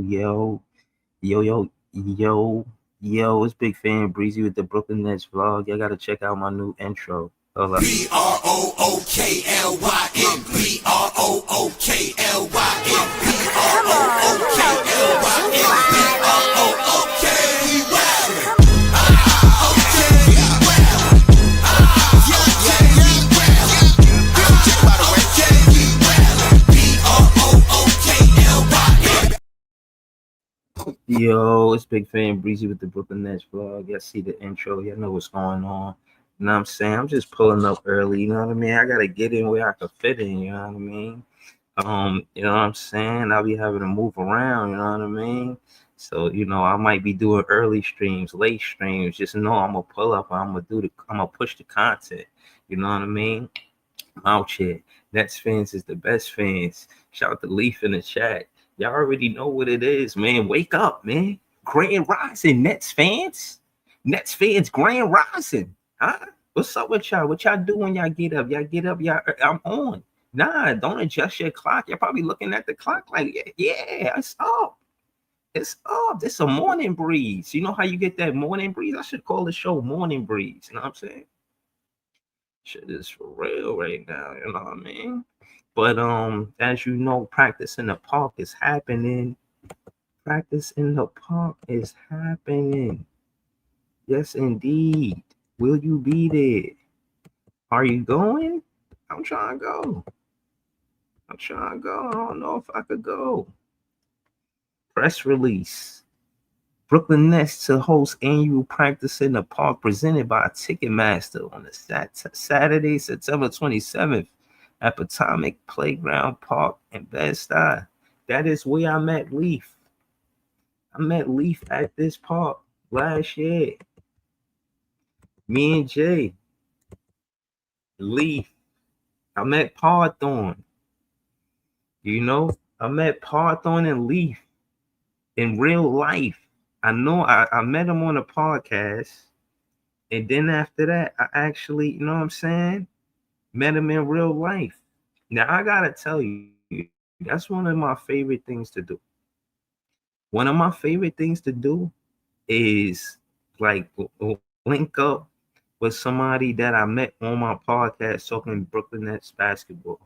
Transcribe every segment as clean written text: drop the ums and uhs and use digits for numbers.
yo, yo, yo, yo, yo. It's Big Fan Breezy with the Brooklyn Nets vlog. Y'all gotta check out my new intro. Hold up. BROOKLYN, BROOKLYN, Come on, you know the deal. You fly, We wildin'. Yo, it's Big Fan Breezy with the Brooklyn Nets vlog. Y'all see the intro. Y'all know what's going on. You know what I'm saying? I'm just pulling up early. You know what I mean? I gotta get in where I can fit in. You know what I mean? You know what I'm saying? I'll be having to move around, you know what I mean? So, I might be doing early streams, late streams. Just know I'm gonna pull up, I'm gonna push the content. You know what I mean? I'm out here. Nets fans is the best fans. Shout out to Leaf in the chat. Y'all already know what it is, man. Wake up, man. Grand Rising, Nets fans. Nets fans, Grand Rising. Huh? What's up with y'all? What y'all do when y'all get up? Y'all get up, y'all I'm on. Nah, don't adjust your clock. You're probably looking at the clock like, yeah, it's up. It's up. It's a morning breeze. You know how you get that morning breeze? I should call the show Morning Breeze. You know what I'm saying? Shit is for real right now. You know what I mean? But as you know, practice in the park is happening. Practice in the park is happening. Yes, indeed. Will you be there? Are you going? I'm trying to go. I'm trying to go. I don't know if I could go. Press release. Brooklyn Nets to host annual practice in the park presented by Ticketmaster on the Saturday, September 27th at Potomac Playground Park in Bed-Stuy. That is where I met Leaf. I met Leaf at this park last year. Me and Jay. Leaf. I met Parthorn. I met Parthorn and Leaf in real life. I know I met him on a podcast. And then after that, I actually, you know what I'm saying? Met him in real life. Now, I got to tell you, that's one of my favorite things to do. One of my favorite things to do is like link up with somebody that I met on my podcast talking Brooklyn Nets basketball.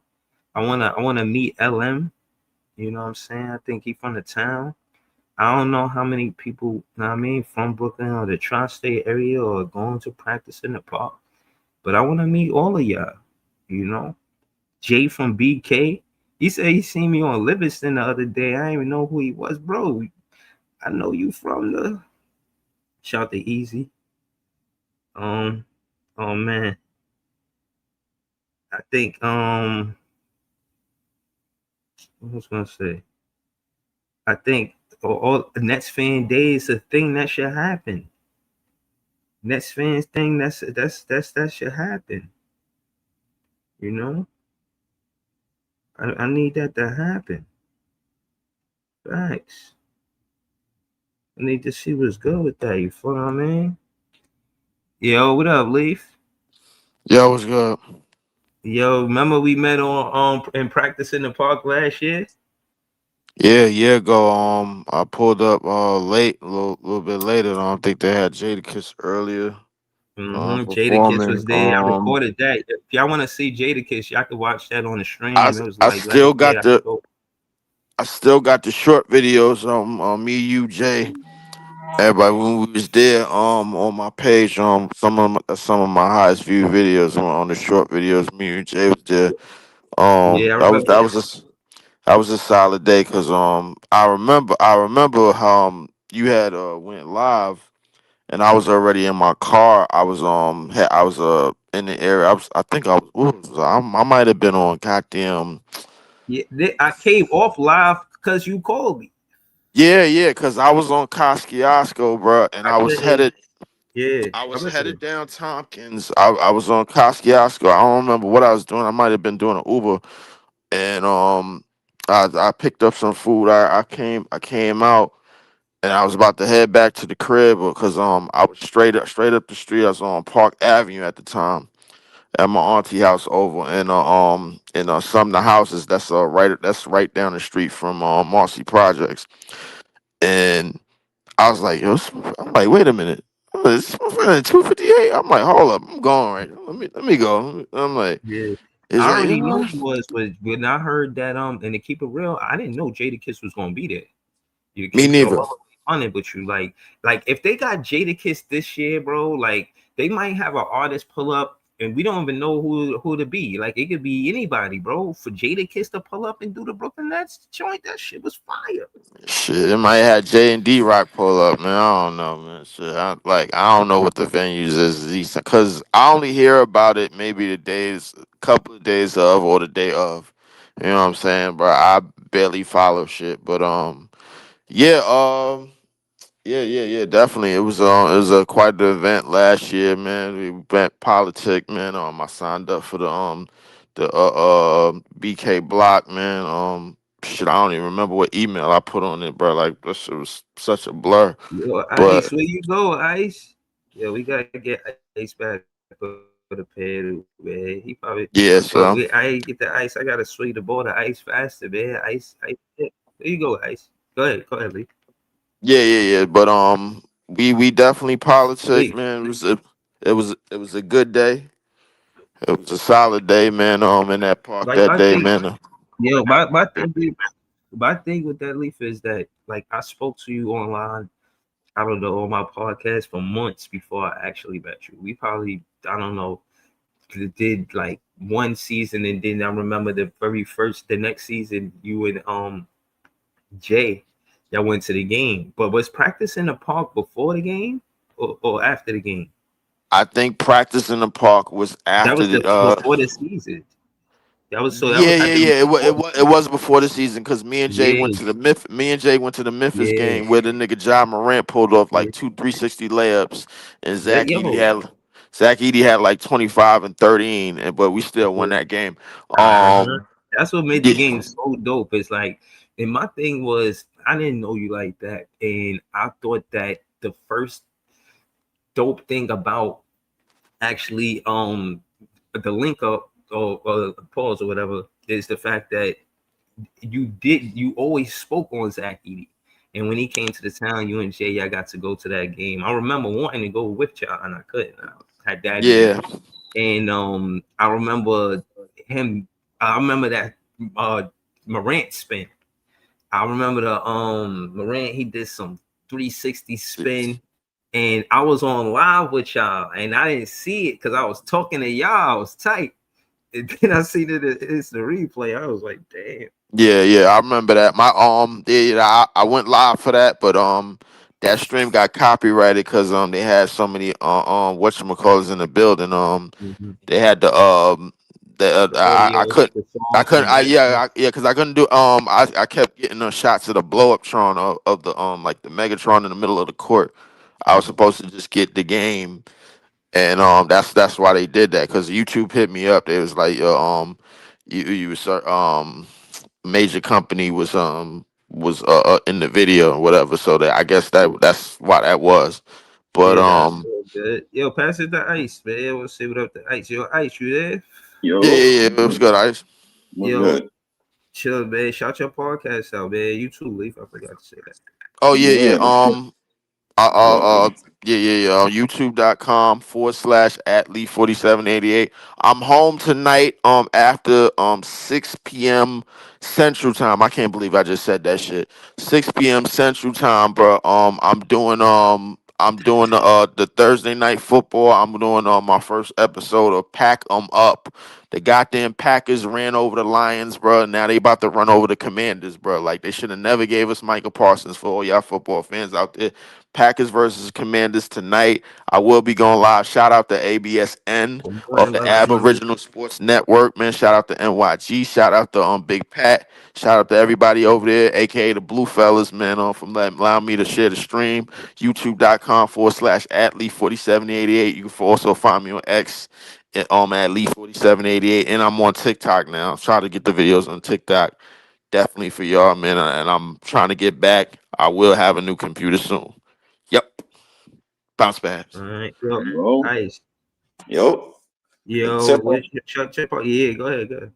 I wanna meet LM. You know what I'm saying? I think he from the town. I don't know how many people, you know what I mean, from Brooklyn or the tri-state area or going to practice in the park. But I want to meet all of y'all, you know. Jay from BK. He said he seen me on Livingston the other day. I didn't even know who he was, bro. I know you from the shout to Easy. Um, oh man. I think what was gonna say? I think all Nets fan day is a thing that should happen. Nets fans thing that should happen. You know, I need that to happen. Facts. I need to see what's good with that. You feel what I mean? Yo, what up, Leaf? Yo, what's good? Yo, remember we met on in practice in the park last year? Yeah, a year ago, I pulled up late, a little bit later. I don't think they had Jadakiss earlier Jadakiss performing. was there. I recorded that. If y'all want to see Jadakiss, y'all can watch that on the I stream. It was I like last still year. got the short videos on me, you, Jay, everybody when we was there on my page. Some of my highest viewed videos on the short videos. Me and Jay was there. Yeah, I That was remember that that. was a solid day because I remember how you had went live and I was already in my car. I was in the area. I think I might have been on goddamn. Yeah, I came off live because you called me. Yeah, because I was on Kosciuszko, bro, and I couldn't. Yeah, I I was remember headed that. down Tompkins. I was on Kosciuszko. I don't remember what I was doing. I might have been doing an Uber, and I picked up some food. I came out, and I was about to head back to the crib because I was straight up the street. I was on Park Avenue at the time at my auntie house over in some of the houses that's right down the street from Marcy Projects. and I was like, yo, I'm like, wait a minute. It's 258. I'm like, hold up, I'm going right. Let me go. I'm like, Yeah. it's I like, already knew he was, but when I heard that and to keep it real, I didn't know Jada Kiss was gonna be there. You me can so neither. I'm honest with you. Like if they got Jada Kiss this year, bro, like they might have an artist pull up and we don't even know who to be. Like it could be anybody, bro. For Jada Kiss to pull up and do the Brooklyn Nets joint, that shit was fire. Shit, it might have J and D Rock pull up, man. I don't know, man. Shit, I don't know what the venues is these because I only hear about it maybe the days, couple of days of, or the day of. You know what I'm saying, bro? I barely follow shit, but yeah, yeah, definitely. It was a quite the event last year, man. We went politic, man. I signed up for the BK block, man. Shit, I don't even remember what email I put on it, bro. Like that shit was such a blur. Yo, But Ice, where you go, Ice? Yeah, we gotta get Ice back for the pad, man. He probably I ain't get yeah, the ice. so I gotta swing the ball to ice faster, man. Ice. Yeah. There you go, Ice. Go ahead, Lee. yeah. But we definitely politic, Lee, man. It was a good day. It was a solid day, man. In that park like that I day, think, man. my thing with that Leaf is that like I spoke to you online. I don't know on my podcast for months before I actually met you. We probably I don't know did like one season, and then I remember the next season you and Jay that went to the game. But was practice in the park before the game or after the game? I think practice in the park was That after was the the before the season. That was I think before the It season. was before the season because me and Jay went Yeah, to the Me and Jay went to the Memphis yeah, game where the nigga John Morant pulled off yeah. like two 360 layups, and Yo, Zach Edey had like 25 and 13, and but we still won that game. uh-huh. Um, That's what made the yeah, game so dope. It's like, and my thing was, I didn't know you like that, and I thought that the first dope thing about actually the link up or pause or whatever is the fact that you always spoke on Zach Edey. And when he came to the town, you and Jay, I got to go to that game. I remember wanting to go with y'all, and I couldn't. I had daddy yeah. duty, and I remember him. I remember that uh, Morant spin. I remember the Morant. He did some 360 spin, and I was on live with y'all, and I didn't see it because I was talking to y'all. I was tight, and then I seen it's the replay. I was like, damn. Yeah, I remember that. I went live for that, but that stream got copyrighted because they had so many whatchamacallits in the building. Mm-hmm. They had The audio, the I songs, and couldn't the replay. because I couldn't do I kept getting shots of the blow up Tron of the like the Megatron in the middle of the court. I was supposed to just get the game, and that's why they did that because YouTube hit me up. They was like, you was major company was in the video or whatever. So that I guess that's why that was. But Yeah, that's so good. Yo, pass it to Ice, man. We'll see what up to Ice. Yo, Ice, you there? Yo, yeah, it was good. Ice. what's Yo, good? chill, man. Shout your podcast out, man. You too, Leaf. I forgot to say that. Oh yeah. Yeah, well, Yeah. YouTube.com/@ Lee4788. I'm home tonight. After 6 p.m. Central Time. I can't believe I just said that shit. 6 p.m. Central Time, bro. I'm doing the Thursday night football. I'm doing my first episode of Pack 'em Up. The goddamn Packers ran over the Lions, bro. Now they about to run over the Commanders, bro. Like they should have never gave us Michael Parsons for all y'all football fans out there. Packers versus Commanders tonight. I will be going live. Shout out to ABSN Come of on, the live, my nigga. Aboriginal Sports Network, man. Shout out to NYG. Shout out to Big Pat. Shout out to everybody over there, aka the Blue Fellas, man, for allowing me to share the stream. YouTube.com/@ Lee4788. You can also find me on X at Lee4788. And I'm on TikTok now. I'm trying to get the videos on TikTok. Definitely for y'all, man. And I'm trying to get back. I will have a new computer soon. Yep. Bounce All back. right, yo, yo, Ice. yo, the Yo, tip off, where's your check out? Yeah, go ahead, go ahead.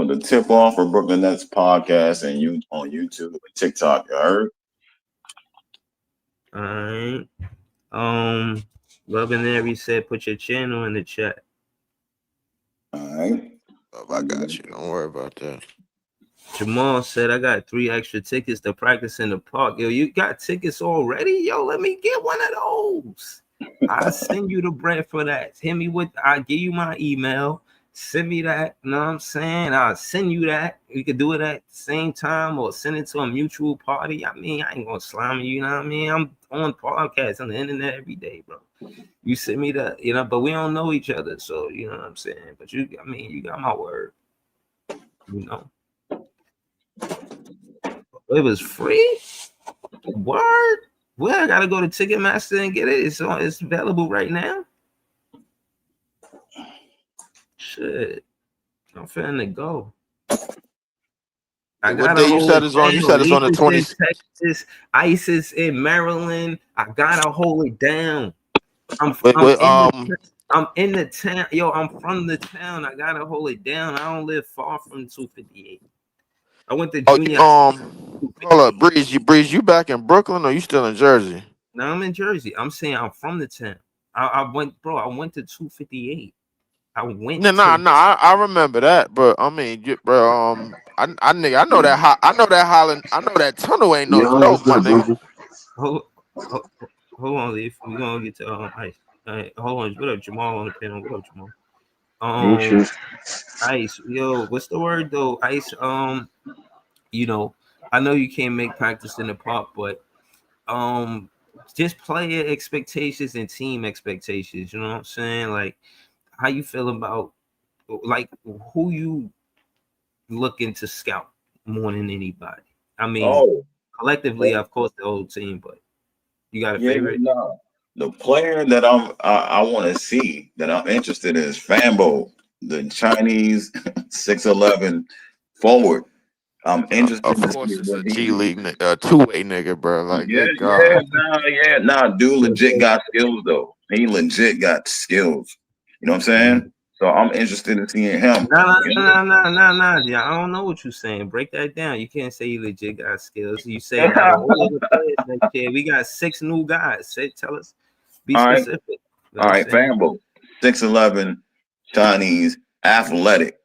the tip off for Brooklyn Nets podcast and you on YouTube and TikTok. You heard? All right. Love and Every said, put your channel in the chat. All right. I got you. Don't worry about that. Jamal said, I got 3 extra tickets to practice in the park. Yo, you got tickets already? Yo, let me get one of those. I'll send you the bread for that. Hit me with, I'll give you my email. Send me that. You know what I'm saying? I'll send you that. We could do it at the same time or send it to a mutual party. I mean, I ain't gonna slime you, you know what I mean? I'm on podcasts on the internet every day, bro. You send me that, you know, but we don't know each other, so you know what I'm saying. But you, I mean, you got my word, you know. It was free. Word. Well, I gotta go to Ticketmaster and get it. It's available right now. Shit, I'm finna go. I What got day a you whole said it's on? You said it's on the 20th. in Texas, ISIS in Maryland. I gotta hold it down. I'm Wait, I'm in the town. Yo, I'm from the town. I gotta hold it down. I don't live far from 258. I went to oh, junior hold up, 258. Breeze, you back in Brooklyn or you still in Jersey? Now I'm in Jersey. I'm saying I'm from the town. I went, bro. I went to 258. I went to. I remember that, but I mean, bro, I know that, I know that tunnel ain't no Yo, what's joke, my good, nigga. Bridget? Hold, hold, hold on, Leaf. We're gonna get to Ice. Hold on. What up, Jamal on the panel? What up, Jamal? Ain't shit. Ice. Yo, what's the word though? Ice. You know, I know you can't make practice in the park, but um, just player expectations and team expectations. You know what I'm saying? Like, how you feel about like who you looking to scout more than anybody? I mean, Oh, collectively, of course, the whole team, but you got a yeah, favorite? no. The player that I want to see that I'm interested in is Fambo, the Chinese 6'11" forward. I'm interested Of to see course, it's what a he G do. League, two-way nigga, bro. Like, Yeah, good yeah, God. nah, dude legit got skills though. He legit got skills. You know what I'm saying? So I'm interested in seeing him. Nah. Yeah, I don't know what you're saying. Break that down. You can't say you legit got skills. You say out of all of the players next year, we got 6 new guys. Say, tell us, be All right, specific. You know all what I'm right, saying? Fambo, 6'11", Chinese, athletic.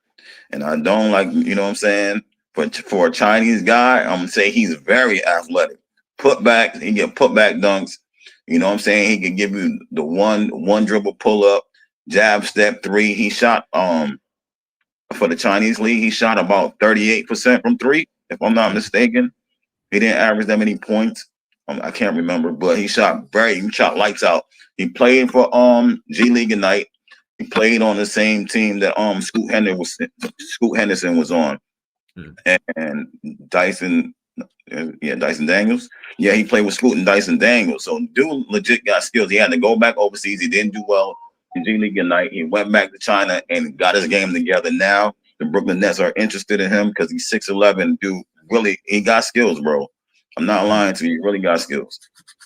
And I don't like, you know what I'm saying? But for a Chinese guy, I'm gonna say he's very athletic. Put back, he get put back dunks. You know what I'm saying? He can give you the one dribble pull up, jab step three. He shot for the Chinese league, he shot about 38% from three, if I'm not mistaken. He didn't average that many points. I can't remember, but he shot lights out. He played for G League Ignite. He played on the same team that Scoot Henderson was on, and Dyson, Dyson Daniels. Yeah, he played with Scoot and Dyson Daniels. So dude legit got skills. He had to go back overseas. He didn't do well in G League Ignite. He went back to China and got his game together. Now the Brooklyn Nets are interested in him because he's 6'11". Dude, really, he got skills, bro. I'm not lying to you. He really got skills.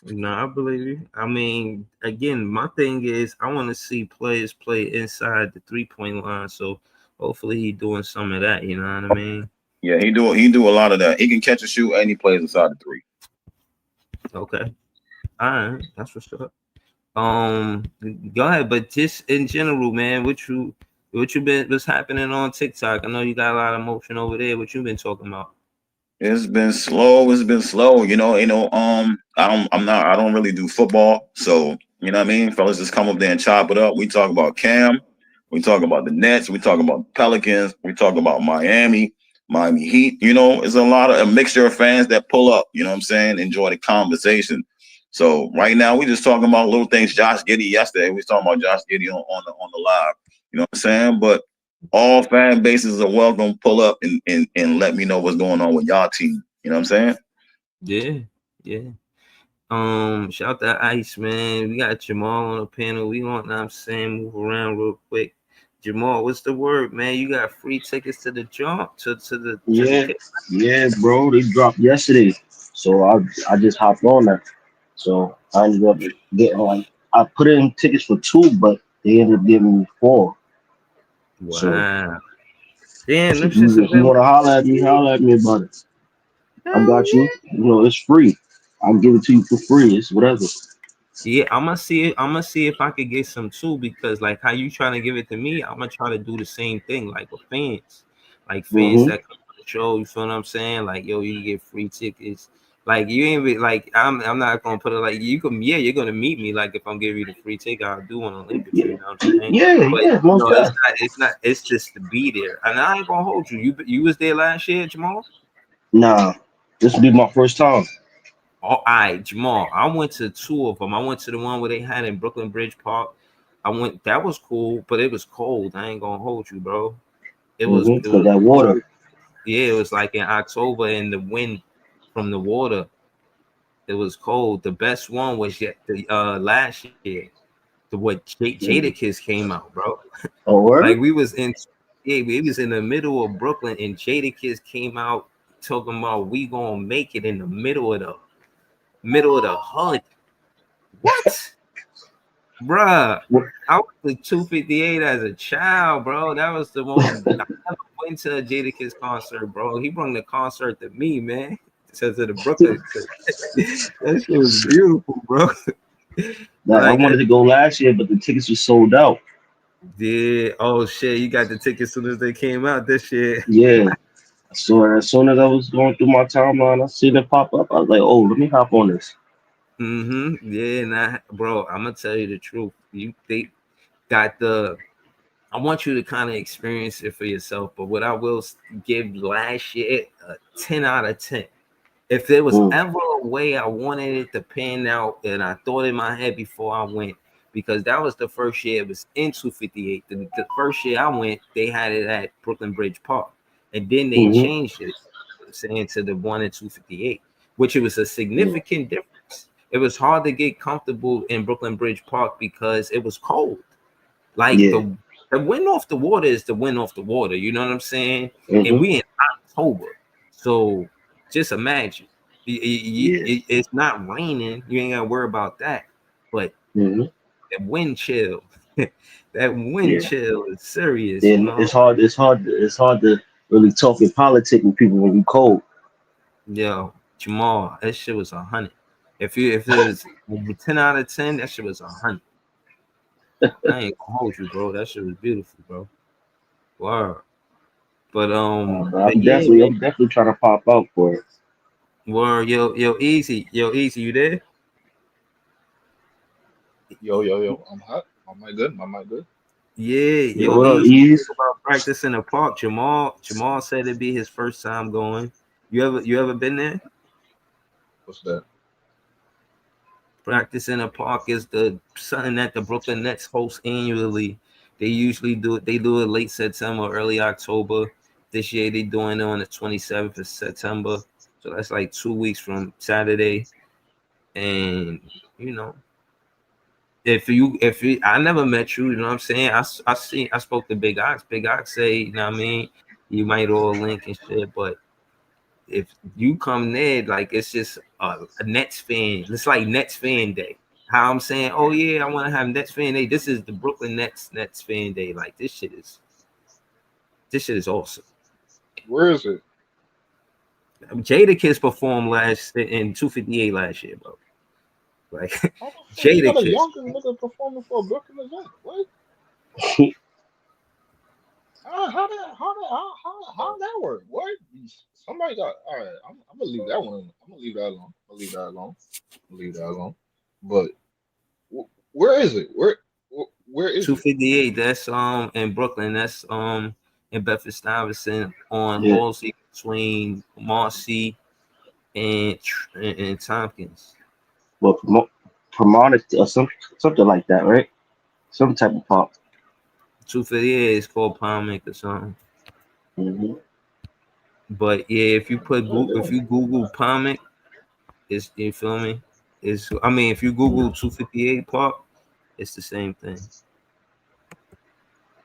No, I believe you. I mean, again, my thing is I want to see players play inside the 3-point line. So hopefully he doing some of that. You know what I mean? Yeah, he do a lot of that. He can catch a shoot and he plays inside the three. Okay. All right. That's what's up. Go ahead, but just in general, man, what's happening on TikTok? I know you got a lot of motion over there. What you been talking about? It's been slow. It's been slow. I don't really do football. So, you know what I mean? Fellas just come up there and chop it up. We talk about Cam. We talk about the Nets. We talk about the Pelicans. We talk about Miami Heat. You know, it's a mixture of fans that pull up, you know what I'm saying? Enjoy the conversation. So right now we just talking about little things. Josh Giddey yesterday. We was talking about Josh Giddey on the live. You know what I'm saying? But all fan bases are welcome. Pull up and let me know what's going on with y'all team. You know what I'm saying? Yeah. Shout to Ice, man. We got Jamal on the panel. We want, I'm saying, move around real quick. Jamal, what's the word, man? You got free tickets to the jump to the Yeah, kick. yeah, bro. They dropped yesterday, so I just hopped on that. So I ended up getting like I put in tickets for 2, but they ended up giving me 4. So Wow. Damn, if them shit's you available. want to holler at me about it. I Hell got you. yeah. You know, it's free. I'll give it to you for free. It's whatever. Yeah, I'm gonna see it. I'm gonna see if I could get some too, because like how you trying to give it to me, I'm gonna try to do the same thing, like with fans, like fans Mm-hmm. that come to the show. You feel what I'm saying? Like, yo, you get free tickets. Like you ain't like I'm not gonna put it like you can. Yeah, you're gonna meet me. Like if I'm giving you the free ticket, I do want to link with you. Yeah, You know what I'm saying? yeah, But yeah. you Most know, it's definitely. not. It's not. It's just to be there. And I ain't gonna hold you. You was there last year, Jamal. Nah, this will be my first time. All right, Jamal. I went to two of them. I went to the one where they had in Brooklyn Bridge Park. I went. That was cool, but it was cold. I ain't gonna hold you, bro. It was. Mm-hmm. It Cause was that water. cold. Yeah, it was like in October, and the wind from the water. It was cold. The best one was yet the last year. The what Mm-hmm. Jadakiss came out, bro. Oh, Like word? we was in. Yeah, we was in the middle of Brooklyn, and Jadakiss came out talking about we gonna make it in the middle of the hood. What? Bruh, What? I was the 258 as a child, bro. That was the most. I never went to a Jadakiss concert, bro. He brought the concert to me, man. To the Brooklyn. That shit was beautiful, bro. Like I Like, wanted to go last year, but the tickets were sold out. yeah. Oh shit, you got the tickets as soon as they came out this year. Yeah. So as soon as I was going through my timeline, I seen it pop up. I was like, oh, let me hop on this. Yeah, nah, bro. I'm gonna tell you the truth. They got the. I want you to kind of experience it for yourself. But what I will give last year a 10 out of 10. If there was Mm, ever a way I wanted it to pan out, and I thought in my head before I went, because that was the first year it was in 258. The first year I went, they had it at Brooklyn Bridge Park, and then they mm-hmm. changed it, saying to the one in 258, which it was a Yeah. significant difference. It was hard to get comfortable in Brooklyn Bridge Park because it was cold. Like Yeah. the wind off the water is the wind off the water. You know what I'm saying? And Mm-hmm. we in October, so just imagine Yeah. it's not raining. You ain't gotta worry about that. But Mm-hmm. that wind chill, that wind Yeah. chill is serious. You Then know? it's hard to really talk in politics with people when you cold. Yo, Jamal, that shit was 100. If it was 10 out of 10, that shit was 100. I ain't gonna hold you, bro. That shit was beautiful, bro. Wow. But But yeah, man. I'm definitely trying to pop out for it. Word, easy, you there? Yo, I'm hot. I'm mic good. My mic good. Yeah, Yeah, yo, what up, easy. Ease? About practice in the park. Jamal said it'd be his first time going. You ever been there? What's that? Practice in the park is the something that the Brooklyn Nets host annually. They usually do it. They do it late September, early October. This year they doing it on the 27th of September. So that's like 2 weeks from Saturday. And you know, if you I never met you, you know what I'm saying? I spoke to Big Ox. Big Ox say, you know what I mean, you might all link and shit, but if you come there, like it's just a Nets fan. It's like Nets fan day. How I'm saying, oh yeah, I want to have Nets fan day. This is the Brooklyn Nets fan day. Like this shit is awesome. Where is it? Jada Kiss performed last in 258 last year, bro. Like How the fuck you Jada got a Kiss. younger nigga performing for a Brooklyn event? What? How that work? What? Somebody got. All right, I'm gonna leave that one. I'm gonna leave that alone. I'm gonna leave that alone. I'm gonna leave that alone. But where is it? Where is it? 258. That's in Brooklyn. That's in Bedford Stuyvesant on Yeah. Halsey between Marcy and Tompkins. Well, promoted or something like that, right? Some type of pop. 258 is called Palm Inc. or something. Mm-hmm. But yeah, if you Google Palm Inc., it's you feel me? It's I mean if you Google 258 Park, it's the same thing.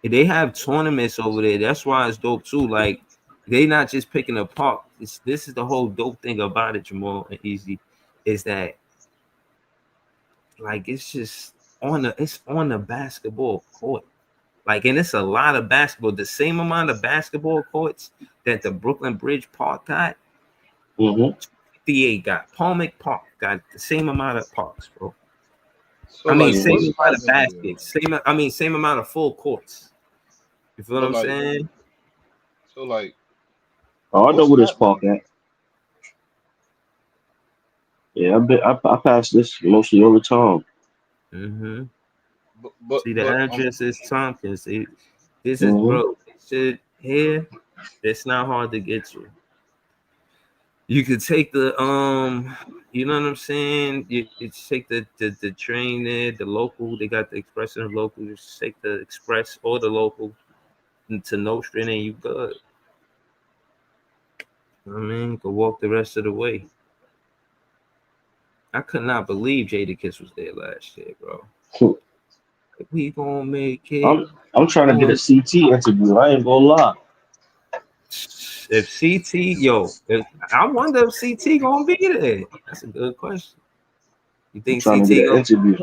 They have tournaments over there. That's why it's dope too. Like they not just picking a park. This is the whole dope thing about it, Jamal and Easy, is that like it's on the basketball court. Like and it's a lot of basketball. The same amount of basketball courts that the Brooklyn Bridge Park got. Mm-hmm. 58 got. Palmick Park got the same amount of parks, bro. So I mean, like, same what's Mhm. amount of happening there? baskets. Same amount of full courts. You feel what But I'm like, saying? so like, Oh, I know what's where this park happening? at. Yeah, I pass this mostly all the time. Mm-hmm. But See, the address is Tompkins. This is, Hmm. bro. This shit here. It's not hard to get to. You could take the you know what I'm saying. You take the train there, the local. They got the express and the local. You just take the express or the local to Nostrand, and you good. You know what I mean, you could walk the rest of the way. I could not believe Jadakiss was there last year, bro. Like, we gonna make it. I'm trying to get a Boy, CT interview. I ain't gonna lie. if CT, I wonder if CT gonna be there. That's a good question. You I'm think trying to CT get an gonna? interview.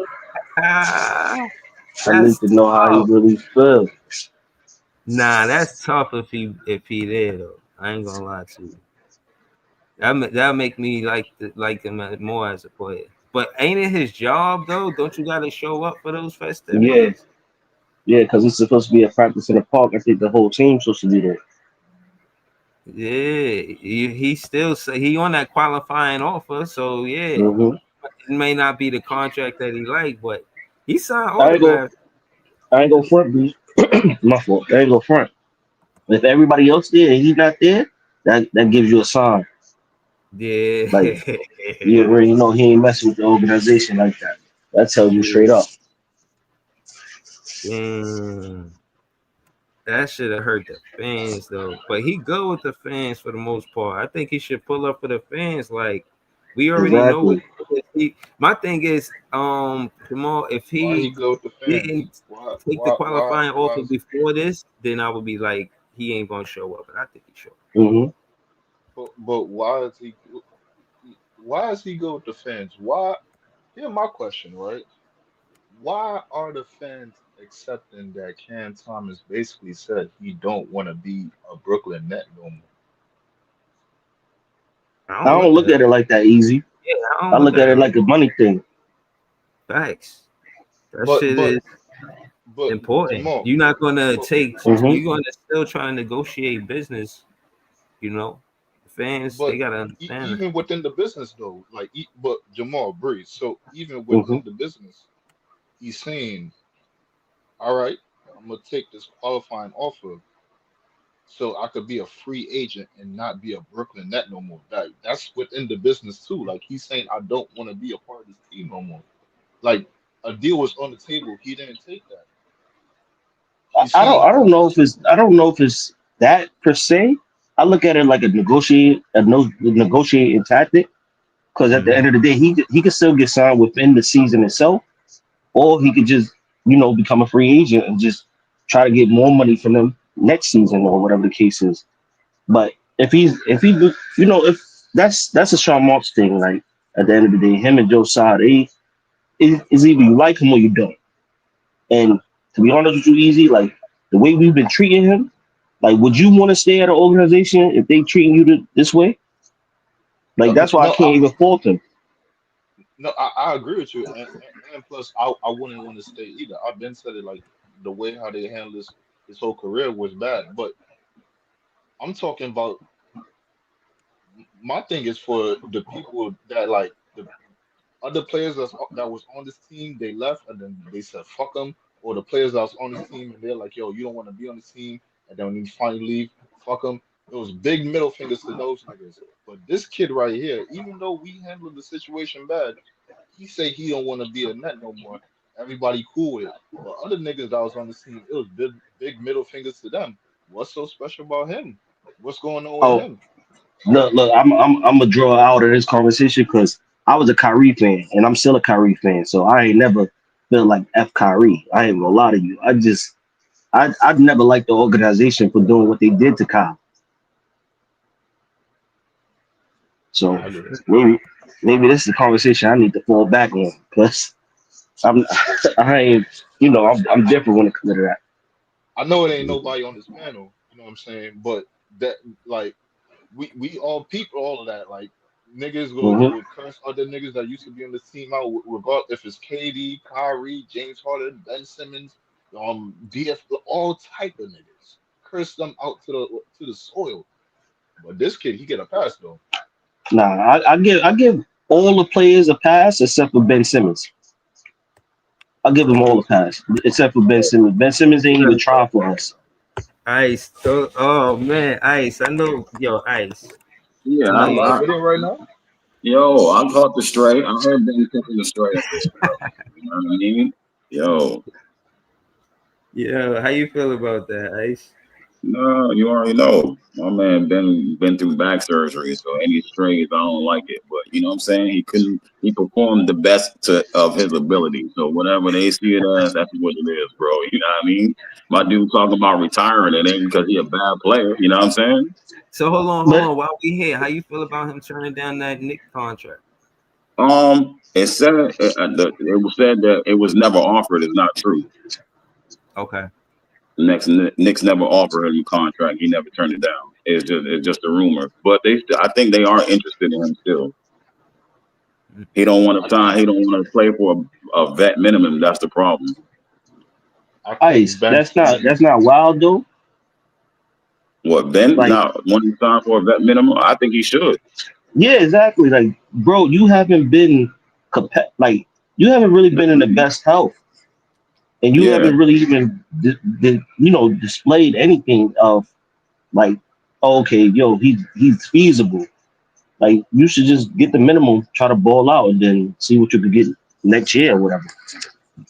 Ah, I need that's to know how he tough. really feels. Nah, that's tough if he there though. I ain't gonna lie to you. That'll make me like him more as a player. But ain't it his job though? Don't you gotta show up for those Yeah, festivities? yeah, because it's supposed to be a practice in the park. I think the whole team's supposed to be there. Yeah, he still say he on that qualifying offer. So yeah, it Hmm. may not be the contract that he like, but he signed I ain't go. autograph. I ain't go front, B. My fault. I ain't go front. If everybody else there and he's not there, that gives you a sign. Yeah, Like you already know he ain't messing with the organization like that. That tells you yeah. straight up. Damn. That should have hurt the fans though. But he good with the fans for the most part. I think he should pull up for the fans. Like we already know what Exactly. my thing is, Jamal, if why he he go with the fans? didn't take the qualifying Why offer is before this, then I would be like, he ain't gonna show up. But I think he show up. Hmm. but why is he go with the fans? Why? Here's my question, right? Why are the fans accepting that Cam Thomas basically said he don't want to be a Brooklyn Net no more? I I don't don't look look at it. at it like that easy. Yeah, I I don't look look at at it it like like a money thing. facts. That But shit but is but important. Jamal, You're not gonna but take. Hmm. You're gonna still try and negotiate business. You know, the fans they but gotta understand it. even within the business though, like but Jamal Breeze. So even Hmm. within the business, he's saying, "All right, I'm gonna take this qualifying offer so I could be a free agent and not be a Brooklyn Net no more." That's within the business too. Like he's saying, "I don't want to be a part of this team no more." Like a deal was on the table, he didn't take that. He's I saying, don't know if it's that per se. I look at it like a negotiating tactic because at the Mm-hmm. end of the day, he could still get signed within the season itself, or he could just become a free agent and just try to get more money from them next season or whatever the case is. But if that's a Sean Marks thing, like at the end of the day, him and Joe Side, is either you like him or you don't. And to be honest with you, Easy, like the way we've been treating him, like would you want to stay at an organization if they treating you this way? Like no, that's why I no, can't even fault him. no, I agree with you, and plus, I wouldn't want to stay either. I've been said it like the way how they handle his whole career was bad, but I'm talking about my thing is for the people that like the other players that was on this team, they left and then they said fuck them, or the players that was on this team and they're like, yo, you don't want to be on this team, and then when you finally leave, fuck them. It was big middle fingers to those niggas. But this kid right here, even though we handled the situation bad, he say he don't want to be a net no more. Everybody cool with it. But other niggas that was on the team, it was big middle fingers to them. What's so special about him? What's going on with Oh, him? look, I'm gonna draw out of this conversation because I was a Kyrie fan and I'm still a Kyrie fan, so I ain't never felt like F Kyrie. I ain't gonna lie to you. I'd never liked the organization for doing what they did to Kyle. So I agree. maybe maybe this is a conversation I need to fall back on because I'm I ain't I'm different when it comes to that. I know it ain't nobody on this panel, you know what I'm saying? But that like we all peep all of that. Like niggas Mm-hmm. will curse other niggas that used to be on the team out, regard if it's KD, Kyrie, James Harden, Ben Simmons, DF, all type of niggas. Curse them out to the soil. But this kid, he get a pass though. Nah, I give all the players a pass except for Ben Simmons. I'll give them all a pass except for Ben Simmons. Ben Simmons ain't even trying for us. Ice. Oh man, Ice. I know, yo, Ice. Yeah, I You know not you. live with it right now? yo, I caught the stray. I heard Ben taking the stray up there, bro. You know what I mean? Yo, Yeah, how you feel about that, Ice? no, you already know. My man been through back surgery, so any strays I don't like it. But you know what I'm saying? He performed the best of his ability. So whatever they see it as, that's what it is, bro. You know what I mean? My dude talking about retiring, it ain't because he a bad player. You know what I'm saying? So hold But on. While we here, how you feel about him turning down that Nick contract? It was said that it was never offered. Is not true. Okay. Knicks never offered him a contract. He never turned it down. It's just a rumor. But I think they are interested in him still. He don't want to sign. He don't want to play for a vet minimum. That's the problem. I think Ice, Ben that's not Simmons. wild though. What Ben Like, now want to sign for a vet minimum? I think he should. yeah, exactly. Like, bro, you haven't been like you haven't really been in the best health, and you Yeah, haven't really even displayed anything of like, oh, okay, yo, he's feasible. Like, you should just get the minimum, try to ball out, and then see what you could get next year or whatever.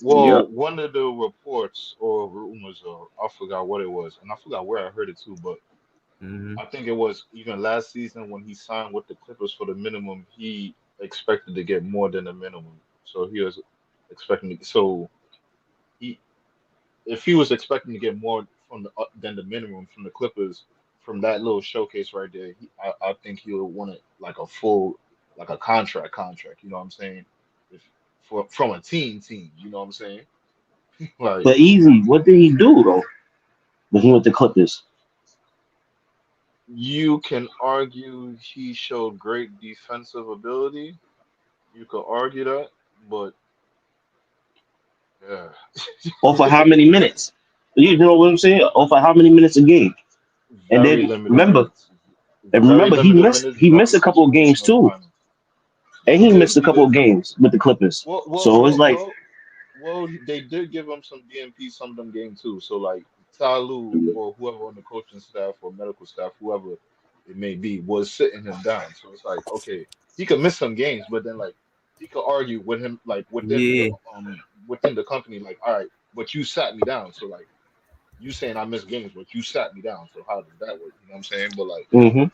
yeah. Well, one of the reports or rumors, or I forgot what it was, and I forgot where I heard it too, but Mm-hmm. I think it was even last season when he signed with the Clippers for the minimum, he expected to get more than the minimum. So he was expecting to, so he if he was expecting to get more from than the minimum from the Clippers from that little showcase right there, I think he would want it like a full like a contract. You know what I'm saying? If for from a team, you know what I'm saying? Like But easy, what did he do though when he went to Clippers? you can argue he showed great defensive ability. You could argue that, but yeah, Off of how many minutes? You know what I'm saying? Off of how many minutes a game? And very then limited remember, minutes. and Very remember, he limited missed minutes he because missed the a couple of games situation of the too, finals. and He he did. missed a He couple did. of games with the Clippers. Well, well, So it's well, like, well, well. They did give him some DMP some of them game too. So like Talu or whoever on the coaching staff or medical staff, whoever it may be, was sitting him down. So it's like okay, he could miss some games, but then like he could argue with him like Yeah. within the company like all right, but you sat me down. So like you saying I missed games, but you sat me down. So how does that work? You know what I'm saying? But like. hmm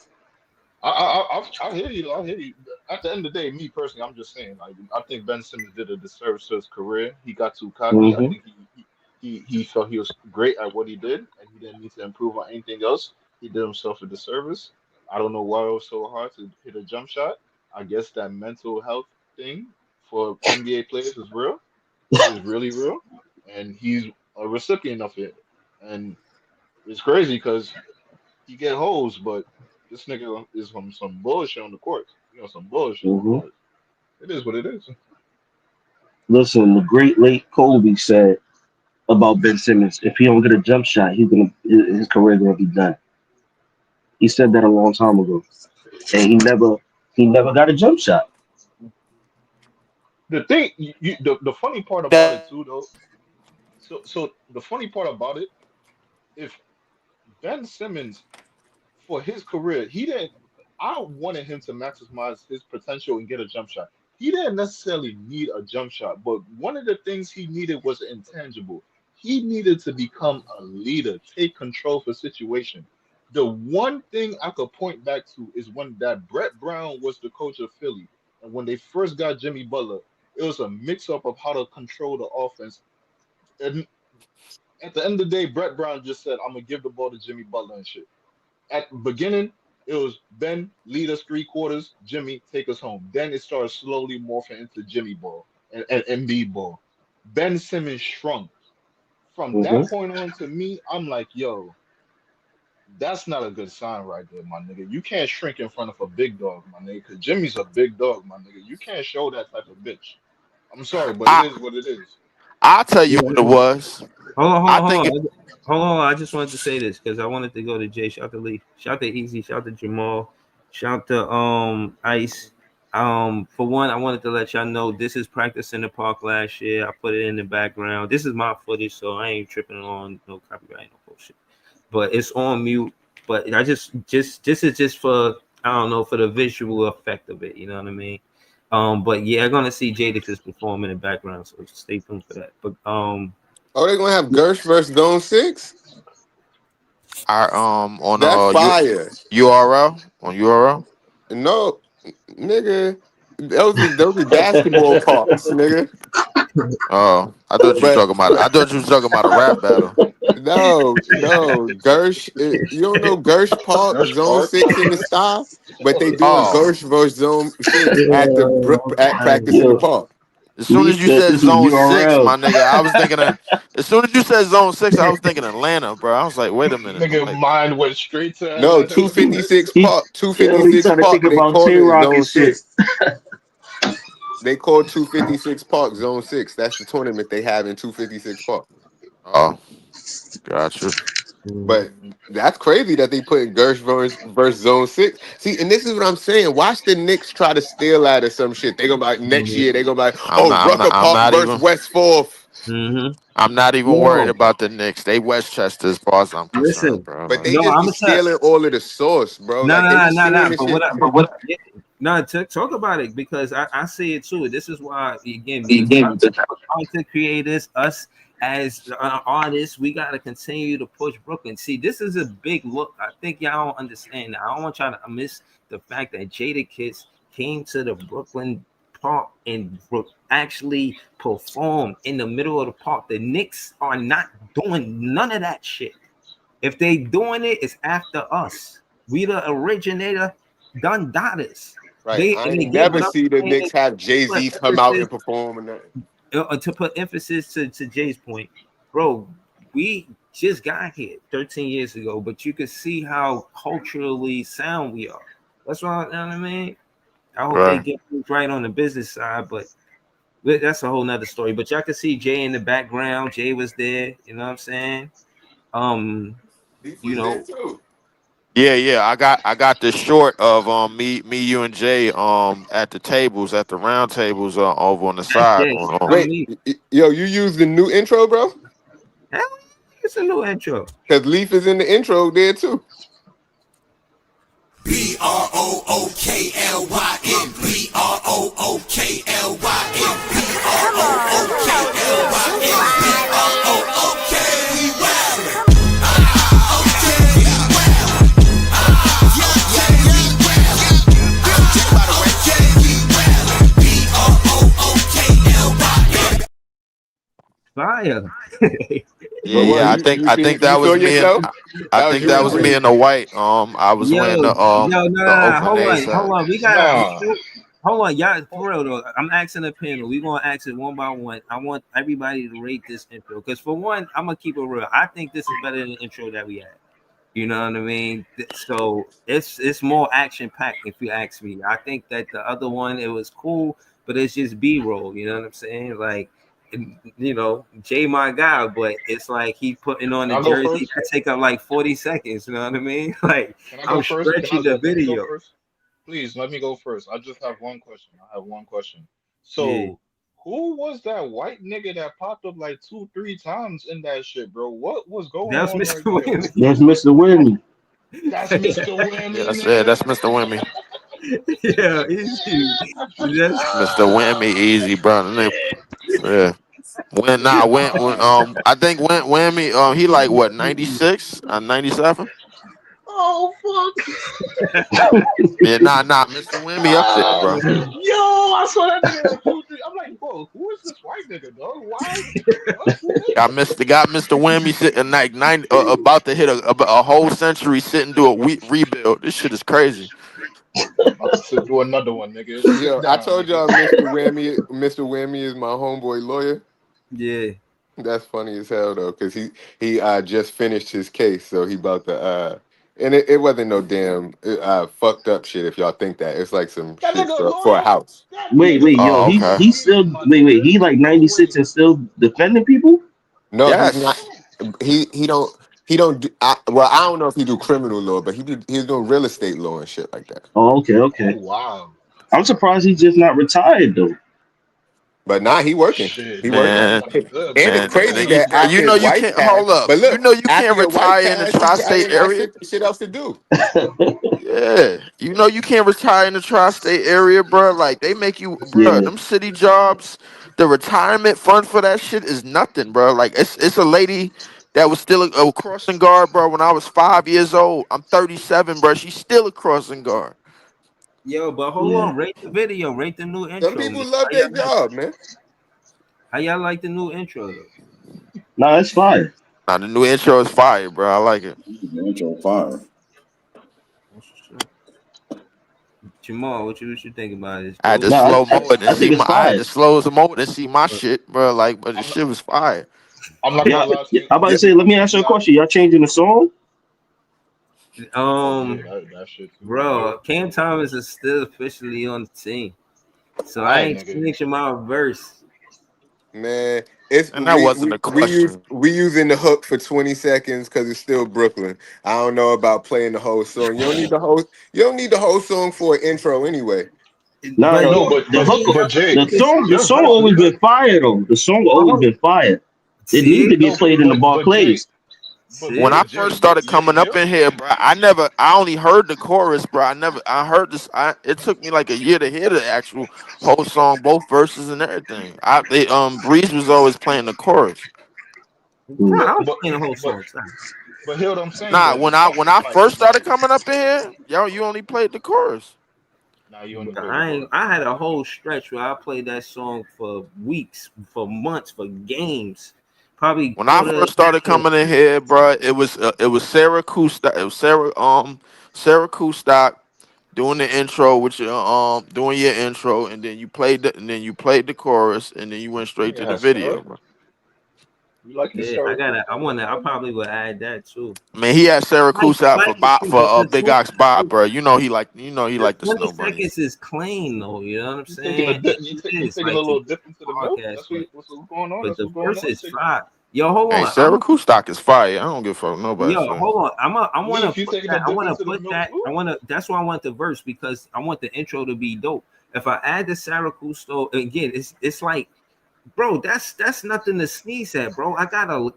I hear you. I hear you. At the end of the day, me personally, I'm just saying. Like, I think Ben Simmons did a disservice to his career. He got too cocky. I hmm think he felt he was great at what he did, and he didn't need to improve on anything else. He did himself a disservice. I don't know why it was so hard to hit a jump shot. I guess that mental health thing for NBA players is real. Is really real, and he's a recipient of it. And it's crazy because he get hoes, but this nigga is on some bullshit on the court. You know, some bullshit. hmm But it is what it is. Listen, the great late Kobe said about Ben Simmons, if he don't get a jump shot, his career gonna be done. He said that a long time ago, and he never got a jump shot. The thing, the funny part about it too, though. So the funny part about it, if Ben Simmons for his career, he didn't. I wanted him to maximize his potential and get a jump shot. He didn't necessarily need a jump shot, but one of the things he needed was intangible. He needed to become a leader, take control of the situation. The one thing I could point back to is when that Brett Brown was the coach of Philly, and when they first got Jimmy Butler, it was a mix-up of how to control the offense. And at the end of the day, Brett Brown just said, "I'm gonna give the ball to Jimmy Butler and shit." At the beginning, it was Ben lead us 3 quarters, Jimmy take us home. Then it started slowly morphing into Jimmy ball and Embiid ball. Ben Simmons shrunk. From hmm that point on to me, I'm like, yo, That's not a good sign right there, my nigga. You can't shrink in front of a big dog, my nigga, because Jimmy's a big dog, my nigga. You can't show that type of bitch. I'm sorry, but it I is what it is. I'll tell you Yeah, what it was. hold on, hold I on, hold think it, on. Hold on. I just wanted to say this because I wanted to go to Jay. Shout out to Lee. Shout out to Easy. Shout out to Jamal. Shout out to Ice. For one, I wanted to let y'all know this is practice in the park last year. I put it in the background. This is my footage, so I ain't tripping on no copyright, no bullshit. But it's on mute. But I just this is just for I don't know for the visual effect of it. You know what I mean? But yeah, I'm gonna see Jadakiss perform in the background, so stay tuned for that. But Oh, they gonna have Gersh versus Zone 6? I on That's fire. URL on URL. No, nigga. Those are basketball parks, nigga. Oh, I thought you was But talking about. I thought you was talking about a rap battle. no. Gersh, you don't know Gersh Park, Gersh Zone Park. 6 in the style, but they doing Oh, Gersh versus Zone 6 at at yeah, practice in the Yo, park. as soon Lee as you said said this was Zone 6, URL. my nigga, I was thinking of. As soon as you said Zone 6, I was thinking Atlanta, bro. I was like, wait a minute. I'm Nigga, like, mind went straight to No, Atlanta with the bitch. 256 He, Park, yo, he 256 trying to Park. think They about call Tay it Rock and Zone shit. 6. They call 256 Park Zone 6. That's the tournament they have in 256 Park. oh, gotcha. But that's crazy that they put Gersh versus Zone 6. See, and this is what I'm saying. Watch the Knicks try to steal out of some shit. They gonna be like next year, they gonna be like, I'm oh, not. I'm not. Rucker I'm Park not versus even. West Fourth. Mm-hmm. I'm not even worried Yo, about the Knicks. They Westchester as far as I'm concerned, Listen, bro. But Like, they no, just I'm be gonna tell. stealing all of the sauce, bro. No, Like no, they be no, no, seeing no. the But shit. yeah, no, talk about it because I see it too. This is why again, the content creators, us as artists, we gotta continue to push Brooklyn. See, this is a big look. I think y'all don't understand. I don't want y'all to miss the fact that Jada Kiss came to the Brooklyn Park and actually performed in the middle of the park. The Knicks are not doing none of that shit. If they doing it, it's after us. We the originator, done daughters. Right. They I and ain't again, never what I'm see the saying Knicks is have to put Jay-Z come out emphasis and perform and nothing. to put emphasis to Jay's point, bro. We just got here 13 years ago, but you can see how culturally sound we are. That's what you know what I mean. I hope they right. get things right on the business side, but that's a whole nother story. But y'all can see Jay in the background. Jay was there. You know what I'm saying? Um, Beef you was there know, too. Yeah, yeah. I got this short of me, you and Jay at the tables at the round tables over on the that's side Jay. on Not Wait, me. yo, you used the new intro, bro? Hell, it's a new intro. Because Leaf is in the intro there too. Brooklyn. Come on, count it. You wildin'. Fire. But Yeah, what yeah. I you think you I seen think you that saw was me and yourself? I That was think you that and was me Jay. in the white. I was Yo, wearing yo, no, no, the no. Oakland Hold A on, side. hold on. We got Nah. before, hold on, y'all. For real though, I'm asking the panel. We gonna ask it one by one. I want everybody to rate this intro because for one, I'm gonna keep it real. I think this is better than the intro that we had. You know what I mean? So it's more action packed if you ask me. I think that the other one it was cool, but it's just B roll. You know what I'm saying? Like, Jay my guy, but it's like he putting on Can the I go jersey first? that take up like 40 seconds. You know what I mean? Like Can I go I'm first? Can I stretching the let me go video. first? Please let me go first. I just have one question. I have one question. Yeah, So, who was that white nigga that popped up like two, three times in that shit, bro? What was going that's on Mr. right there? Wimmy. there's Mr. Wimmy. That's Mr. Yeah, Whammy, that's nigga. Mr. Wimmy. Yeah, that's Mr. Wimmy, easy, bro. Yeah. When I think when Whammy he like what 96 97. Oh fuck! Yeah, nah, Mr. Whammy up there, Ah, bro. yo, I saw that nigga like two, three. I'm like, bro, who is this white nigga, dog? Why? What? Who is this? Got Mr. Whammy sitting like 90, about to hit a whole century sitting do a rebuild. This shit is crazy. About to sit through another one, nigga. Sit Yo, I down, told nigga. y'all Mr. Whammy is my homeboy lawyer. yeah. That's funny as hell though, because he just finished his case, so he about to And it wasn't no damn fucked up shit. If y'all think that, it's like some That shit nigga for a loyal. house. That Wait, nigga yo, Oh, loyal okay. he's still my wait, nigga. he like No 96 way. and still defending people? No, he's not. Yes. He don't do. Well, I don't know if he do criminal law, but he's doing real estate law and shit like that. Oh, okay, Oh okay. wow. I'm surprised he's just not retired though. But nah, he working. Shit, He he working. doing Man, something good, And bro. it's man. He doing crazy You, something that good. after you know his you wife can't passed, hold up. but You look, know you after can't your wife retire in the passed, he probably tri-state ain't got area. shit else to do. Yeah, you know you can't retire in the tri-state area, bro. Like they make you, bro. Yeah. Them city jobs, the retirement fund for that shit is nothing, bro. Like it's a lady that was still a crossing guard, bro. When I was 5 years old, I'm 37, bro. She's still a crossing guard. Yo, but hold Yeah. on, rate the video, rate the new Some intro. people love their job, man. How y'all like the new intro though? Nah, it's fire. Now the new intro is fire, bro. I like it. Fire. That's what's up. Jamal, what you think about it? It's I had to dope. Nah, slow mo it and I see think it's my. I had fire. to slow some mo and see my But, shit, bro. Like, but the I'm not, shit was fire. I'm not Yeah, gonna lie to yeah, you. I'm about Yeah. to say, let me ask I'm you a not. question. Y'all changing the song? Oh yeah, um, that shit too. bro, Cam Thomas is still officially on the team, so I Alright, ain't nigga. changing my verse. Man, it's And that we wasn't we a we use question. we using the hook for 20 seconds because it's still Brooklyn. I don't know about playing the whole song. You don't need the whole song for an intro anyway. Nah, But No, yo, the hook, see, but Jay, the your song verse is always good. been fire though. The song always oh, been fire. It need see, to get No, played in the but Jay, Barclays. When see, I first started coming up in here, bro, I only heard the chorus, bro. I heard this. It took me like a year to hear the actual whole song, both verses and everything. Breeze was always playing the chorus. bro, Mm. I was but playing the whole but song. Stop. but hear what I'm saying Nah, though. The when song, I first started coming up in here, yo, you only played the chorus. now you only Bro, play the chorus. I had a whole stretch where I played that song for weeks, for months, for games. Probably When I quarter, first started half coming in here, bro, it was Sarah Kustok. It was Sarah Kustok doing the intro with your doing your intro, and then you played the chorus, and then you went straight to Nigga the has stud. video, bro. You like his yeah, I Sarah gotta. Cooper? I probably would add that too. I mean, he had Sarah I Kustok like it too, but the Big 20 Ox Bob, seconds, bro. He the liked the 20 Snow Bunny. seconds is clean though. You know what I'm You taking a saying? dip? You It is taking a like to little get dip into the the milk? podcast, That's what's going on. but That's the what's going verse on. You is taking fire. Yo, hold Hey, on. Sarah Kustok is fire. I don't give a fuck what nobody Yo, say. hold on. I want to Leaf? You put taking a that. I dip want to into the put milk that. too? I want to. That's why I want the verse because I want the intro to be dope. If I add the Sarah Cousteau again, it's like, bro, that's nothing to sneeze at, bro. I gotta,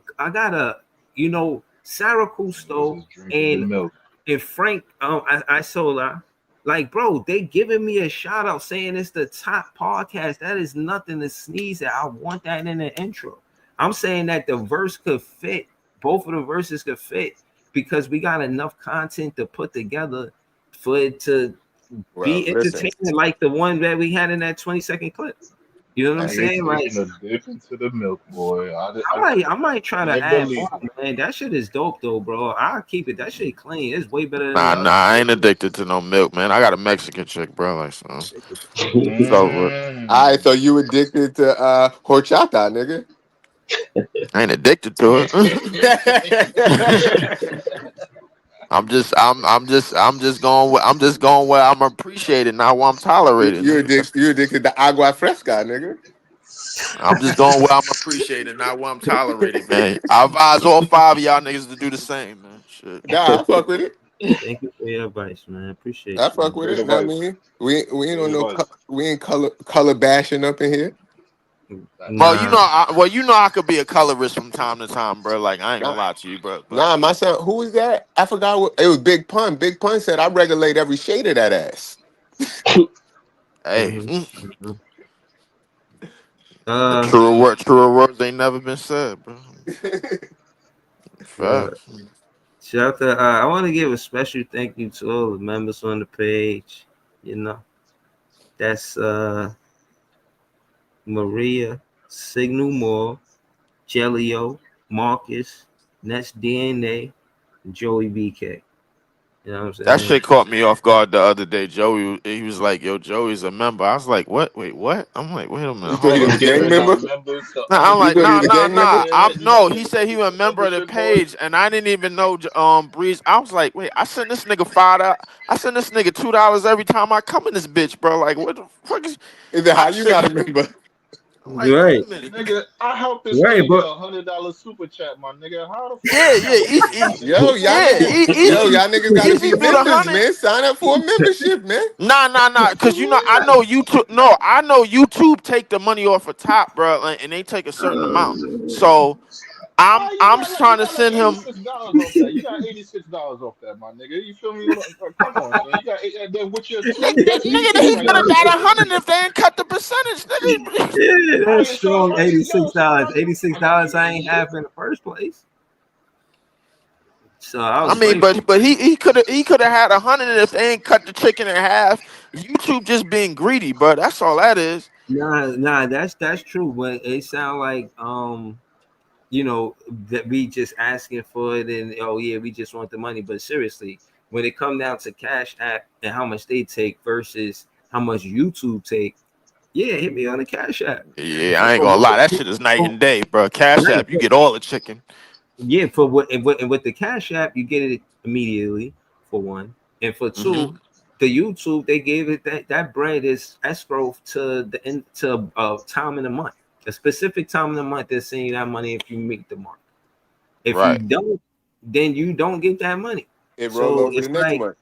Sarah Niggas Cousteau is drinking the and milk. Frank I Sola, like, bro, they giving me a shout out saying it's the top podcast. That is nothing to sneeze at. I want that in the intro. I'm saying that the verse could fit, both of the verses could fit because we got enough content to put together for it to Well, be listen. entertaining, like the one that we had in that 20-second clip. You know what I'm Nigga saying? Like, taking a dip into the milk, boy. I might try to Can't add believe more, it. man. That shit is dope though, bro. I'll keep it. That shit clean. It's way better than the Nah, other I ain't verses. addicted to no milk, man. I got a Mexican chick, bro. Like, so Shit is clean. so All right, Mm. so you addicted to horchata, nigga. I ain't addicted to it. I'm just going where I'm appreciated, not where I'm tolerated, you nigga. addicted you addicted to agua fresca, nigga. I'm just going where I'm appreciated, not where I'm tolerated, man. I advise all five of y'all niggas to do the same, man. Shit. Nah, I fuck with it. Thank you for your advice, man. I Appreciate you, fuck man. with Great it. Know what I advice. mean? We ain't Great on no advice. we ain't color bashing up in here. Facts. Well, Nah, I could be a colorist from time to time, bro. Like, I ain't Nah, gonna lie to you, bro. But nah, my son, who was that? I forgot what it was. Big Pun. Big Pun said I regulate every shade of that ass. hey, mhm, mhm. uh, truer words ain't never been said, bro. uh, Facts. shout out to, I want to give a special thank you to all the members on the page. You know, that's Maria, Signal More, Jelio, Marcus, Nets DNA, Joey BK. You know what I'm That saying? shit caught me off guard the other day. Joey, he was like, "Yo, Joey's a member." I was like, "What? Wait, what?" I'm like, "Wait a minute, You thought he hold was And a on." gang giving member? out members to Nah, I'm other You like, thought he people. nah, was a You nah, gang gotta nah. member? share I'm that. You no. gotta He get said he a the member of the membership going. page, and I didn't even know. Breeze. I was like, wait, I send this nigga I send this nigga $2 every time I come in this bitch, bro. Like, what the fuck is Is that my how you shit? not a member? I'm like, wait a Right, minute. Nigga, I helped this right, nigga get but $100 super chat, my nigga. How the fuck Yeah, I'm yeah, not a member, my nigga? Yo, y'all yeah. niggas, yo, Easy, y'all niggas gotta easy be do the members, 100. man. Sign up for a membership, man. Nah, nah, nah. Cause you know, I know YouTube. No, I know YouTube take the money off the top, bro, and they take a certain amount. So Ah, I'm trying you to got like send him. $86 off that. You got $86 off that, my nigga. You feel me? Come on, son. You got and then with your two, that's Nigga, he $2 could right have there. got 100 if they ain't cut the percentage, nigga. yeah, All that's right, so strong. shout $86. out to him. $86 I got you I ain't 86. half in the first place. So I I was mean, grateful. but he could have had 100 if they ain't cut the chicken in half. YouTube just being greedy, bro. That's all that is. Nah, that's true. But it sound like you know, that we just asking for it, and oh yeah, we just want the money. But seriously, when it come down to Cash App and how much they take versus how much YouTube take, yeah, hit me on the Cash App. Yeah, For, I ain't for, gonna lie. what- That shit is night for- and day, bro. Cash right, App, you get all the chicken. yeah, for what and with the Cash App, you get it immediately for one, and for Hmm. two, the YouTube they gave it that bread is escrow to the end to time in the month, a specific time in the month. They're sending you that money if you meet the mark. If you Right. don't, then you don't get that money. It roll So over the it's next like, month.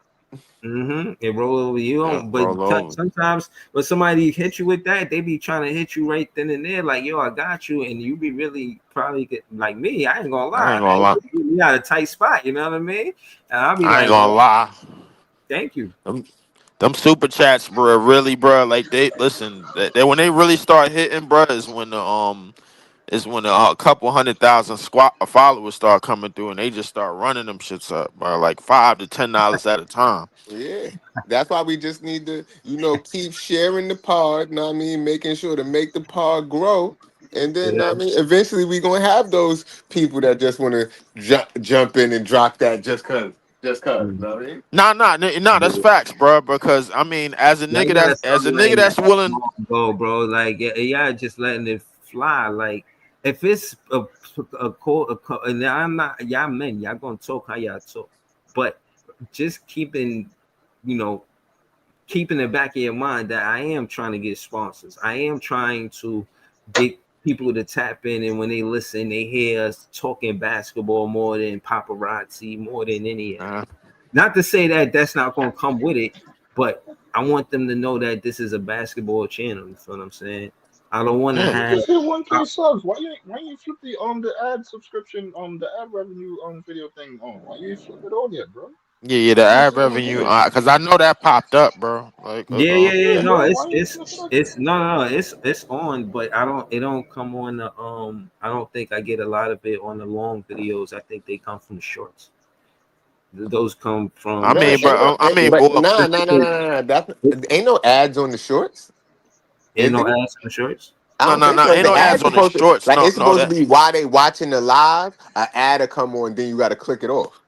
it roll over. You Yeah, don't, but roll over. sometimes when somebody hit you with that, they be trying to hit you right then and there, like, yo, I got you, and you be really probably get like me. I ain't gonna I lie, ain't gonna lie. you got a tight spot. You know what I mean? And I'll be I ain't like, gonna oh, lie. thank you. Them super chats, bro, really, bro. Like they listen, when they really start hitting, bro, is when a couple 100,000 squat followers start coming through, and they just start running them shits up, bro. Like $5 to $10 at a time. Yeah. That's why we just need to, keep sharing the pod, know what I mean, making sure to make the pod grow. And then, know Yeah. what I mean, eventually we gonna have those people that just wanna jump in and drop that just cause. Just cause, Mhm. know what I mean? Nah, that's facts, bro. Because I mean, Y'all gotta start as a nigga letting that's that willing. smoke go, bro. Like, y'all just letting it fly. Like, if it's and I'm not, y'all men, y'all gonna talk how y'all talk, but just you know, keeping in the back of your mind that I am trying to get sponsors. I am trying to get people to tap in, and when they listen, they hear us talking basketball more than paparazzi, more than any of that. Uh, Not to say that that's not going to come with it, but I want them to know that this is a basketball channel. You feel what I'm saying? I don't want to yeah. You have. just hit one I, K subs. Why you flip the ad subscription the ad revenue video thing on? Why you flip it on yet, bro? Yeah, the You almost ad at 1K. revenue, cause I know that popped up, bro. yeah. Yeah, No, bro. Why you flip it on? it's no, it's on, but I don't. It don't come on the. I don't think I get a lot of it on the long videos. I think they come from the shorts. Those come I from the No, mean, short. bro. I mean, but well, nah, It, nah, nah, it, nah, nah. That it, ain't no ads on the shorts, ain't is no it? ads on the shorts. I no, don't no, think no. so. Ain't The no ads ad's on the supposed to shorts. like No, it's no, supposed to that be while they watching the live, an ad will come on, then you gotta click it off.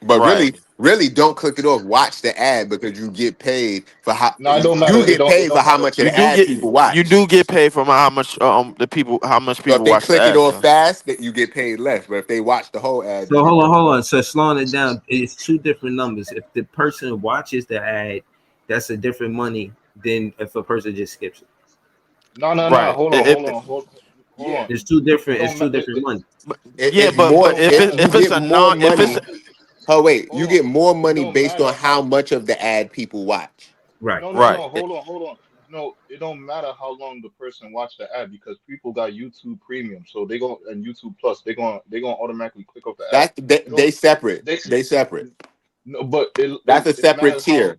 But right. really don't click it off. Watch the ad because you get paid for how No, it don't matter. you get It paid for don't how matter. much of the ad people You watch. do get paid for how much how much So if people they watch the click it ads. off So. fast, that you get paid less. But if they watch the whole ad, you So get paid. hold on. So slowing it down, it's two different numbers. If the person watches the ad, that's a different money than if a person just skips it. No. Right. Hold on, hold on, hold Yeah. on. It's two It different. It's don't ma- two different money. But, It, yeah, it's it more. don't matter. You if it's get a more non if it's money. Oh wait, Hold you on. get more It money don't based matter on how how. much of the ad people watch. Right. right. No. Hold on. No, it don't matter how long the person watched the ad because people got YouTube Premium, so they go and YouTube Plus. They gonna automatically click off the ad. That It don't. they separate. They They separate. no, but That's a it separate matters how. tier.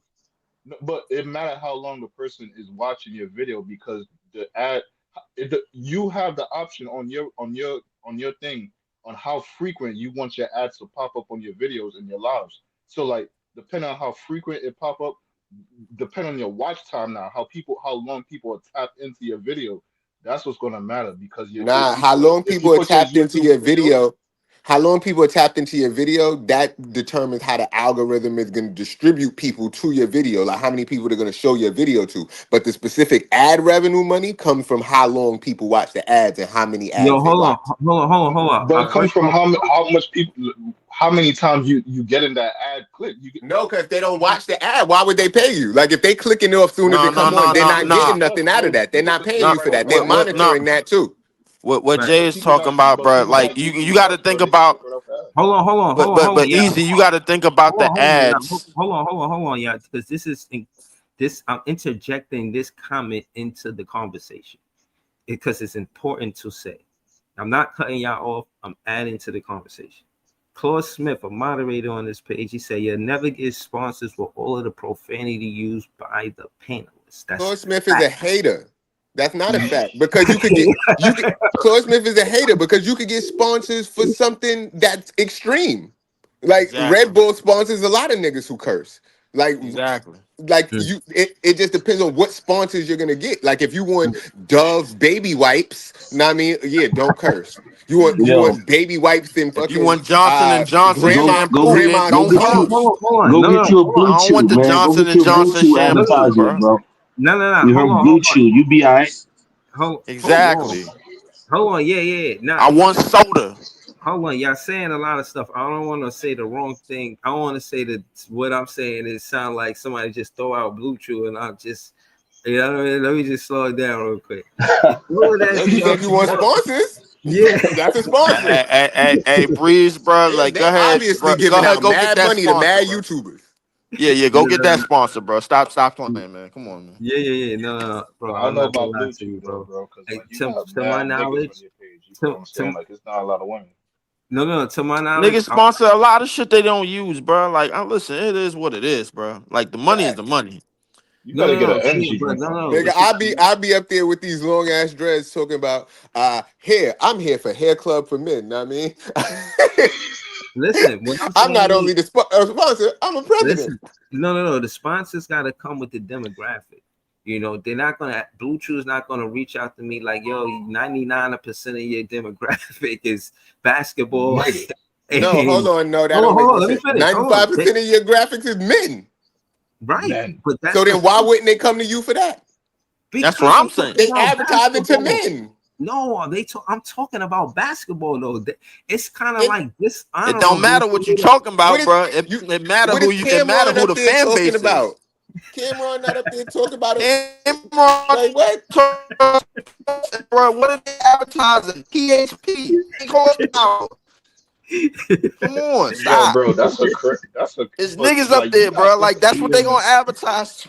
No, but it matters how long the person is watching your video because the ad, you have the option on your thing on how frequent you want your ads to pop up on your videos and your lives. So like, depending on how frequent it pop up, depending on your watch time now, how long people are tapped into your video, that's what's gonna matter because Nah, if you how put long if you people are put your tapped into YouTube your video, video. how long people are tapped into your video, that determines how the algorithm is going to distribute people to your video, like how many people they're going to show your video to. But the specific ad revenue money comes from how long people watch the ads and how many Yo, ads they watch. hold on. But it comes First from off, how much people, how many times you get in that ad clip. You get No, because they don't watch the ad. Why would they pay you? Like if they clicking off soon as No, it no, come on, no, they're no, not because no, getting because nothing out of bro, that. They're not paying no. you for that. They're No. monitoring that too. What right. Jay but is people talking not about, but bro. people Like not you using got to drugs, think bro. They just about, looking up ads. but Yeah. easy. You got to think about the Yeah. ads. Hold on, yeah, because this I'm interjecting this comment into the conversation because it's important to say. I'm not cutting y'all off. I'm adding to the conversation. Claude Smith, a moderator on this page, he said, "You'll never get sponsors with all of the profanity used by the panelists." That's Claude Smith is a fact. hater. That's not a fact because you could Claude Smith is a hater because you could get sponsors for something that's extreme. Like Red Exactly. Bull sponsors a lot of niggas who curse. Like Exactly. Mm, it just depends on what sponsors you're gonna get. Like if you want Dove baby wipes, know what I mean? Yeah, don't curse. You Yo, want baby wipes and If you fucking want Johnson and Johnson go shampoo, then grandma's go don't get you curse. hold on. go No, get you a hold on. blue I don't chew, want the man. Go Johnson get and you a blue Johnson chew No, shampoo, advertisement, bro. bro. no. You heard blue chew, you be alright. Hold on. Exactly. Hold on. Yeah. Nah, I want soda. hold on. Y'all saying a lot of stuff. I don't want to say the wrong thing. I want to say that what I'm saying is sound like somebody just throw out Blue Chew and I'm just, you know what I mean? Let me just slow it down real quick. All of that Well, you stuff. said you want sponsors. Yeah. That's a sponsor. Hey, Breeze, bro. Like, They go ahead, obviously bro. Go giving ahead, out go get mad that money to sponsor, mad bro. YouTubers. Yeah, go get that sponsor, bro. Stop playing, man. Come on, man. Yeah. No, bro. I don't I'm know not gonna about lie blue to chew you, though, bro. bro, because Like, like you got to my mad niggas on knowledge, your page. You feel what to, I'm saying? to Like it's not a lot of women. no, to my knowledge, Niggas sponsor a lot of shit they don't use, bro. Like, I listen, it is what it is, bro. Like, the money is the Facts. money. You gotta get an energy but drink from Nigga, niggas. I'll be up there with these long ass dreads talking about I'm here for hair club for men. Know what I mean, listen, what I'm I'm not saying only is, the sponsor, I'm a president. listen, no. The sponsors got to come with the demographic. You know, they're not gonna. Blue Chew's not gonna reach out to me like, yo, 99% of your demographic is basketball. Nigga. No, hold And on, no, that don't make no let me sense. finish. Hold on. 95% of your graphics is men. Right, Men. but that's So the then why point wouldn't they come to you for that? That's what because I'm I'm saying. talking They about advertise it to basketball. men. No, I'm talking about basketball though. It's kind of And like It don't dishonorable matter for what you me to. talking what about, is bro. you It matter what who is you. It matter Cameron who up the there fan talking base is. about? Cameron not up there talking about it. Cameron, Like what? bro. What are they advertising? PHP. Horsepower. Come on, Yo, stop. bro, that's a It's but niggas up like you there, gotta bro. think Like that's what they Yeah, gonna advertise.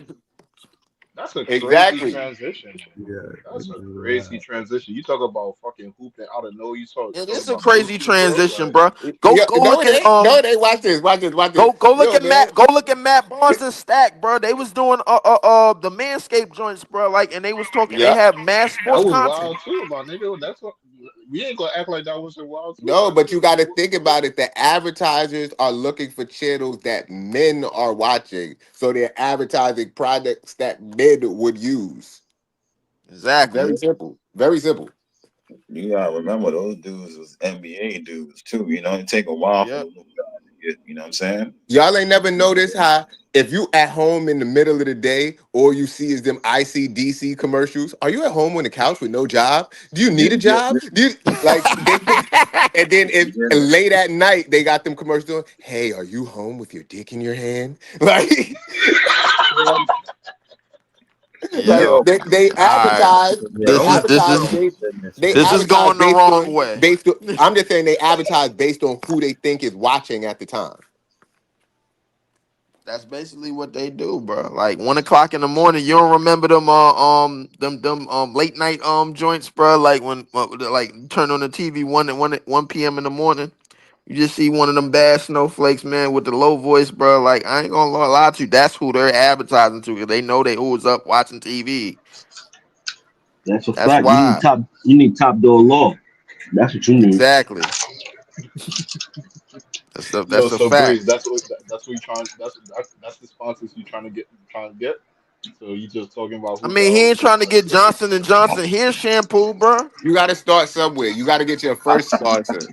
that's a crazy Exactly. transition. yeah, That's a crazy transition. You talk about fucking hooping out of nowhere. It Talk is a about blue crazy chew, bro. transition, Like, bro. Go No, look it at ain't. No, it ain't. Watch this. Watch this. Watch this. go look Yo, at man. Matt Barnes and Stack, bro. They was doing the Manscaped joints, bro. Like, and they was talking. They Yeah. have mass that sports was content. wild too, my nigga. That's what we ain't gonna act like that wasn't wild too. No, That but shit you was got to wild, think bro. about it. The advertisers are looking for channels that men are watching, so they're advertising products that men would use. Exactly. Very simple. Very simple. You gotta remember those dudes was NBA dudes too. You know, it take a while for Yeah. those guys to get. You know what I'm saying? Y'all ain't never noticed how if you at home in the middle of the day, all you see is them ICDC commercials. Are you at home on the couch with no job? Do you need a Yeah. job? Do you like they put and then if Yeah. late at night they got them commercials on, hey, are you home with your dick in your hand? Like, like Yo, they all right. advertise, yeah. they This Oh, is this advertise is based goodness, they this is man. advertise going the based wrong on way. based on I'm just saying they advertise based on who they think is watching at the time. That's basically what they do, bro. Like 1 o'clock in the morning, you don't remember them late night joints, bro. Like when like turn on the TV 1 p.m. in the morning. You just see one of them bad snowflakes, man, with the low voice, bro. Like I ain't gonna lie to you, that's who they're advertising to because they know they who is up watching TV. That's a That's fact. why. You need top door law. That's what you need. Exactly. Yo, That's a so fact. Breeze, that's what you trying. That's the sponsors you trying to get. So you just talking about I hoop mean, he out ain't with trying to like get Johnson and Johnson hair shampoo, bro. You got to start somewhere. You got to get your first sponsor.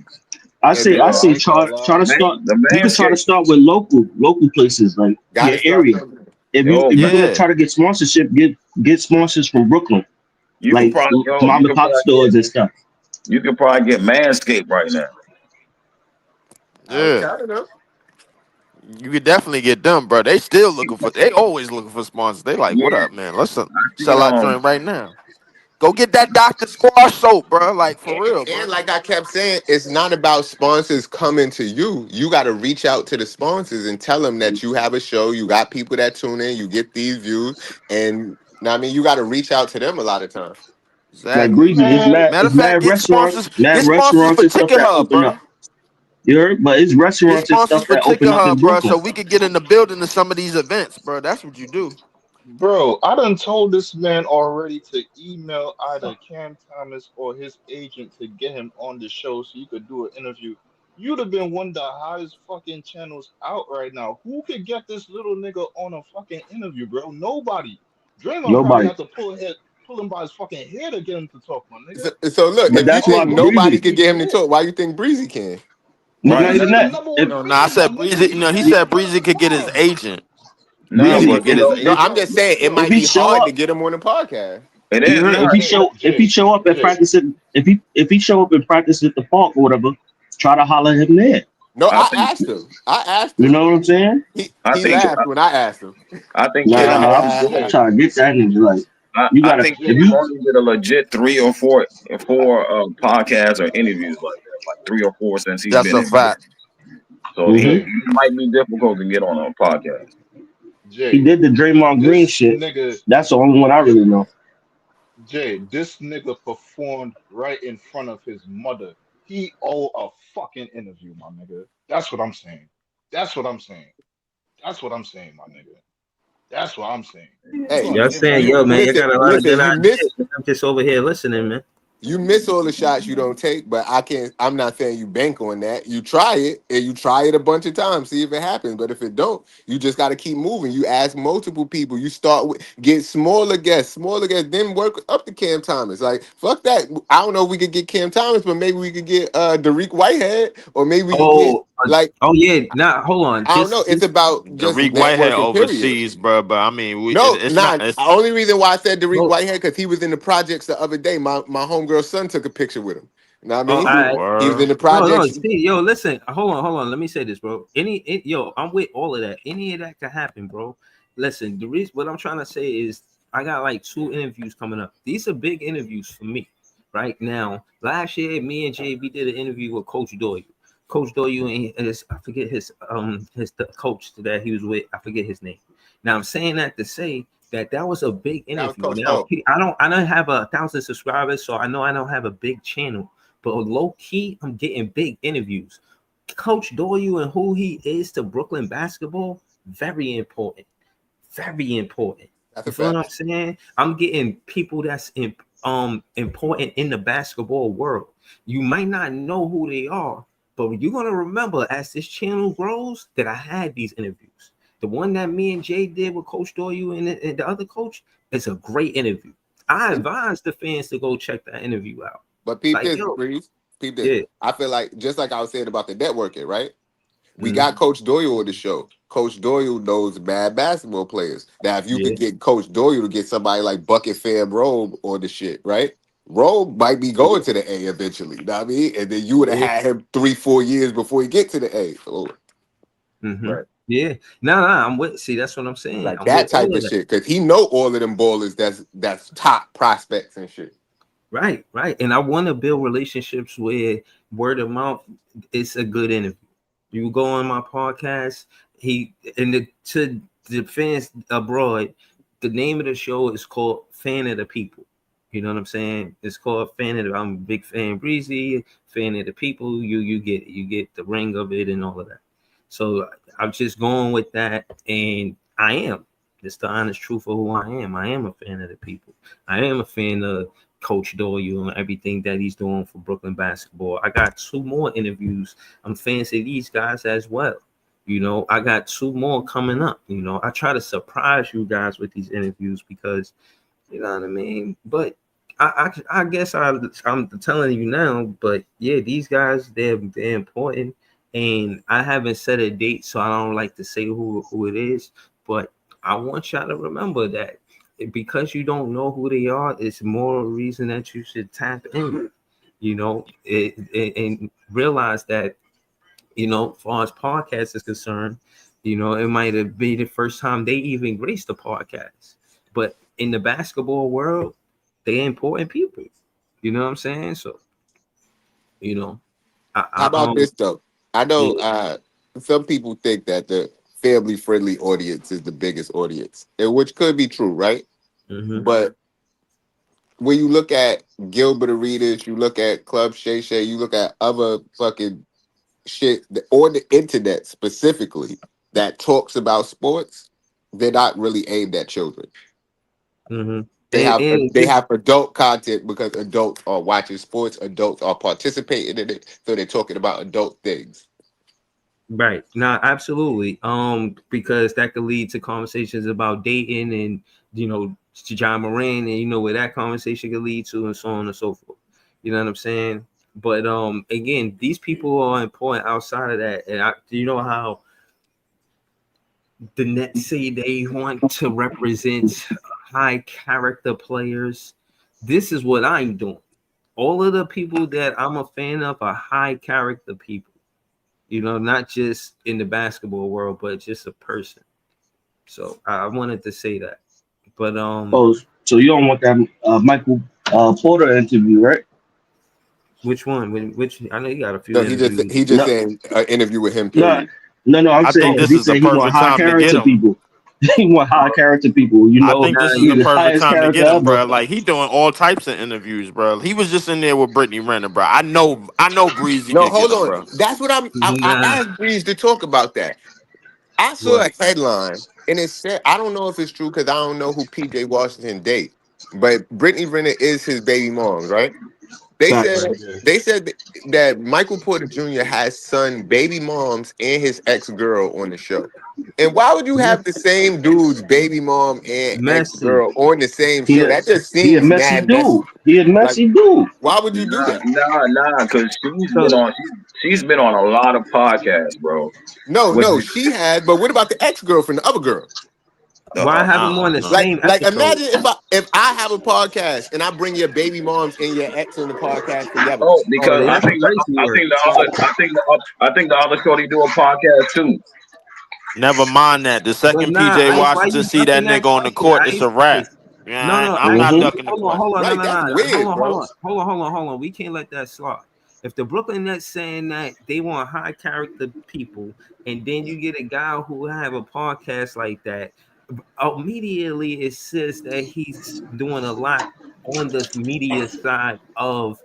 I And say, then I Yo, I say, ain't gonna try lie. to start. The You can try to Manscaped, start with local places like gotta your start area. somewhere. If yo, you're gonna Yeah. try to get sponsorship, get sponsors from Brooklyn, you could like probably yo, mom and pop stores and stuff. you could probably get Manscaped right now. Okay, Yeah. I don't know. You could definitely get them, bro. They still looking for. They always looking for sponsors. They like, Yeah, what up, man? Let's I seen sell our joint right now. Go get that Dr. Squash soap, bro. Like for real, bro. And like I kept saying, it's not about sponsors coming to you. You got to reach out to the sponsors and tell them that you have a show. You got people that tune in. You get these views, and I mean, you got to reach out to them a lot of times. Like Exactly. Breezy, Man, Matter it's of fact, mad restaurants, get mad sponsors restaurants for and stuff Ticket that Hub, open bro. up. You heard? But it's Get restaurants and sponsors stuff for that Ticket open up in Hub, bro, Brooklyn. so we could get in the building to some of these events, bro. That's what you do. bro, I done told this man already to email either Cam Thomas or his agent to get him on the show so you could do an interview. You'd have been one of the hottest fucking channels out right now. Who could get this little nigga on a fucking interview, bro? Nobody. Draymond probably Nobody. had to pull him by his fucking hair to get him to talk, my nigga. So look, But if you that's Oh, why think Brooklyn nobody Breezy. niggas could be get him to lit. talk, why you think Breezy can? But right not Breezy even is the that. number one If No, I fan, my said nigga. Breezy. He No, he fans said from time Breezy to could get his time. agent. nah, Breezy Breezy, could but you get his know, No, Yo, I'm agent. just saying it yo, if might he be show hard to up, get him on the podcast. it you is heard? If not. he Jay, show, if he Jay, show up and Jay. practice it, if he show up and practice at the park or whatever, try to holler him there. No, I I think asked him. I asked You him. know what I'm saying? I He think laughed when I asked him. I think Nah, Cam only I'm did. Jay, trying to get that nigga. Like you I gotta, think if Cam Jay. you, only did a legit three or four podcasts or interviews like that, like 3 or 4 since he's That's been a in media. fact. So hmm he Jay, might be difficult to get on a podcast. he Jay, did the Draymond Green this shit. nigga, That's the only one I really know. this nigga performed right in front of his mother. He owe a fucking interview, my nigga. That's what I'm saying. That's what I'm saying. That's what I'm saying, my nigga. That's what I'm saying. You Hey, gonna Y'all give saying, that you yo, nigga? man, you listen, got a lot of listen. good ideas. I'm just over here listening, man. You miss all the shots you don't take, but I can't. I'm not saying you bank on that. You try it and you try it a bunch of times, see if it happens. But if it don't, you just got to keep moving. You ask multiple people. You start with get smaller guests, then work up to Cam Thomas. Like fuck that. I don't know if we could get Cam Thomas, but maybe we could get Derek Whitehead, or maybe we could get like Oh yeah. Nah, hold on. I don't know. It's about The just Reek Whitehead networking. Period. overseas, bro. But I mean, No, it's not. nah. The only reason why I said Derek Well, Whitehead because he was in the projects the other day. My homegirl's son took a picture with him. You know what I oh, mean? I He was in Word. the no. projects. See, yo, listen. Hold on. Let me say this, bro. Yo, I'm with all of that. Any of that could happen, bro. Listen, the reason what I'm trying to say is I got like 2 interviews coming up. These are big interviews for me right now. Last year, me and JB did an interview with Coach Doyle. Coach Doyle and his, I forget his the coach that he was with. I forget his name. Now I'm saying that to say that was a big That was interview. Coach Now O. I don't have 1,000 subscribers, so I know I don't have a big channel. But low key, I'm getting big interviews. Coach Doyle and who he is to Brooklyn basketball, very important. Very important. That's You a feel what I'm fact. saying? I'm getting people that's important in the basketball world. You might not know who they are, but you're gonna remember as this channel grows that I had these interviews. The one that me and Jay did with Coach Doyle and the other coach is a great interview. I advise the fans to go check that interview out. But peep Like, this, yo, Breeze. Peep this. yeah. I feel like just like I was saying about the networking, right? We Mhm. got Coach Doyle on the show. Coach Doyle knows bad basketball players. Now, if you Yeah. could get Coach Doyle to get somebody like Bucket Fam Robe on the shit, right? Robe might be going to the A eventually. You know what I mean? And then you would have Yeah. had him 3-4 years before he get to the A. So, Mm-hmm. right. Yeah. No, I'm with. See, that's what I'm saying. Like I'm with that type all of of that. shit. Cause he know all of them ballers that's top prospects and shit. Right, right. And I want to build relationships where word of mouth is a good interview. You go on my podcast, to the fans abroad, the name of the show is called Fan of the People. You know what I'm saying? It's called Fan of the I'm a big fan Breezy, fan of the people. You get the ring of it and all of that. So I'm just going with that, and I am. It's the honest truth of who I am. I am a fan of the people. I am a fan of Coach Doyle and everything that he's doing for Brooklyn basketball. I got 2 more interviews. I'm fans of these guys as well. I got 2 more coming up. I try to surprise you guys with these interviews because you know what I mean. But I guess I'm telling you now, but yeah, these guys they're important, and I haven't set a date, so I don't like to say who it is. But I want y'all to remember that because you don't know who they are, it's more reason that you should tap in. And realize that as far as podcast is concerned, it might have been the first time they even graced the podcast, but in the basketball world, they're important people. You know what I'm saying? So, you know, How about this though? I know yeah. some people think that the family friendly audience is the biggest audience, and which could be true, right? Hmm. But when you look at Gilbert Arenas, you look at Club Shay Shay, you look at other fucking shit on the internet specifically that talks about sports, they're not really aimed at children. Hmm. They have And they have adult content because adults are watching sports, adults are participating in it, so they're talking about adult things. right now, absolutely. Because that could lead to conversations about dating and John Moran, and where that conversation could lead to, and so on and so forth. You know what I'm saying? But again, these people are important outside of that, and you know how the Nets say they want to represent high character players. This is what I'm doing. All of the people that I'm a fan of are high character people. Not just in the basketball world, but just a person. So I wanted to say that. But Oh, so you don't want that Michael Porter interview, right? which one? Which I know you got a few No, interviews. he just No, saying an interview with him. no, Period. no. I'm I saying think because this he is the said he want perfect high time to get character him. people. He want high character people. I think Nah, this is He the the perfect highest time to character get him, ever. bro. Like he doing all types of interviews, bro. He was just in there with Brittany Renner, bro. I know Breezy No, could get hold him, on. bro. That's what I nah. asked Breeze to talk about that. I saw What? a headline and it said, I don't know if it's true because I don't know who PJ Washington date, but Brittany Renner is his baby mom, right? They said Facts. Yeah. they said that Michael Porter Jr. has son, baby moms, and his ex girl on the show. And why would you have the same dude's baby mom and ex Messy. girl on the same He show? a, That just he a seems messy mad messy. dude. He a Like, messy dude. why would you do Nah, that? because So she's been on a lot of podcasts, bro. No, With no, she has. But what about the ex girlfriend, the other girl? why have them I on don't the know. same Like, episode? imagine if I have a podcast and I bring your baby moms and your ex on the podcast together. oh, Oh, because that's crazy work. I think the other shorty do a podcast too. Never mind that. The But second nah, PJ why Washington you see that ducking that nigga on the question? court, it's a wrap. No, Yeah, no, I'm not Mm-hmm. ducking the question. hold on, no, Right? no, That's no, weird, bro. hold on. We can't let that slide. If the Brooklyn Nets saying that they want high character people, and then you get a guy who have a podcast like that, immediately it says that he's doing a lot on the media side of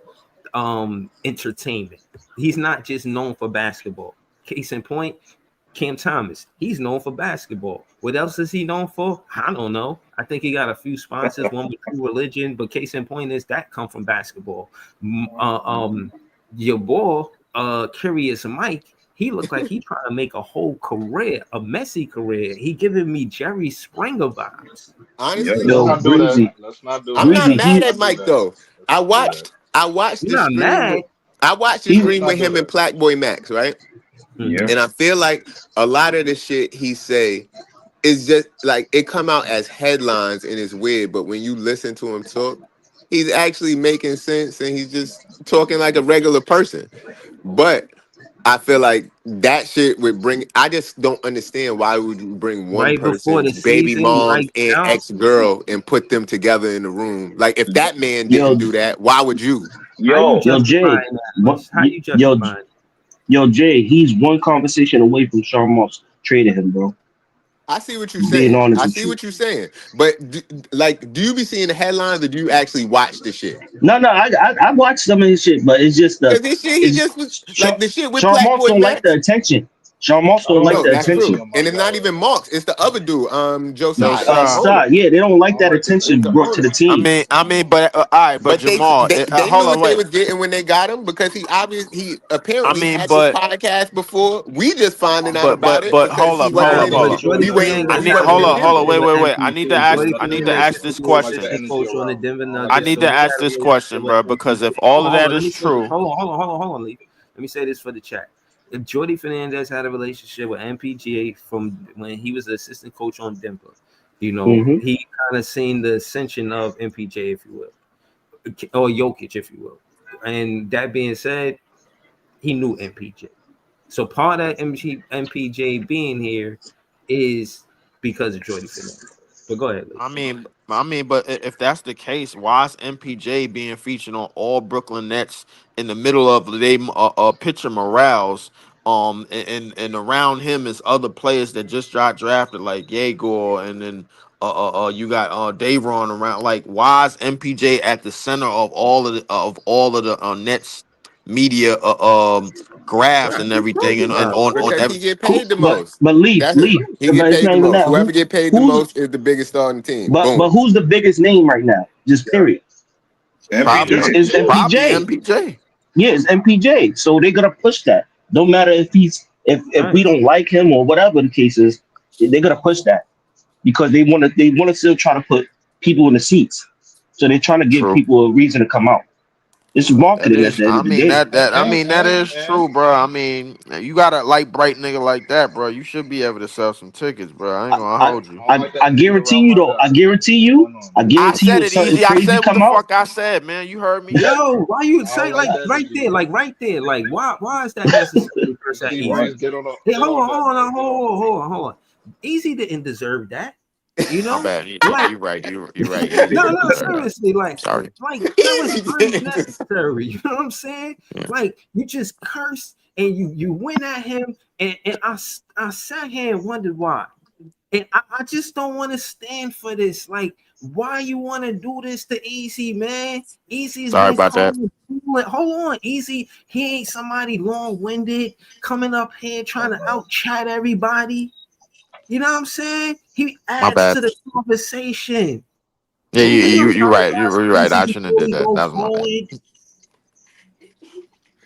entertainment. He's not just known for basketball. Case in point, Cam Thomas, he's known for basketball. What else is he known for? I don't know. I think he got a few sponsors, one with True Religion, but case in point is that come from basketball. Your boy, Curious Mike, he looked like he trying to make a whole career, a messy career. He giving me Jerry Springer vibes. Yep. Honestly, Let's Yo, not do that. Breezy, Let's not do I'm that. not Breezy, Let's mad he at not do Mike that. though. Let's I not do that. watched I watched You're the not stream mad. with I watched the he Let's stream not with do him and that. Blackboy Max, right? Mhm. Yep. And I feel like a lot of the shit he say is just like it come out as headlines and it's weird, but when you listen to him talk, he's actually making sense and he's just talking like a regular person. But I feel like that shit would bring. I just don't understand why would you bring one Right before person's the baby season, moms like and now, ex girl and put them together in the room. Like if that man didn't yo do that, why would you? how you Yo, yo Jay, justifying that, what Wes? How you yo justifying it? yo Jay, he's one conversation away from Sean Moss trading him, bro. I see what you're Being saying. honest I with see you. what you're saying. But do you be seeing the headlines or do you actually watch the shit? No, I watched some of his shit, but it's just the Because this shit, he it's just was Sean, like the shit with Sean Moss Blackboy don't like the Max. attention. Sean Moss I don't don't like like No, the the that's energy attention. true. on my And it's guy not right even now. Marks. It's the other dude, Nah, Josiah owner. Star. Yeah, they don't I like don't that like the It's attention the energy. brought to the owner. team. But all right, but But Jamal, they hold knew on, what they wait. was getting when they got him because he I apparently mean, had this but podcast before. We just finding out but about but it but because hold he up, wasn't hold I Nah, up, in hold but the up. Jordy disagree. he wasn't Fernandez I he need had a wasn't hold in up, hold up, Denver. relationship wait, with wait, wait. MPJ. Jordy I need to Fernandez ask is this coach on Like the the question. assistant energy coach on the around him. Denver I don't like I the Nuggets. need So to energy he ask had around a this him. question, relationship with bro, because MPJ. if all of Hold that on, let is me say this. true, Hold on, Lee. Let me say this for the chat. If Jordy Fernandez had a relationship with MPJ from when he was the assistant coach on Denver, Hmm. he kind of seen the ascension of MPJ, if you will, or Jokic, if you will. And that being said, he knew MPJ. So part of MPJ being here is because of Jordy Fernandez. But go ahead, Lee. but if that's the case, why is MPJ being featured on all Brooklyn Nets in the middle of they pitcher morales? And around him is other players that just got drafted, like Yegor, and then you got Davron around. Like, why is MPJ at the center of all of the Nets media graphs and That's what I'm everything, talking and about. on Because every he get Who? paid the But most. but leave, That's it. leave. He get But it's paid not the even most. that. Whoever get paid the Who's? most is the biggest star on the team. But Boom. who's the biggest name right now? Just Yeah. period. probably It's, MPJ. it's probably MPJ. MPJ. Yeah, it's MPJ. So they're gonna push that. No matter if he's if Right. we don't like him or whatever the case is, they're gonna push that because they wanna still try to put people in the seats. So they're trying to give True. people a reason to come out. It's That marketing at is, the end I of the mean day. that is true, bro. I mean, you got a light bright nigga like that, bro. You should be able to sell some tickets, bro. I ain't gonna I, hold you. I don't like the I energy guarantee around you my though. guy. What's going on, I man? I guarantee you said if it something easy. I crazy said what come the out. fuck I said, man. You heard me. Yo, why you I say don't like like the right energy, there, man. like right there, like why is that necessary You first at see easy? Breeze get on Hey, get off that, hold man. on, Get off that. hold on. Easy didn't deserve that, My bad. like You right. You right. Easy no, didn't deserve that. seriously, Sorry. that was Easy James. unnecessary. You know what I'm saying? Yeah. Like you just cursed and you went at him, and I sat here and wondered why. And I just don't want to stand for this. Like, why you want to do this to Easy, man? Easy's Sorry been about that. calling. Hold on, Easy. He ain't somebody long-winded coming up here trying to out chat everybody. You know what I'm saying? He My adds bad. to the conversation. Yeah, We you right. You're right. Easy I shouldn't have before did we that. go That was my bad. forward.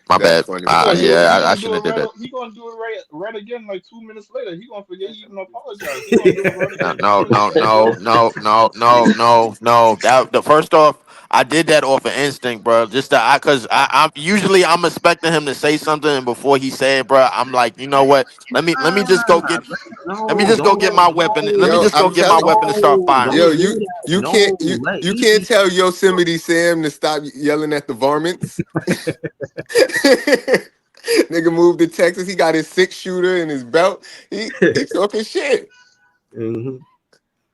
My That's bad. funny. He gonna do it. He I gonna do shouldn't it have did right. that. He gonna do it right again. Like 2 minutes later, he gonna forget he even apologized. He gonna do it right No, again. no, Don't no, stress, no, bro. no, no, no, no, no. That the first off, I did that off of instinct, bro. Just that cause I'm usually I'm expecting him to say something, and before he said, bro, I'm like, you know what? Let me No, just go get my weapon. Let me Yo, just go I'm get my telling weapon and start firing. yo, don't do that. you can't No, let you can't Easy. tell Yosemite Sam to stop yelling at the varmints. Nigga moved to Texas. He got his 6 shooter in his belt. He talking shit. Mhm.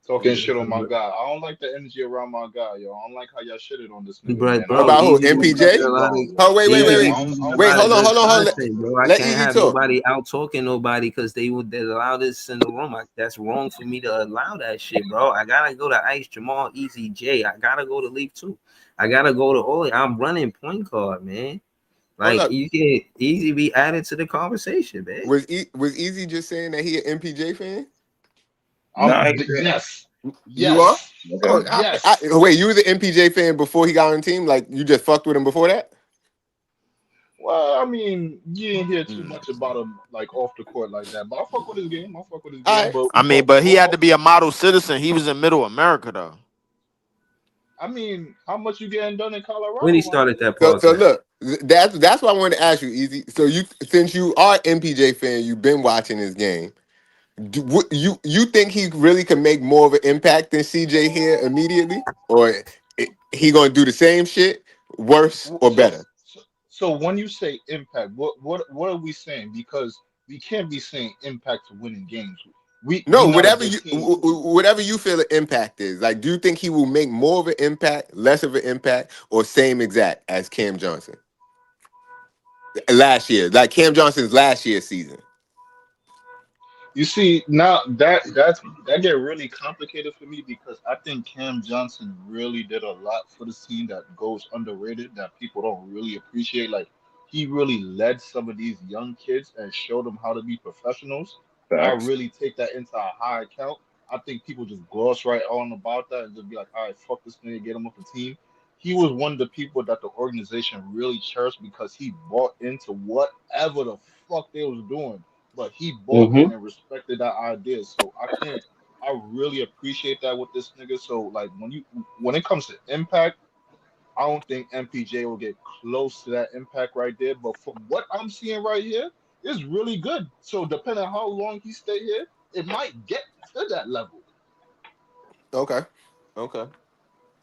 Talking shit on my guy. I don't like the energy around my guy, yo. I don't like how y'all shitted on this nigga, But man. I bro, don't About think who? he Easy doing be giving MPJ? a nothing lot of wrong, yo. Oh wait, wait, Easy wait, Yeah, be wait. giving a Wait, lot of hold on, good hold on, hold on. content, bro. I Let can't Easy have talk. nobody out talking nobody because they would allow this in the room. That's wrong for me to allow that shit, bro. I gotta go to Ice Jamal, Easy J. I gotta go to Leaf too. I gotta go to Oli. I'm running point guard, man. Hold Like up. you can easy be added to the conversation, man. Was Easy just saying that he an MPJ fan? I'm Nah, yes, You are? yes, Oh, okay. yes. wait, you was an MPJ fan before he got on the team? Like you just fucked with him before that? Well, I mean, you didn't hear too Mm. much about him like off the court like that. But I fuck with his game. I fuck with his All game. right. But he had to be a model citizen. He was in Middle America though. I mean, how much you getting done in When he Colorado, my started nigga? that So podcast. look, that's why I wanted to ask you, Easy. So you since you are MPJ fan, you've been watching his game. You think he really can make more of an impact than CJ here immediately, or he gonna do the same shit, worse or So, better? so when you say impact, what are we saying? Because we can't be saying impact to winning games. We No, not a good team. whatever you feel the impact is. Like, do you think he will make more of an impact, less of an impact, or same exact as Cam Johnson last year? Like Cam Johnson's last year's season. You see, now that get really complicated for me because I think Cam Johnson really did a lot for the team that goes underrated that people don't really appreciate. Like he really led some of these young kids and showed them how to be professionals. I Facts. really take that into a high account. I think people just gloss right on about that and just be like, all right, fuck this nigga, get him off the team. He was one of the people that the organization really cherished because he bought into whatever the fuck they was doing. But he bought Mm-hmm. in and respected that idea. So I really appreciate that with this nigga. So like when it comes to impact, I don't think MPJ will get close to that impact right there. But from what I'm seeing right here, it's really good. So depending on how long he stay here, it might get to that level. Okay. Okay.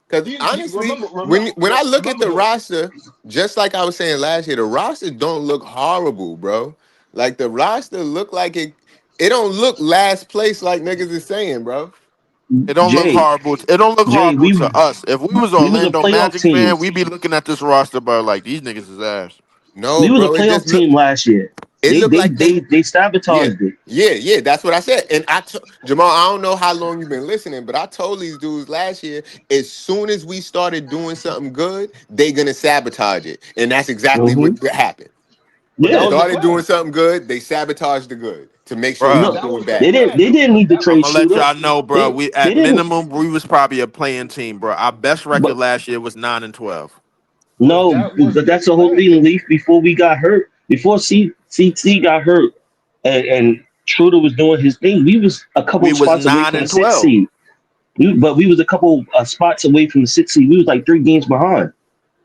Because He honestly, when I look at remember the though. roster, just like I was saying last year, the roster don't look horrible, bro. Like the roster look like it don't look last place like niggas is saying, bro. It don't look Jay, horrible. It don't look Jay, horrible we to us. If we was we was a Orlando playoff Magic team. fan, we'd be looking at this roster, but like these niggas is ass. No, We was a bro. It just playoff look. team last year. It They looked they like they. they they Yeah, sabotaged it. yeah. That's what I said. And Jamal, I don't know how long you've been listening, but I told these dudes last year, as soon as we started doing something good, they gonna sabotage it, and that's exactly Mm-hmm. what happened. But We that Yeah. was the started doing plan. something good, they sabotaged the good to make sure we Bruh, was No, That doing was the they bad. didn't. plan They though. didn't need to That was I'm trade gonna let Shooter. y'all know, bro. They We they at didn't. minimum we was probably a playing team, bro. Our best record But last year was 9-12. but no, that was but the that's the whole plan thing. though. Leaf before we got hurt, before CT got hurt, and Schroeder was doing his thing. We was a couple We of was spots away nine from the and sixth twelve. seed. But we was a couple spots away from the sixth seed. We was like 3 games behind,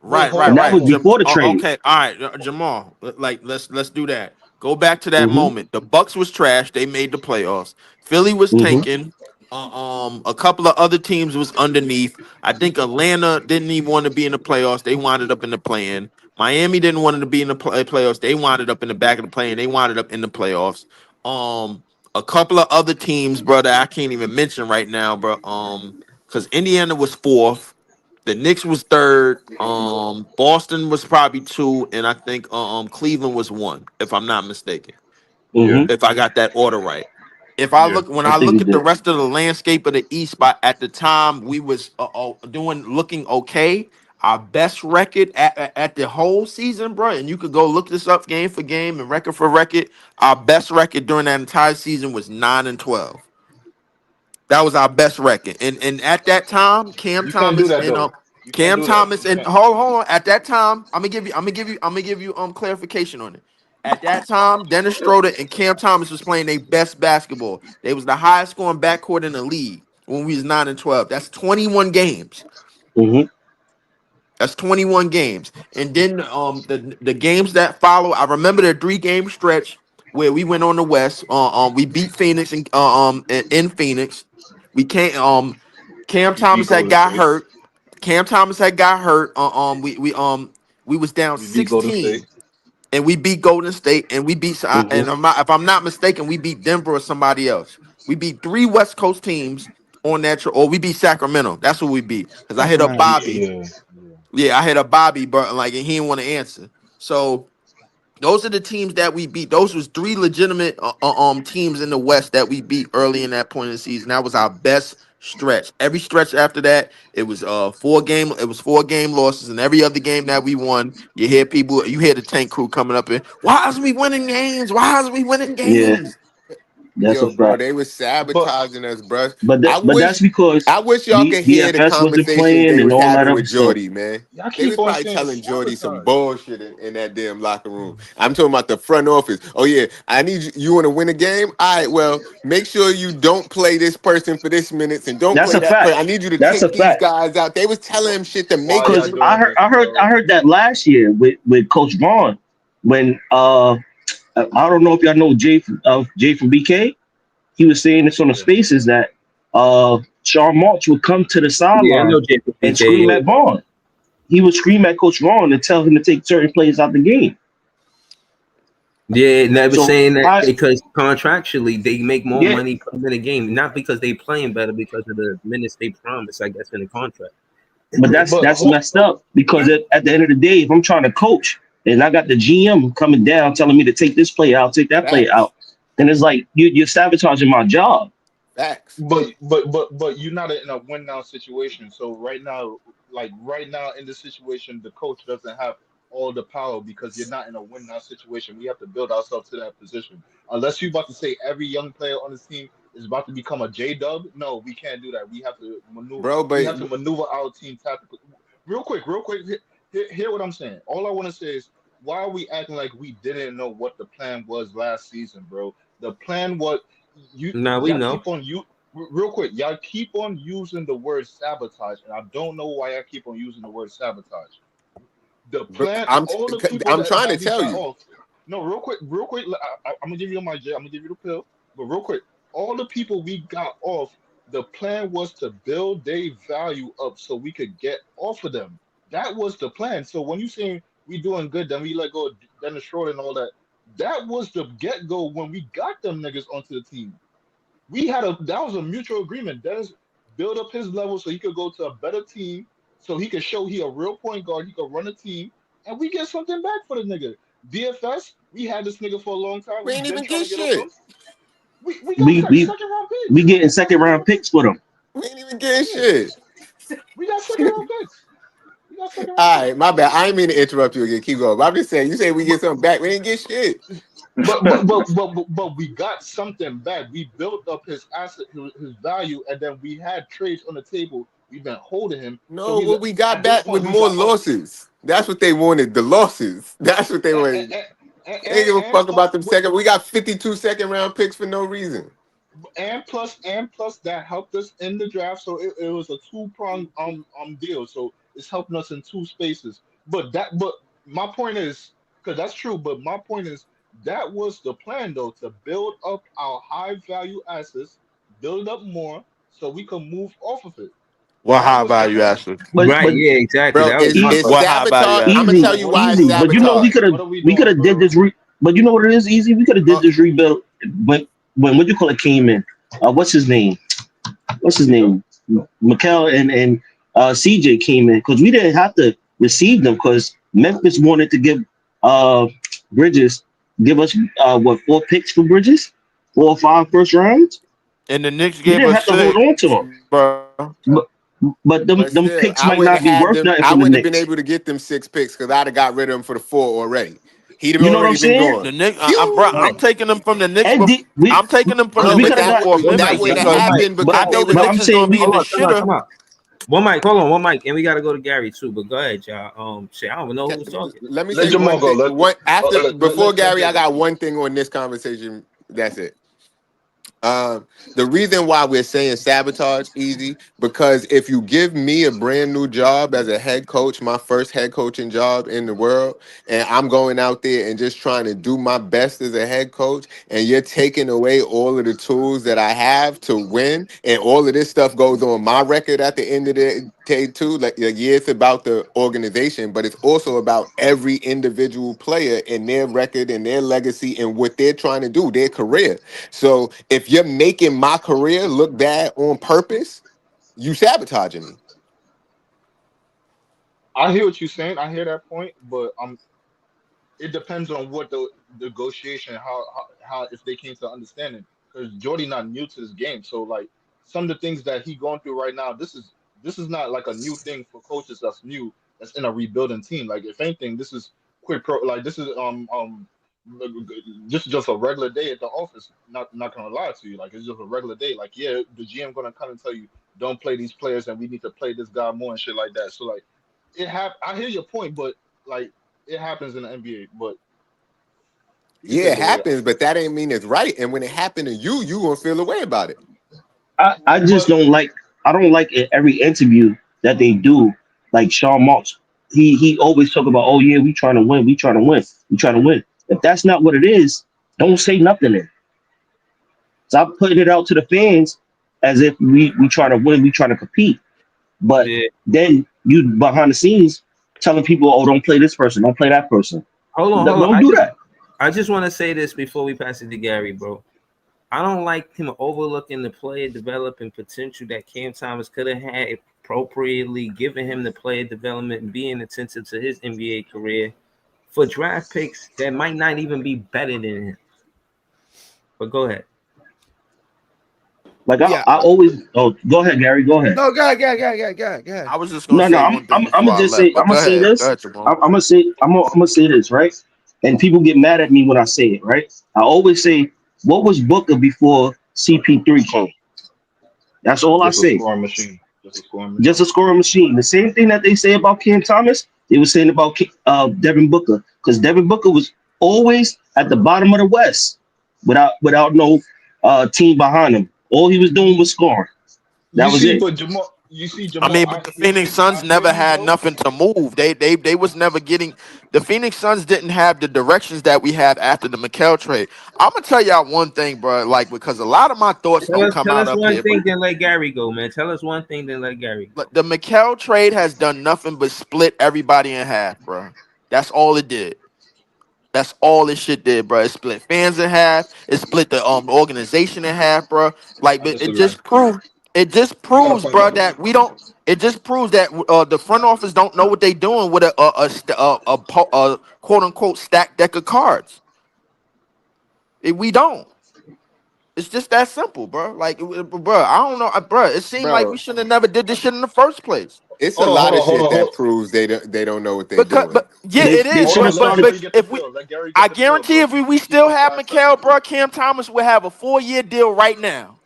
Wait, Right, hold right, and on, that hold right. was on. before the trade. Okay, all right, Jamal. Like, let's do that. Go back to that Mm-hmm. moment. The Bucks was trash. They made the playoffs. Philly was Mm-hmm. tanking. A couple of other teams was underneath. I think Atlanta didn't even want to be in the playoffs. They wounded up in the play-in. Miami didn't want to be in the playoffs. They wounded up in the back of the play-in. They wounded up in the playoffs. A couple of other teams, brother, I can't even mention right now, bro. Because Indiana was fourth. The Knicks was third. Boston was probably two, and I think Cleveland was one, if I'm not mistaken. Yeah. Mm-hmm. If I got that order right. If I Yeah. look when I I think look you at the did. rest of the landscape of the East, by at the time we was looking okay. Our best record at the whole season, bro, and you could go look this up game for game and record for record. Our best record during that entire season was 9-12. That was our best record. And at that time, You can't do that though. You can't Cam do that. Thomas You and can't. hold on. At that time, I'm gonna give you clarification on it. At that time, Dennis Schroeder and Cam Thomas was playing their best basketball. They was the highest scoring backcourt in the league when we was 9-12. That's 21 games. Mm-hmm. That's 21 games. And then the games that follow, I remember the 3 game stretch where we went on the West. We beat Phoenix in Phoenix. We can't Cam You beat Thomas had Golden got State. hurt. Cam Thomas had got hurt. We was down You beat Golden State. 16 and we beat Golden State and we beat Mm-hmm. and if I'm not mistaken, we beat Denver or somebody else. We beat 3 West Coast teams on that or we beat Sacramento. That's what we beat. Because I hit up Bobby. Yeah, yeah. Yeah, I hit up Bobby, but like, and he didn't want to answer. So those are the teams that we beat. Those was 3 legitimate teams in the West that we beat early in that point in the season. That was our best stretch. Every stretch after that, it was 4 game. It was 4 game losses, and every other game that we won, you hear the tank crew coming up in. Why is we winning games? Why is we winning Yeah, games? that's a Yo, bro, fact. they was But sabotaging us, bro. But that's because I wish y'all could hear the DFS wasn't conversations playing they and was all that having other with stuff. Jordy, man. y'all They keep was on probably saying telling Jordy some sabotage. bullshit in that damn locker room. I'm talking about the front office. Oh yeah, I need you want to win a game? All right, well, make sure you don't play this person for this minutes and don't That's play a that person. fact. I need you to That's a take these fact. guys out. They was telling him shit to make Why him. y'all Because doing this, I bro? heard that last year with Coach Vaughn when I don't know if y'all know Jay from BK. He was saying this on the Yeah. spaces that Sean March would come to the Yeah, I sideline know and scream JPK. at Vaughn. He would scream at Coach Vaughn and tell him to take certain players out the game. Yeah, and they were So saying that I because contractually they make more yeah, money per minute game, not because they playing better, because of the minutes they promise, I guess, in the contract. but But that's messed up because at the end of the day, if I'm trying to coach and I got the GM coming down telling me to take this player out, take that player Facts, out, then it's like you're sabotaging my job. facts. but you're not in a win now situation. So right now, like right now in this situation, the coach doesn't have all the power because you're not in a win now situation. We have to build ourselves to that position. Unless you're about to say every young player on this team is about to become a J Dub, no, we can't do that. We have to maneuver. bro. We But have to maneuver our team tactically. Real quick. Hear what I'm saying. All I want to say is why are we acting like we didn't know what the plan was last season, bro? The plan was you. Now we Y'all know. keep on you. Real quick, y'all keep on using the word sabotage, and I don't know why I keep on using the word sabotage. The plan, I'm all the people I'm trying to that we tell got you, off. No, real quick. I'm gonna give you my J. I'm gonna give you the pill, but real quick, all the people we got off. The plan was to build their value up so we could get off of them. That was the plan. So when you saying we doing good, then we let go of Dennis Schroeder and all that. That was the get go when we got them niggas onto the team. We had a that was a mutual agreement. Dennis build up his level so he could go to a better team, so he could show he a real point guard. He could run a team, and we get something back for the nigga. DFS, we had this nigga for a long time. we We've ain't been even trying get to get off him. shit. We got We we second round we picks. getting second round picks for them. We ain't even get Yeah, shit. we got second round picks. We got second round All picks. right, my bad. I ain't mean to interrupt you again. Keep going. But I'm just saying, you say we get something back, we ain't get shit. But we got something back. We built up his asset, his value, and then we had trades on the table. We've been holding him. So No, what we got at this back with point we more got off. losses. That's what they wanted. The losses. That's what they And, wanted. and, and, They and, give a and fuck plus about them second. We got 52 second round picks for no reason. and plus that helped us in the draft. So it was a two-pronged deal. So it's helping us in two spaces. But my point is because that's true. But my point is that was the plan though to build up our high value assets, build up more so we can move off of it. What That high was the value plan. asset? Right, But yeah, exactly. Bro, That was my e- it's What question. high value sabotage. I'm asset? gonna tell easy, you What are why we it's easy. doing? But you know sabotage. What are we we could doing, have did bro? this. But you know what it is easy. We could have did Uh, this rebuild. But when what you call it came in, what's his name? What's his Yeah. name? Mikel and CJ came in because we didn't have to receive them because Memphis wanted to give uh Bridges give us what 4 picks for Bridges, 4 or 5 first rounds. And the Knicks We gave didn't us have to hold on to six, them. bro. But but them still, picks I might wouldn't not have be had worth them. nothing I for the wouldn't have been Knicks. able to get them 6 picks because I'd have got rid of him for the 4 already. He'd have You know what I'm already been saying? gone. The Knicks, bro, Right. I'm Phew. taking them from the Knicks. And I'm taking them from the No, we but could Knicks have that got. before that Memphis wouldn't have One because mic. happened But I because they know the would but have. I'm Knicks is saying gonna be in we. the Hold on, shitter. time out. One mic, hold on, one mic, and we gotta go to Gary too. But go ahead, y'all. Shit, I don't even know who's talking. Let me Let say Jamal one go. thing. Let One after before let Gary, Jay I go. got one thing on this conversation. That's it. The reason why we're saying sabotage easy because if you give me a brand new job as a head coach, my first head coaching job in the world, and I'm going out there and just trying to do my best as a head coach, and you're taking away all of the tools that I have to win, and all of this stuff goes on my record at the end of the day too. Like yeah, it's about the organization, but it's also about every individual player and their record and their legacy and what they're trying to do, their career. So if you're making my career look bad on purpose, you sabotaging me. I hear what you're saying. I hear that point, but it depends on what the negotiation, how if they came to understanding. Because Jordy not new to this game, so like some of the things that he going through right now, this is not like a new thing for coaches that's new that's in a rebuilding team. Like if anything, this is quick pro. Like this is just a regular day at the office. Not gonna lie to you, like it's just a regular day. Like yeah, the GM gonna come and tell you don't play these players and we need to play this guy more and shit like that. So like I hear your point, but like it happens in the NBA, but you can Yeah, take it it away. happens, but that ain't mean it's right. And when it happened to you gonna feel a way about it. I just But don't like. I don't like in every interview that they do. Like Sean Marks, he always talk about, oh yeah, we trying to win, we trying to win, we trying to win. If that's not what it is, don't say nothing. Then stop putting it out to the fans as if we trying to win, we trying to compete. But Yeah. then you behind the scenes telling people, oh, don't play this person, don't play that person. Hold on, hold on. Don't do that. I just want to say this before we pass it to Gary, bro. I don't like him overlooking the player developing potential that Cam Thomas could have had appropriately, giving him the player development and being attentive to his NBA career for draft picks that might not even be better than him. But go ahead. Like Yeah. I always. Oh, go ahead, Gary. Go ahead. No, go ahead, go ahead, go ahead, go ahead, go ahead. I was just gonna No, no. say I'm one thing I'm I'm before gonna I just left, say. I'm but gonna go say ahead. Go this. ahead, Jamal. I'm gonna say. I'm gonna say this right. And people get mad at me when I say it. Right. I always say, what was Booker before CP3 came? That's all I Just a say. scoring machine. Just a scoring Just machine. a scoring machine. The same thing that they say about Cam Thomas, they were saying about Devin Booker, because Devin Booker was always at the bottom of the West without no team behind him. All he was doing was scoring. That You was see, it. but Jamal, you see, I Jamal, mean, but the Phoenix Suns I hear never you had though. nothing to move. They was never getting. The Phoenix Suns didn't have the directions that we had after the McHale trade. I'm gonna tell y'all one thing, bro. Like, because a lot of my thoughts don't come Tell out us up one here, but thing, then let Gary go, man. Tell us one thing, then let Gary go. the McHale trade has done nothing but split everybody in half, bro. That's all it did. That's all this shit did, bro. It split fans in half. It split the organization in half, bro. Like, I but disagree. it just You got a proves, point bro, there. that we don't. It just proves that the front office don't know what they doing with a quote unquote stacked deck of cards. We don't. It's just that simple, bro. Like, bro, I don't know, bro. It seemed like bro. we should have never did this shit in the first place. It's a Hold on, hold lot of on, hold shit on, hold that proves they don't know what they're Because, doing. but yeah, They it they is. hold should have on. Let started. Gary But get the if we, field. Let Gary I get the field, guarantee bro. we Keep still this have guy fresh. McHale, bro, Cam Thomas will have a 4-year deal right now.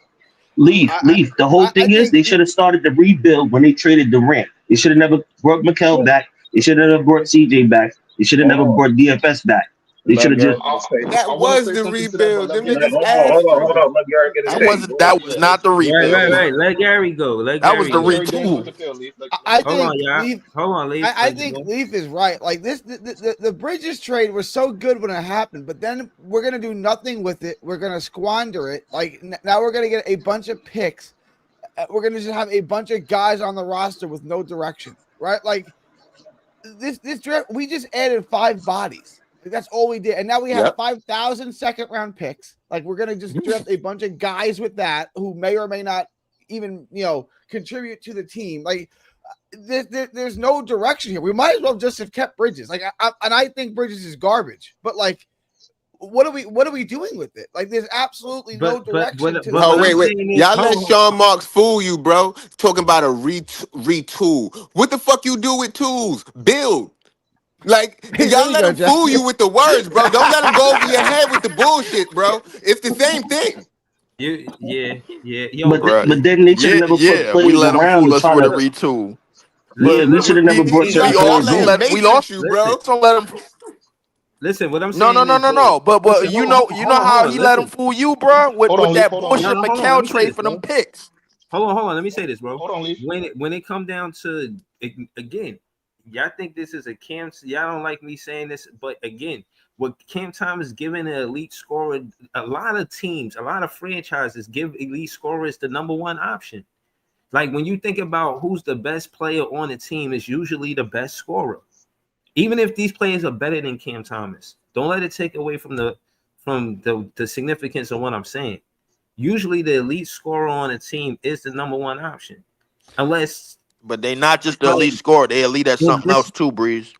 Leaf, I, leaf. The whole I thing is think they should have started the rebuild when they traded Durant. They should have never brought Mikel back. They should have never brought CJ back. They should have Hold never on. brought DFS back. They should Let have Gary just get his take. That I want to was say the something to that, but rebuild. let Them Gary niggas get his take. asked for it. Let Gary get his take. That was not the Right, rebuild. right. Let Gary go. Let That was Gary the Let go. Gary Daniels get retool. the field, Leaf. Let I Gary Hold get on, the think field. y'all. Leaf. Hold on, Leaf. I think Leaf is right. Like this, the Bridges trade was so good when it happened, but then we're gonna do nothing with it. We're gonna squander it. Like now we're gonna get a bunch of picks. We're gonna just have a bunch of guys on the roster with no direction, right? Like this draft, we just added 5 bodies. Like, that's all we did, and now we have Yep. 5,000 second-round picks. Like we're gonna just draft a bunch of guys with that who may or may not even contribute to the team. Like there's no direction here. We might as well just have kept Bridges. Like I think Bridges is garbage, but like what are we doing with it? Like there's absolutely no but direction to but this Oh, what I'm wait, team. wait. saying is, Y'all hold let on. Sean Marks fool you, bro. Talking about a retool. What the fuck you do with tools? Build. Like, There y'all you let go, him Jeff. fool you with the words, bro. Don't let him go over your head with the bullshit, bro. It's the same thing. Yeah. Yo, but Bro, but then they should have yeah, never put yeah. We players let them around fool to us try with a to. retool. Yeah, But we should have never brought certain Y'all players let him in. we lost. matrix you, listen, bro. So let him. listen. What I'm No, no, saying no, is no, this. no. But Listen, you know hold how on. he let him Listen. fool you, bro, Hold with on, Leaf. that Hold on, No, Leaf. bullshit no, hold on. Let McHale me say trade this, for them bro. picks. Hold on. Let me say this, bro. Hold on, Leaf. When it come down to again, y'all think this is a Cam. Y'all don't like me saying this, but again, what Cam Thomas giving an elite scorer, a lot of teams, a lot of franchises give elite scorers the number one option. Like when you think about who's the best player on the team, is usually the best scorer. Even if these players are better than Cam Thomas, don't let it take away from the significance of what I'm saying. Usually, the elite scorer on a team is the number one option, unless But they not just the like elite scorer; they elite at in something this, else too, Breeze.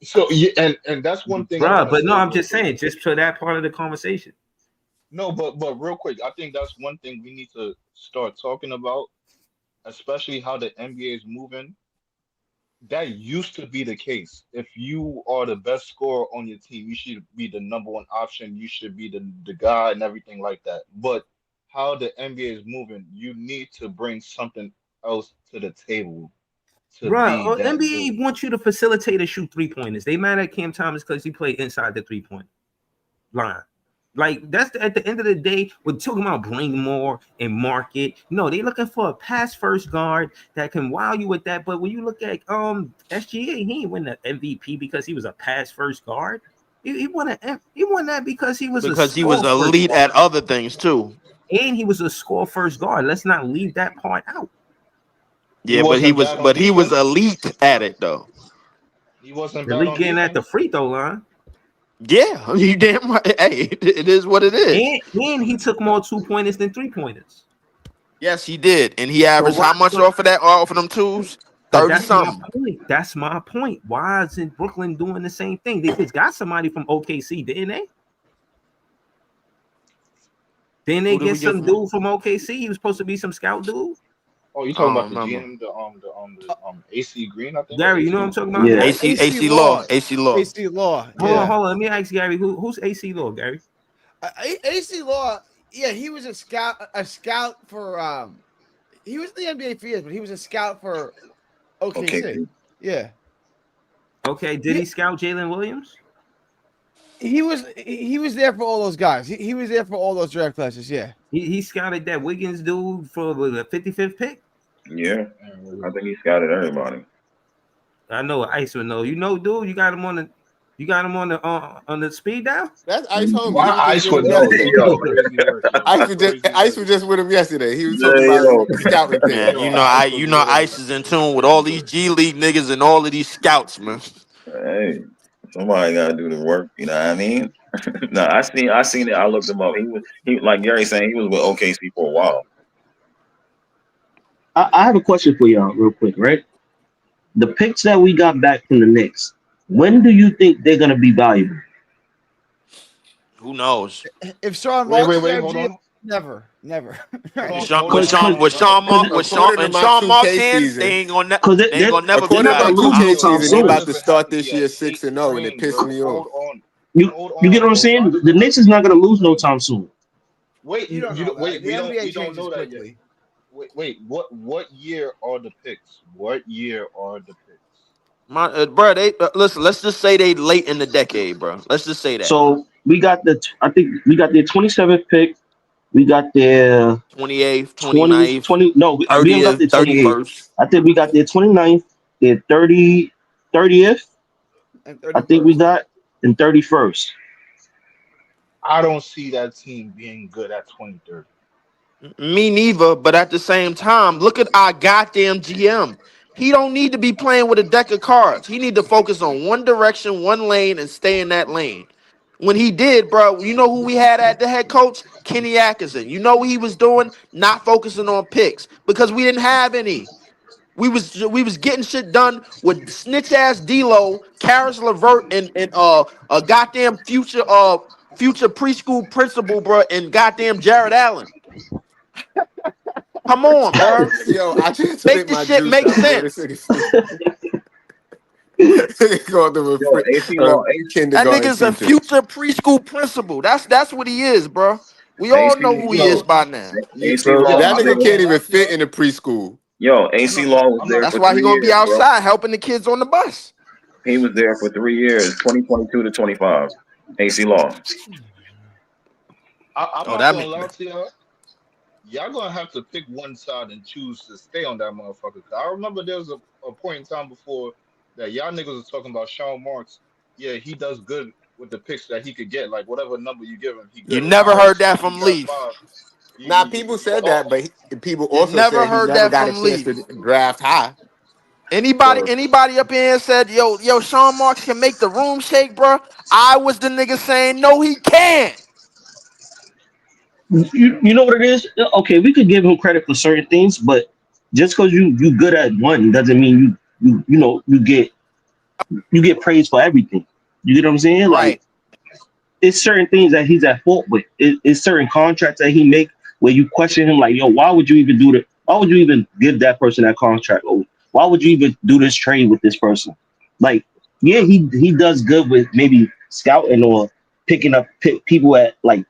So yeah, and that's one thing I bruh. want to But no, say I'm real just quick. saying, just for that part of the conversation. No, but real quick, I think that's one thing we need to start talking about, especially how the NBA is moving. That used to be the case. If you are the best scorer on your team, you should be the number one option. You should be the guy and everything like that. But how the NBA is moving, you need to bring something else to the table to be Bruh, that good. NBA wants you to facilitate and shoot 3 pointers. They mad at Cam Thomas because he played inside the 3 point line. Like that's at the end of the day, we're talking about bring more and market. No, they looking for a pass first guard that can wow you with that. But when you look at SGA, he ain't win the MVP because he was a pass first guard. He won that because he was a Because he was score first elite guard at other things too. and he was a score first guard. Let's not leave that part out. He Yeah, wasn't bad on but he was defense. elite at it though. He wasn't The bad league on getting at the defense. free throw line, Yeah, you damn right. Hey, it is what it is. and he took more 2 pointers than 3 pointers. Yes, he did, and he So averaged why? how much So off of that? Off of them twos, But 30 that's my something. point. That's my point. Why isn't Brooklyn doing the same thing? They just got somebody from OKC, didn't they? Then they Who did get we get some from? dude from OKC. He was supposed to be some scout dude. Oh, you I talking don't about the remember. GM, AC Green, I think, or Gary, you know what AC. I'm talking about, Yeah. Gary? AC Law. AC Law. Hold on, Yeah. hold on. Let me ask Gary, who's AC Law, Gary? AC Law. Yeah, he was a scout. A scout for. He was in the NBA for years, but he was a scout for Okay. OKC. Yeah. Okay, did he scout Jalen Williams? He was there for all those guys. He was there for all those draft classes. Yeah. He scouted that Wiggins dude for the 55th pick. Yeah, I think he scouted everybody. I know Ice would know. You know, dude, you got him on the speed dial. That's Ice homie. He Why was just Ice with would him know? yesterday. Yo, Yo, crazy work, yo. Crazy Ice work. was just with him yesterday. He was talking yeah, about yo, scouting Man, things. Yo, Ice was with him. Ice is in tune with all these G League niggas and all of these scouts, man. hey, somebody gotta do the work. You know what I mean? No, I seen it. I looked him up. He like Gary saying he was with OKC for a while. I have a question for y'all, real quick, right? The picks that we got back from the Knicks, when do you think they're gonna be valuable? Who knows? If Sean Wait, Marks wait, is wait, our hold GM, on. never. Hold With on, Sean, hold with on, Cause, hold Sean, on. cause, with Y'all Sean, niggas cause, Mar- with listen. Sean, According to and my Sean Marks 2K hands, season, they ain't gonna, cause they ain't gonna never they're go according to not my gonna back. lose no 2K time season, they Y'all soon. about to doesn't have start to this be a year 6-0, and it hating, pissed bro. me off. You Hold you get on, what I'm bro. Y'all saying? The doesn't have Knicks to is be not gonna hating, lose no bro. time soon. Wait, You don't you know don't that. wait. The We NBA don't changes know that yet. quickly. Wait. What year are the picks? What year are the picks? Bro, they listen. Let's just say they late in the decade, bro. Let's just say that So we got I think we got their 27th pick. We got their 28th, 20 29th, 20. No, we don't got 30th, their 28th. 31st. I think we got their 29th, their 30th. And I think we 31st. got in 31st. I don't see that team being good at 2030. Me neither, but at the same time, look at our goddamn GM. He don't need to be playing with a deck of cards. He need to focus on one direction, one lane, and stay in that lane. When he did, bro, you know who we had at the head coach? Kenny Atkinson. You know what he was doing? Not focusing on picks because we didn't have any. We was getting shit done with snitch ass D'Lo, Karis LeVert, and a goddamn future preschool principal, bro, and goddamn Jared Allen. Come on, bro. Yo, I just Make spit this my shit juice make out, bro. This sense. nigga stupid. He called him Yo, AC Law, That kindergarten nigga's a teacher. future preschool principal. That's what he is, bro. We all AC, know who he is Yo, by now. AC yo, Law yo, That was I'm nigga not there. can't gonna even lie to fit y'all. in a preschool. Yo, I'm AC not. Law was I'm there not. That's for why he three gonna be years, bro. outside helping the kids on the bus. He was there for 3 years, 2022 to 25. AC Law. I'm Oh, not that gonna make lie to y'all. Y'all gonna have to pick one side and choose to stay on that motherfucker. 'Cause I remember there was a point in time before that y'all niggas was talking about Sean Marks. Yeah, he does good with the picks that he could get. Like whatever number you give him, he you good. never All right, heard so that he from got Leaf. five. Nah, people said that, but people You also never said he heard never that got a from chance to Leaf. draft high. Anybody, So anybody up in here said, yo, Sean Marks can make the room shake, bro. I was the nigga saying, no, he can't. You know what it is? Okay, we could give him credit for certain things, but just because you good at one doesn't mean you get praised for everything. You get what I'm saying? Like Right. it's certain things that he's at fault with. It's certain contracts that he make where you question him, like, yo, why would you even do that? Why would you even give that person that contract? Or why would you even do this trade with this person? Like, yeah, he does good with maybe scouting or picking up people at like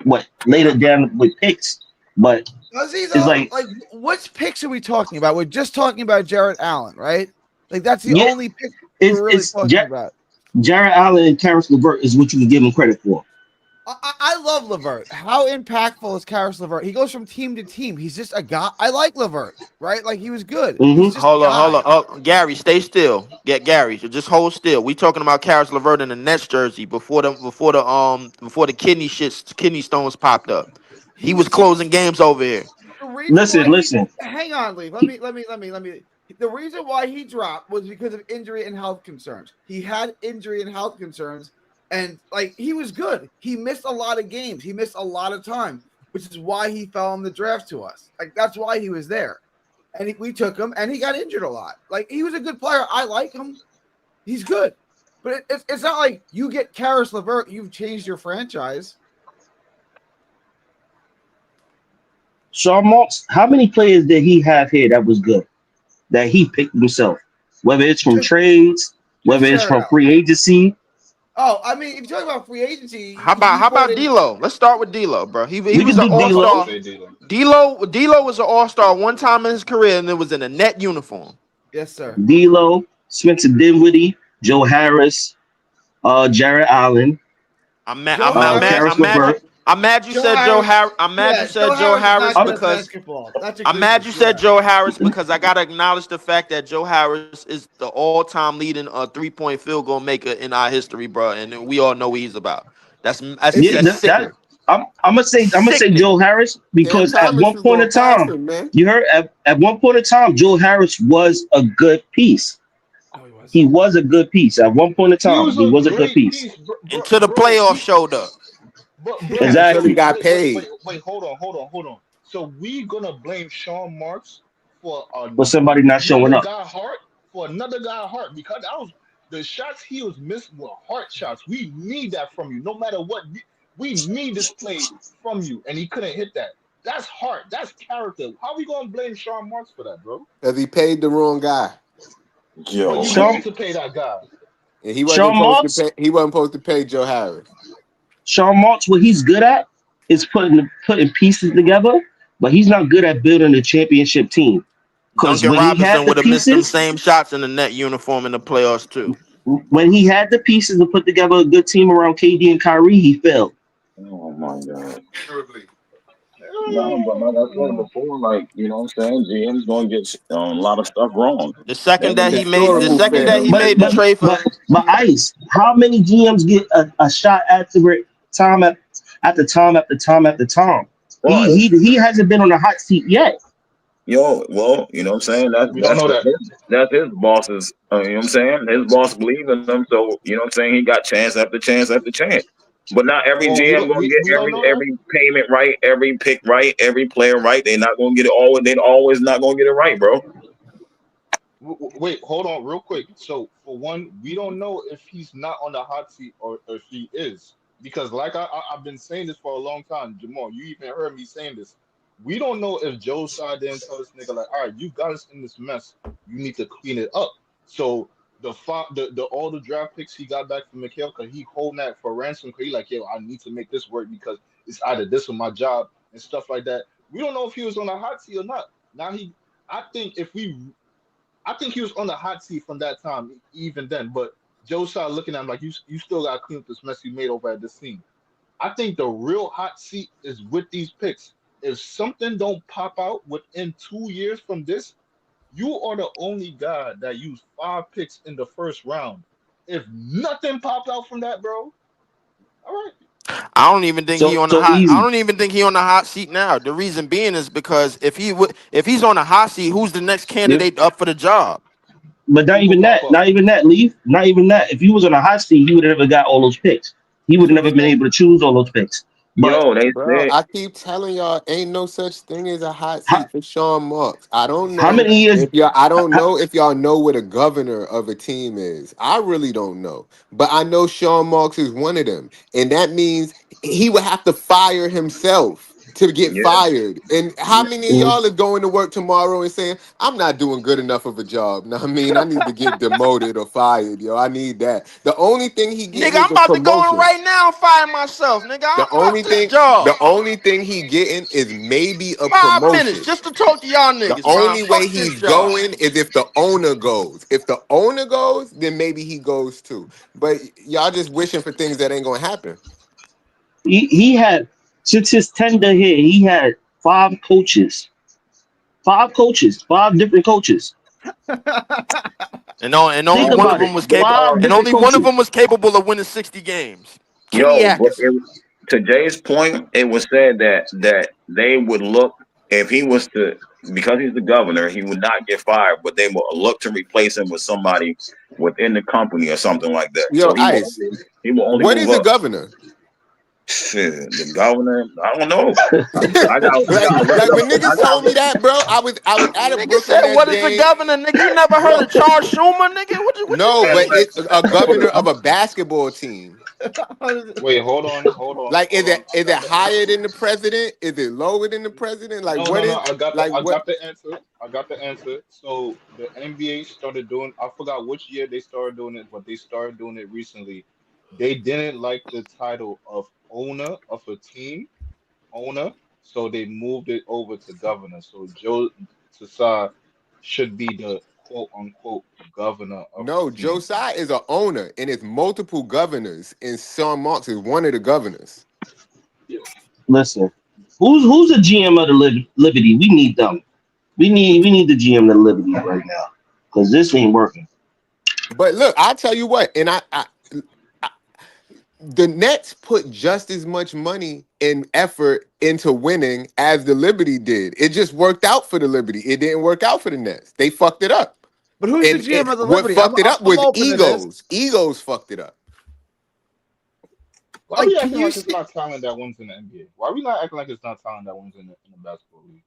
what later down with picks, but Does he it's though? like, Like, which picks are we talking about? We're just talking about Jared Allen, right? Like, that's the yeah, only pick it's we're really it's talking about. Jared Allen and Karis LeVert is what you can give him credit for. I love Levert. How impactful is Karis Levert? He goes from team to team. He's just a guy. I like Levert, right? Like he was good. Hmm. He's just a Hold guy. on. Oh, Gary, stay still. Get Gary. So just hold still. We talking about Karis LeVert in the Nets jersey before the kidney stones popped up. He was He's closing games over here. the reason Listen, why he. listen. Hang on, Lee. Let me. The reason why he dropped was because of injury and health concerns. He had injury and health concerns, and like he was good. He missed a lot of games. He missed a lot of time, which is why he fell in the draft to us. Like that's why he was there, and we took him, and he got injured a lot. Like he was a good player. I like him. He's good, but it's not like you get Karis LeVert, you've changed your franchise. Sean Marks, how many players did he have here that was good that he picked himself? Whether it's from Just trades, whether it's shout it from out. free agency. Oh, I mean, if you're talking about free agency, How he brought about in. D'Lo? Let's start with D'Lo, bro. He We was can an do all I was D'Lo. about to star. say D'Lo. D'Lo was an all star one time in his career, and it was in a net uniform. Yes, sir. D'Lo, Spencer Dinwiddie, Joe Harris, Jared Allen, Joe Harris. Karis LeVert. I'm mad you Joe said Joe Harris. Harris. I'm mad you Yeah, Joe said Joe Harris is Harris not good at because basketball. That's I'm mad you egregious. said Yeah. Joe Harris because I gotta acknowledge the fact that Joe Harris is the all-time leading 3-point field goal maker in our history, bro, and we all know what he's about. It's Yeah, That's that sickening. I'm gonna say Sickening. Joe Harris Cam because at Thomas one was point going in past time, him, man. you heard at one point in time, Joe Harris was a good piece. no, he was. He was a good piece. At one point in He time, was he a was a good great piece. piece, bro. Bro, Until the bro playoffs we showed up. But bro, Until he Exactly. got paid. hold on. So we gonna blame Sean Marks for For somebody not showing another up. guy heart because that was the shots he was missing were heart shots. We need that from you, no matter what. We need this play from you, and he couldn't hit that. That's heart. That's character. How we gonna blame Sean Marks for that, bro? Because he paid the wrong guy. But Yo, you Sean need to pay that guy. And he wasn't Sean supposed to Marks, pay Joe Harris. Sean Marks, what he's good at is putting pieces together, but he's not good at building a championship team. Because Duncan when he had Robinson the would have missed them pieces, same shots in the net uniform in the playoffs too. when he had the pieces to put together a good team around KD and Kyrie, he failed. oh my God. Terribly. No, but like I said before, like, you know what I'm saying? GM's gonna get a lot of stuff wrong. The second Every that he made, the Historical second that he failure. But made the but trade for, but but Ice, how many GMs get a shot after it time after time after time after time? well, He hasn't been on the hot seat yet. yo, well, you know what I'm saying? We don't know that. That's his boss's. You know what I'm saying? His boss believe in him, so you know what I'm saying. He got chance after chance after chance. But not every Well, GM gonna we get don't know that. every payment right, every pick right, every player right. They're not gonna get it all. They're always not gonna get it right, bro. Wait, hold on, real quick. So, for one, we don't know if he's not on the hot seat or if he is, because like I've been saying this for a long time, Jamal. You even heard me saying this. We don't know if Joe Tsai didn't tell this nigga like, all right, you got us in this mess. You need to clean it up. So the all the draft picks he got back from Mikhail, cause he holding that for ransom. Cause he like, yo, I need to make this work because it's either this or my job and stuff like that. We don't know if he was on the hot seat or not. Now I think if we I think he was on the hot seat from that time, even then. But Joe started looking at him like, you still got to clean up this mess you made over at this team. I think the real hot seat is with these picks. If something don't pop out within 2 years from this, you are the only guy that used 5 picks in the first round. If nothing popped out from that, bro, all right. I don't even think he on the So hot. I easy. don't even think he on the hot seat now. The reason being is because if he's on the hot seat, who's the next Yep. candidate up for the job? But not People even pop that. up. Not even that. Leave. Not even that. If he was on a hot seat, he would have never got all those picks. He would That's have what I'm never been saying. able to choose all those picks. But Yo, they Bro, said, I keep telling y'all, ain't no such thing as a hot how, seat for Sean Marks. how many years? I don't How, know if y'all know what a governor of a team is. I really don't know. But I know Sean Marks is one of them. And that means he would have to fire himself to get yeah, fired. And how yeah. many of y'all are going to work tomorrow and saying, I'm not doing good enough of a job? Now, I mean, I need to get demoted or fired, yo. I need that. The only thing he Nigga, getting is I'm a about to go in promotion. right now and fire myself, nigga. The Fuck only this thing, job. the only thing he getting is maybe a 5 minutes promotion. just to talk to y'all The niggas, man. only way Fuck this he's job. going is if the owner goes. If the owner goes, then maybe he goes too. But y'all just wishing for things that ain't gonna happen. he had since his tender here, he had 5 coaches. 5 coaches. 5 different coaches. And only Think All one of about right, it. them was they capable. are. 5 And different only one of coaches. them was capable of winning 60 games. Kenny Yo, but Atkinson. to Jay's point, it was said that they would look if he was to because he's the governor, he would not get fired, but they will look to replace him with somebody within the company or something like that. Yo, So Ice, he will only what move is a up. governor? Shit, the governor, I don't know. I got like when niggas told me that, bro, I was at a Nigga Brooklyn said, Nets "What is the game. governor, nigga? You never heard of Charles Schumer, nigga? What you No, but mean?" it's a governor of a basketball team. Wait, Like, hold on. I is it got the higher answer. than the president? Is it lower than the president? Like, No, what no, no. is like I what? got the answer. I got the answer. So the NBA started doing. I forgot which year they started doing it, but they started doing it recently. They didn't like the title of owner of a team, owner, so they moved it over to governor. So Joe Tsai should be the quote unquote governor of the No, team. Josiah is a owner, and it's multiple governors, and Sean Marks is one of the governors. Listen, who's the GM of the Liberty? We need them. We need the GM of the Liberty right now because this ain't working. But look, I'll tell you what, and I the Nets put just as much money and effort into winning as the Liberty did. It just worked out for the Liberty. It didn't work out for the Nets. They fucked it up. But who's the And GM of the what Liberty? fucked it up I'm was open to this. egos. Egos fucked it up. Why we Like, can acting you like it's see? not talent that wins in the NBA? Why we not acting like it's not talent that wins in the basketball league?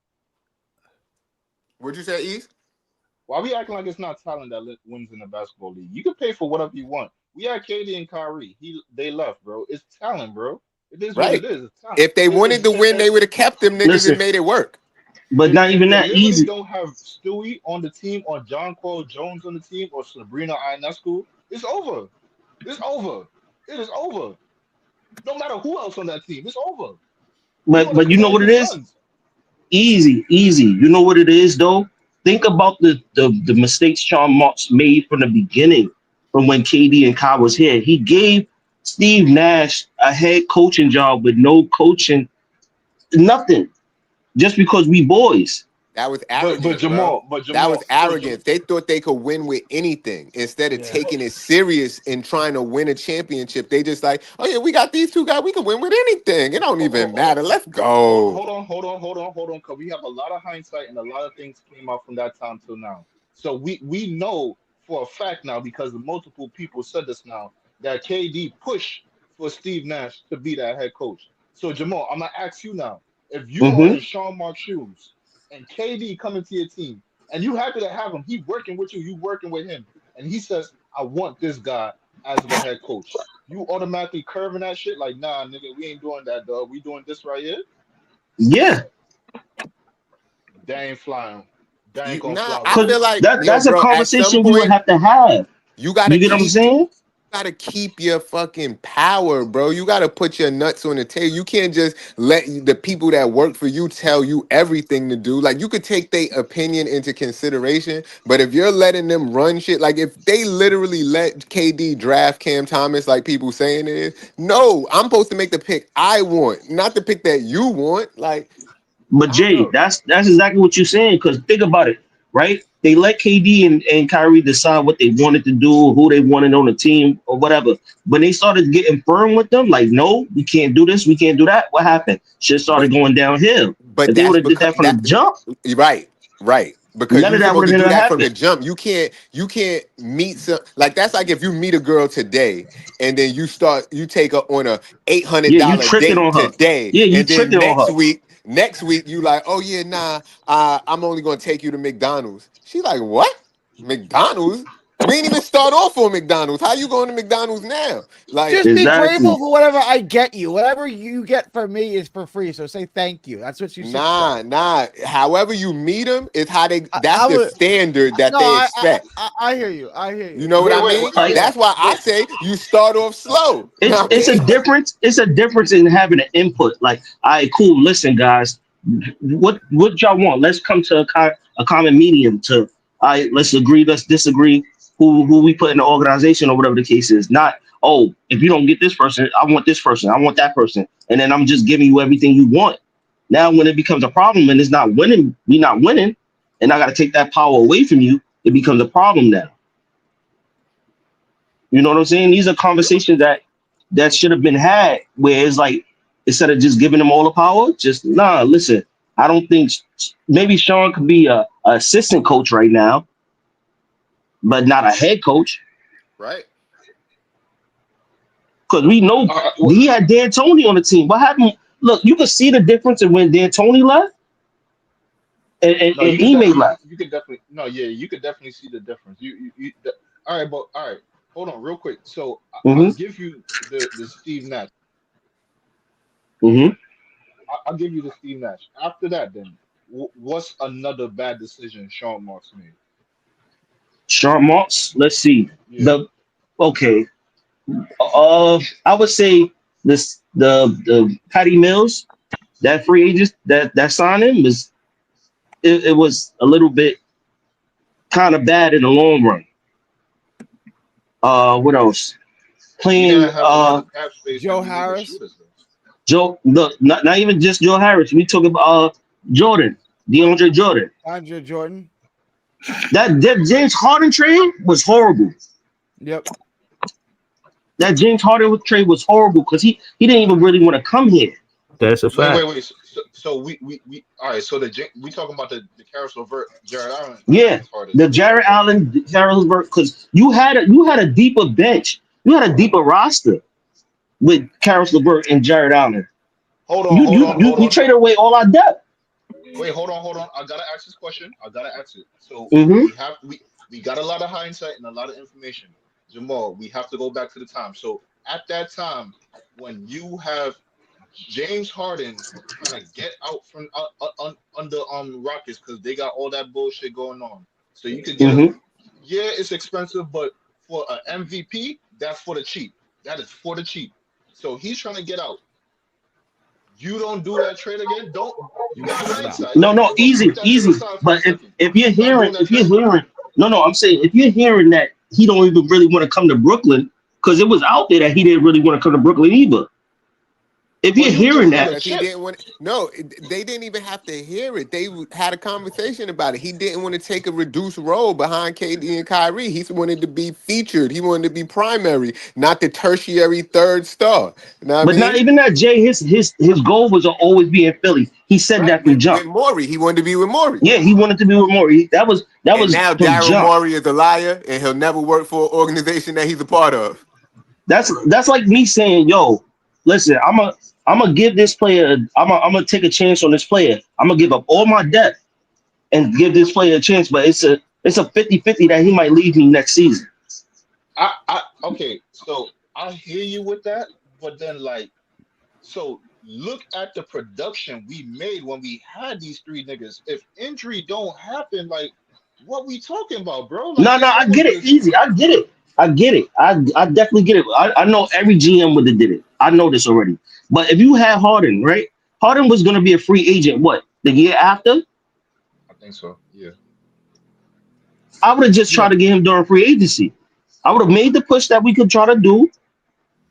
What'd you say, East? Why we acting like it's not talent that wins in the basketball league? You can pay for whatever you want. We had KD and Kyrie. They left, bro. It's talent, bro. It is what it Right. is. It's talent. If they wanted to win, they would have kept them niggas and Listen, made it work. but not If even the that Liberty easy. don't have Stewie on the team, or John Paul Jones on the team, or Sabrina Ionescu, it's over. It's over. It is over. No matter who else on that team, it's over. We're gonna But you know compare what the it is? Suns. Easy. You know what it is though? Think about the mistakes Sean Marks made from the beginning, from when KD and Kai was here. He gave Steve Nash a head coaching job with no coaching, nothing, just because we boys. That was But arrogance, bro. Jamal, but That was Jamal, but Jam, arrogance. They thought they could win with anything instead of Yeah. taking it serious and trying to win a championship. They just like, oh yeah, we got these two guys. We can win with anything. It don't even matter. Let's go. hold on, because we have a lot of hindsight and a lot of things came out from that time till now. So we know for a fact now, because multiple people said this now, that KD pushed for Steve Nash to be that head coach. So Jamal, I'm gonna ask you now, if you are Hmm. in Sean Mark's shoes and KD coming to your team and you happy to have him, he working with you, you working with him, and he says, I want this guy as the head coach. You automatically curving that shit like, nah, nigga, we ain't doing that, dog. We doing this right here. Yeah, They ain't flying. They ain't You gonna nah, fly I with because feel me. like yo, that's a bro. At some conversation we would point, have to have. you gotta You get what I'm keep saying? your fucking power, bro. You gotta put your nuts on the table. You can't just let the people that work for you tell you everything to do. Like you could take their opinion into consideration, but if you're letting them run shit, like if they literally let KD draft Cam Thomas, like people saying it is, no, I'm supposed to make the pick I want, not the pick that you want. Like But I don't Jay, know. that's exactly what you're saying. Because think about it, right? They let KD and Kyrie decide what they wanted to do, who they wanted on the team, or whatever. When they started getting firm with them, like, no, we can't do this, we can't do that. What happened? Shit started But going downhill. but If they that's would have did because that from the that jump, right, right. Because none you're of that supposed would to have do never that from the happened. jump. You can't meet some like that's like if you meet a girl today and then you take her on a eight hundred Yeah, you dollar tricking date on her. today, Yeah, you and then tricking on her. next week you like, oh yeah, nah, I'm only gonna take you to McDonald's. She like, what? McDonald's? We ain't even start off on McDonald's. How you going to McDonald's now? Like, Just be Exactly. grateful for whatever I get you. Whatever you get from me is for free. So say thank you. That's what you should say. nah. However you meet them is how they. That's I the would. standard that No, they expect. I hear you. I hear You you. know what I mean? Wait, Like, yeah, That's why I but say you start off slow. You know what I it's a mean? difference. It's a difference in having an input. Like, all right, cool. Listen, guys, what y'all want? Let's come to a common medium. To all right, let's agree, let's disagree. Who we put in the organization or whatever the case is. Not, oh, if you don't get this person, I want this person, I want that person, and then I'm just giving you everything you want. Now, when it becomes a problem and it's not winning, we not winning, and I got to take that power away from you, it becomes a problem now. You know what I'm saying? These are conversations that should have been had where it's like instead of just giving them all the power, just nah, listen, I don't think maybe Sean could be a assistant coach right now, but not a head coach. Right. because we know What, he had D'Antoni on the team. What happened? Look, you can see the difference in when D'Antoni left no, and Ime left. you could definitely, no, yeah, you could definitely see the difference. All right, but all right, hold on, real quick. So I'll Hmm. give you the Steve Nash. Hmm. I'll give you the Steve Nash. After that, then what's another bad decision Sean Marks made? Sharp marks. Let's see. Yeah, The okay. I would say the Patty Mills, that free agent that signing was it was a little bit kind of bad in the long run. What else? he Playing didn't have a lot of cap space and Joe he needed Harris, shooters though. Joe, not even just Joe Harris. We talk about Jordan, DeAndre Jordan. Andre Jordan. That James Harden trade was horrible. Yep. That James Harden trade was horrible because he didn't even really want to come here. That's a Wait, fact. wait. So we all right. So we talking about the Karis LeVert, Jared Allen, Yeah, James Harden the trade, right? Jared Allen, Jared because you had a deeper bench, you had a deeper roster with Karis LeVert and Jared Allen. Hold on, You hold you on, you hold you on. traded away all our depth. Wait, hold on. I gotta ask this question. I gotta ask it. So Hmm. we got a lot of hindsight and a lot of information. Jamal, we have to go back to the time. So at that time, when you have James Harden trying to get out from under Rockets because they got all that bullshit going on. So you could get him. Hmm. Yeah, it's expensive, but for an MVP, that's for the cheap. That is for the cheap. So he's trying to get out. You don't do that trade again. Don't. You got No. hindsight, No, but easy, put that to the easy. side for a But if second. if you're You not hearing, doing that if you're trade? hearing, no, I'm saying if you're hearing that he don't even really want to come to Brooklyn because it was out there that he didn't really want to come to Brooklyn either. If But you're he was hearing just trying that, to Because he chip. didn't want. No, they didn't even have to hear it. They had a conversation about it. He didn't want to take a reduced role behind KD and Kyrie. He wanted to be featured. He wanted to be primary, not the tertiary third star. You know what I but not mean? even that, Jay. His goal was to always be in Philly. He said Right that from with jump. Maury, he wanted to be with Maury. Yeah, he wanted to be with Maury. That And was now from Daryl jump. Morey is a liar, and he'll never work for an organization that he's a part of. That's like me saying, "Yo, listen, I'm gonna give this player. I'm gonna take a chance on this player. I'm gonna give up all my depth and give this player a chance, but it's a 50-50 that he might leave me next season." Okay, so I hear you with that, but then like, so look at the production we made when we had these three niggas. If injury don't happen, like, what we talking about, bro? Like, No, this I get almost it. this. Easy. I get it. I get it. I definitely get it. I know every GM would have did it. I know this already. But if you had Harden, right? Harden was gonna be a free agent. What the year after? I think so. Yeah. I would have just Yeah. tried to get him during free agency. I would have made the push that we could try to do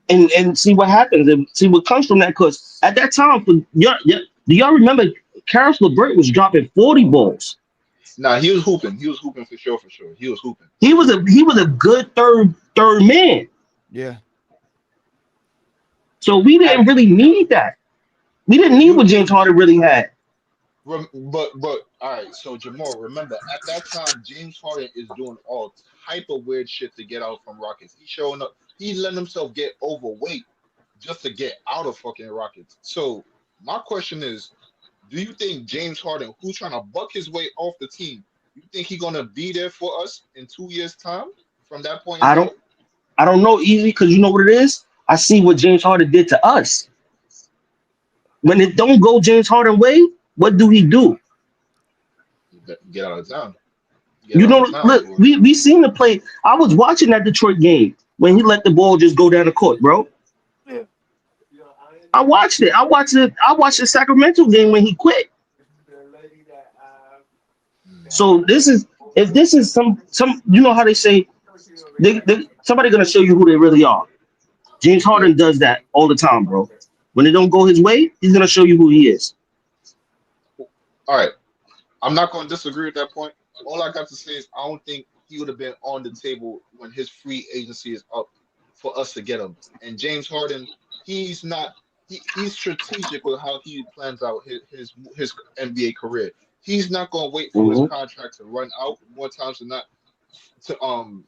and see what happens and see what comes from that. Because at that time, for do y'all remember Karis LeVert was dropping 40 balls? Nah, he was hooping. He was hooping for sure. For sure, he was hooping. He was a good third man. Yeah. So we I didn't really need that. We didn't need what you James Harden really had. but all right. So Jamal, remember at that time, James Harden is doing all type of weird shit to get out from Rockets. He's showing up. He's letting himself get overweight just to get out of fucking Rockets. So my question is, do you think James Harden, who's trying to buck his way off the team, you think he's gonna be there for us in 2 years' time from that point in I time? don't I don't know easy because you know what it is. I see what James Harden did to us. When it don't go James Harden way, what do he do? Get out of town. Get You out know, of town, look, boy. we seen the play. I was watching that Detroit game when he let the ball just go down the court, bro. Yeah. I watched it. I watched the Sacramento game when he quit. Mm. So this is if this is some you know how they say somebody gonna show you who they really are. James Yeah. Harden does that all the time, bro. When it don't go his way, he's gonna show you who he is. All right. I'm not going to disagree with that point. All I got to say is I don't think he would have been on the table when his free agency is up for us to get him. And James Harden, he's not. He's strategic with how he plans out his NBA career. He's not going to wait for his Hmm. contract to run out more times than not to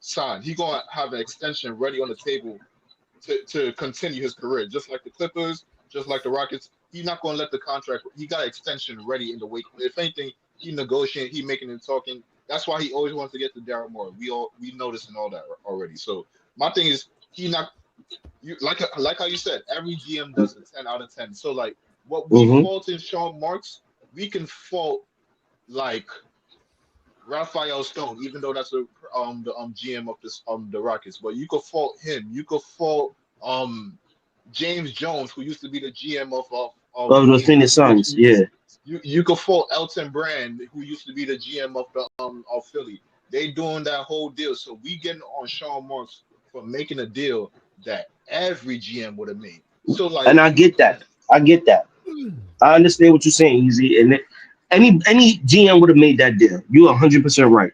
sign. He's going to have an extension ready on the table to continue his career. Just like the Clippers, just like the Rockets, he's not going to let the contract. He got extension ready in the wake. If anything, he negotiating, he making and talking. That's why he always wants to get to Daryl Morey. We noticed and all that already. So my thing is he not you like how you said every GM does a 10 out of 10. So like what we fault in Sean Marks, we can fault like Raphael Stone, even though that's the GM of this the Rockets, but you could fault him. You could fault James Jones, who used to be the GM of Of the Phoenix Suns, yeah. You could fault Elton Brand, who used to be the GM of the of Philly. They doing that whole deal, so we getting on Sean Marks for making a deal that every GM would have made. So like, And I get that. I get that. I understand what you're saying, Easy. And any GM would have made that deal. You're 100% right.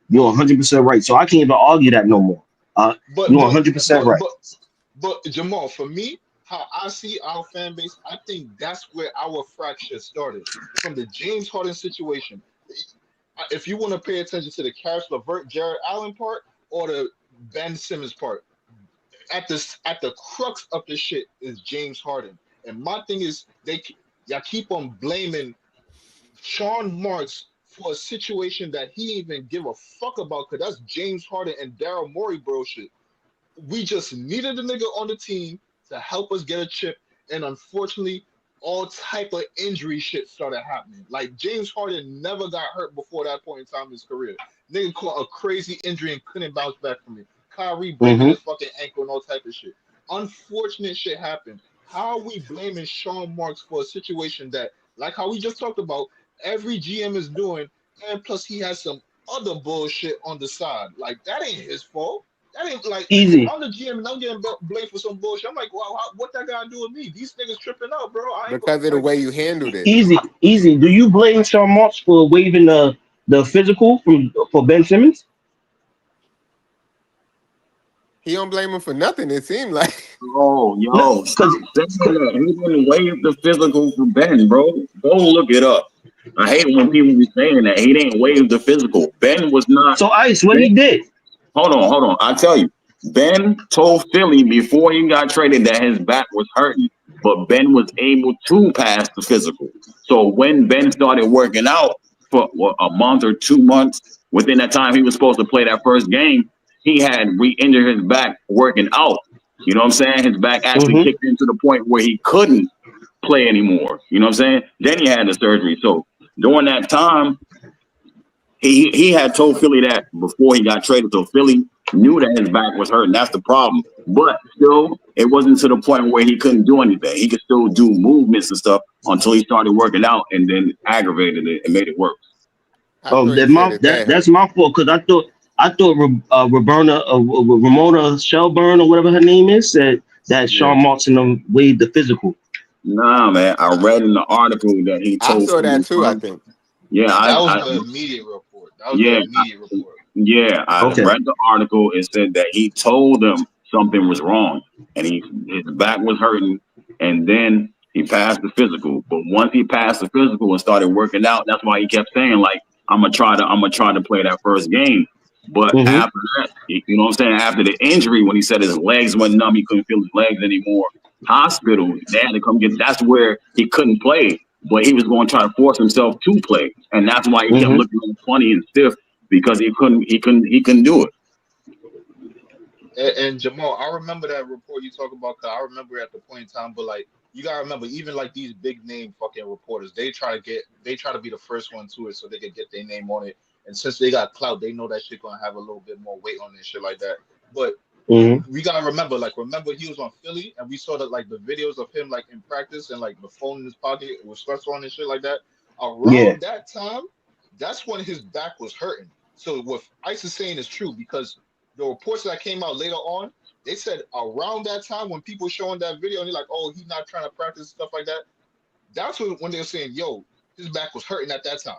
You're 100% right. So I can't even argue that no more. but You're but 100% but right. but but Jamal, for me, how I see our fan base, I think that's where our fracture started from the James Harden situation. If you want to pay attention to the Karis LeVert, Jared Allen part, or the Ben Simmons part, at the crux of the shit is James Harden. And my thing is y'all keep on blaming Sean Marks for a situation that he didn't even give a fuck about, because that's James Harden and Daryl Morey bro shit. We just needed a nigga on the team to help us get a chip, and unfortunately, all type of injury shit started happening. Like James Harden never got hurt before that point in time in his career. Nigga caught a crazy injury and couldn't bounce back from it. Kyrie breaking his fucking ankle and all type of shit. Unfortunate shit happened. How are we blaming Sean Marks for a situation that, like how we just talked about, every GM is doing, and plus he has some other bullshit on the side. Like that ain't his fault. That ain't like Easy. I'm the GM and I'm getting blamed for some bullshit. I'm like, wow, what that got to do with me? These niggas tripping out, bro. I ain't because of the like, way you handled it. Easy. Do you blame Sean Marks for waiving the physical for Ben Simmons? He don't blame him for nothing. It seemed like Oh, No, yo, stop because saying that. He didn't waive the physical for Ben, bro. Go look it up. I hate when people be saying that. He didn't waive the physical. Ben was not. so Ice, what Ben, he did. hold on. I tell you, Ben told Philly before he got traded that his back was hurting, but Ben was able to pass the physical. So when Ben started working out for a month or 2 months, within that time he was supposed to play that first game, he had re-injured his back working out. You know what I'm saying? His back actually Mm-hmm. kicked in to the point where he couldn't play anymore. You know what I'm saying? Then he had the surgery. So during that time, he had told Philly that before he got traded. So Philly knew that his back was hurting. That's the problem. But still, it wasn't to the point where he couldn't do anything. He could still do movements and stuff until he started working out and then aggravated it and made it worse. I Oh, thought he said his back that's hurt. my fault because I thought Ramona Shelburne or whatever her name is said that Yeah. Sean Marks and them waived the physical. Nah, man. I read in the article that he I told saw that Philly too. I first. think Yeah, that was I the immediate report. That was the yeah, immediate report. Yeah, I Okay. read the article. It said that he told them something was wrong, and his back was hurting, and then he passed the physical. But once he passed the physical and started working out, that's why he kept saying like, I'm gonna try to play that first game." But Mm-hmm. after that, you know what I'm saying? After the injury, when he said his legs went numb, he couldn't feel his legs anymore. Hospital, they had to come get. That's where he couldn't play, but he was going to try to force himself to play, and that's why he kept Mm-hmm. looking all funny and stiff because he couldn't do it. And Jamal, I remember that report you talk about. Cause I remember at the point in time, but like you gotta remember, even like these big name fucking reporters, they try to be the first one to it, so they could get their name on it. And since they got clout, they know that shit gonna have a little bit more weight on this shit like that. But Mm-hmm. we gotta remember, like, remember he was on Philly, and we saw that like the videos of him like in practice and like the phone in his pocket with sweats on and shit like that. Yeah. Around that time, that's when his back was hurting. So what Ice is saying is true because the reports that came out later on, they said around that time when people showing that video and they're like, oh, he's not trying to practice stuff like that. That's when they were saying, yo, his back was hurting at that time.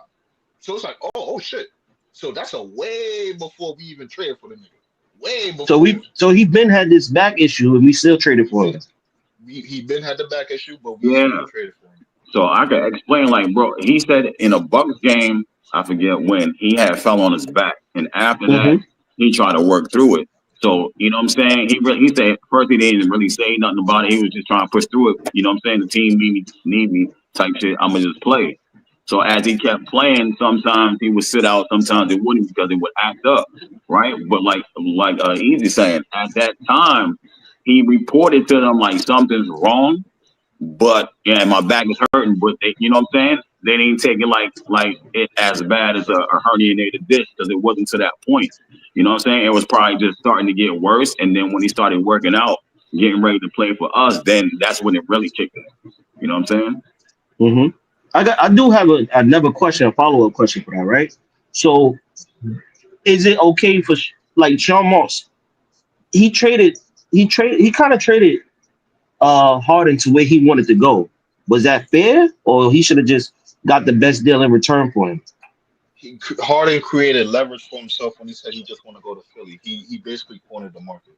So it's like, oh shit. So that's a way before we even traded for the nigga. Way before. So he been had this back issue and we still traded for him. He been had the back issue, but we Yeah. still traded for him. So I could explain, like, bro, he said in a Bucks game, I forget when, he had fell on his back. And after that, Mm-hmm. he tried to work through it. So, you know what I'm saying? He said first he didn't really say nothing about it. He was just trying to push through it. You know what I'm saying? The team need me type shit. I'ma just play. So as he kept playing, sometimes he would sit out, sometimes it wouldn't because it would act up, right? But like Easy saying, at that time, he reported to them like something's wrong, but yeah, my back is hurting. But they, you know what I'm saying? They didn't take it like it as bad as a herniated disc because it wasn't to that point. You know what I'm saying? It was probably just starting to get worse, and then when he started working out, getting ready to play for us, then that's when it really kicked in. You know what I'm saying? Mm-hmm. I do have another question, a follow up question for that, right? So, is it okay for like Sean Moss? He traded, he kind of traded Harden to where he wanted to go. Was that fair, or he should have just got the best deal in return for him? Harden created leverage for himself when he said he just want to go to Philly. He basically cornered the market.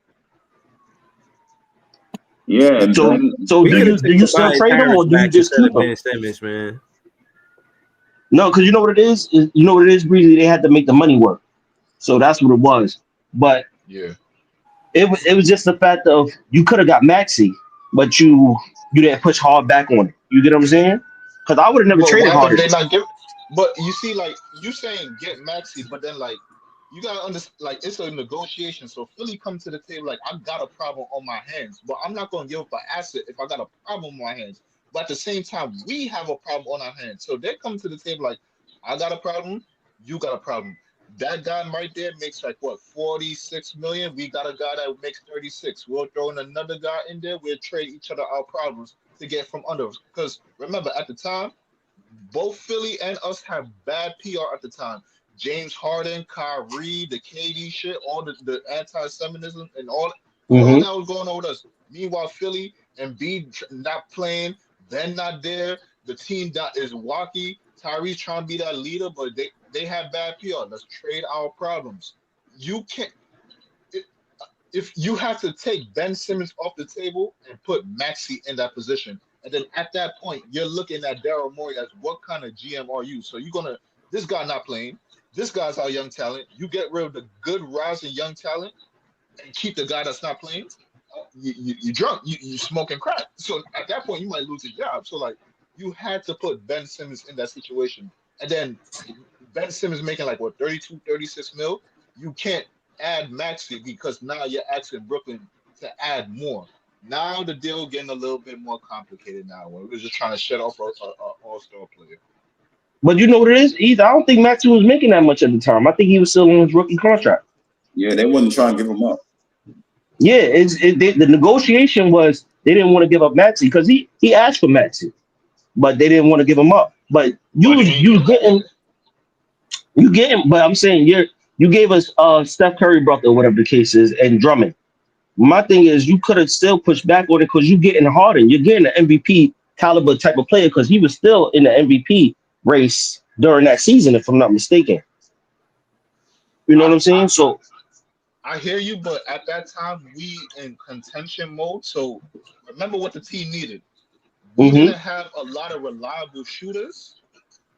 Yeah, and So, then so We do could have you took do you still Tobias trade him Harris or do you back just instead keep of him? Ben Simmons, man. No, because you know what it is. You know what it is. Breezy. They had to make the money work, so that's what it was. But Yeah. it was just the fact of you could have got Maxi, but you didn't push hard back on it. You get what I'm saying? Because I would have never But traded why would Harden. they not give? But you see, like you saying get Maxi, but then like you gotta understand, like it's a negotiation. So Philly come to the table like I got a problem on my hands, but I'm not gonna give up an asset if I got a problem on my hands. But at the same time, we have a problem on our hands. So they come to the table like I got a problem, you got a problem. That guy right there makes like what 46 million. We got a guy that makes 36. We'll throw in another guy in there. We'll trade each other our problems to get from under us. Because remember, at the time both Philly and us have bad PR at the time. James Harden, Kyrie, the KD shit, all the anti-Semitism and all Hmm. that was going on with us. Meanwhile, Philly and B not playing, then not there. The team that is wacky. Tyrese trying to be that leader, but they have bad PR. Let's trade our problems. You can't if you have to take Ben Simmons off the table and put Maxi in that position, and then at that point you're looking at Daryl Morey as what kind of GM are you? So you're gonna this guy not playing, this guy's our young talent. You get rid of the good rising young talent and keep the guy that's not playing. You drunk, you smoking crack. So at that point you might lose your job. So like you had to put Ben Simmons in that situation, and then Ben Simmons making like what 32, 36 mil. You can't add Maxi because now you're asking Brooklyn to add more. Now the deal getting a little bit more complicated now. We're just trying to shut off a all-star player. But you know what it is? Either I don't think Maxi was making that much at the time. I think he was still on his rookie contract. yeah, they wasn't trying to give him up. Yeah, the negotiation was they didn't want to give up Maxi because he asked for Maxi, but they didn't want to give him up. But But he ain't get that nigga. you getting. But I'm saying you gave us Steph Curry brother or whatever the case is and Drummond. My thing is you could have still pushed back on it because you getting Harden. You're getting an MVP caliber type of player because he was still in the MVP race during that season, if I'm not mistaken. You know what I, I'm I saying? So, I hear you, but at that time we in contention mode. So remember what the team needed. We mhm, didn't have a lot of reliable shooters,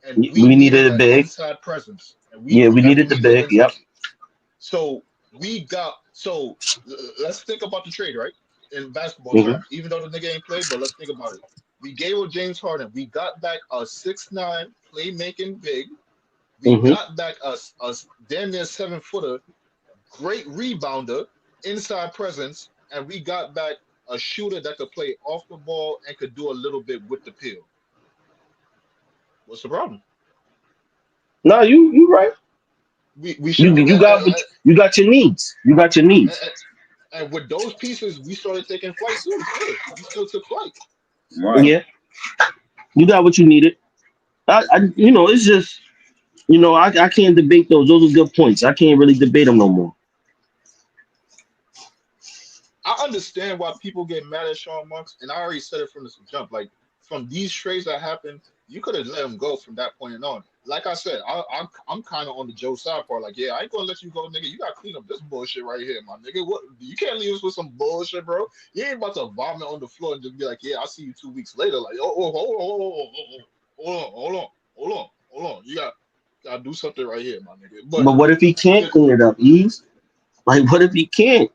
and we we needed needed a an big. inside presence, and Yeah, we that's needed what the we did. big. Yep. So let's think about the trade, right? In basketball Hmm. terms, even though the nigga ain't played, but let's think about it. We gave up James Harden. We got back a 6'9" playmaking big. We Hmm. got back a damn near 7-footer, great rebounder, inside presence, and we got back a shooter that could play off the ball and could do a little bit with the peel. What's the problem? No, you right. We should You got you got your needs. You got your needs. and, and with those pieces, we started taking flight too. Still, we still took flight. Right. Yeah, you got what you needed. It's just I can't debate those. Those are good points. I can't really debate them no more. I understand why people get mad at Sean Marks, and I already said it from the jump. Like from these trades that happened, you could have let him go from that point and on. Like I said, I'm kind of on the Joe side part. Like, yeah, I ain't gonna let you go, nigga. You gotta clean up this bullshit right here, my nigga. What you can't leave us with some bullshit, bro. You ain't about to vomit on the floor and just be like, yeah, I'll see you 2 weeks later. Like, hold on, hold on, hold on, hold on. You gotta do something right here, my nigga. But But what if he can't the, clean it up? Ease. Like, what if he can't?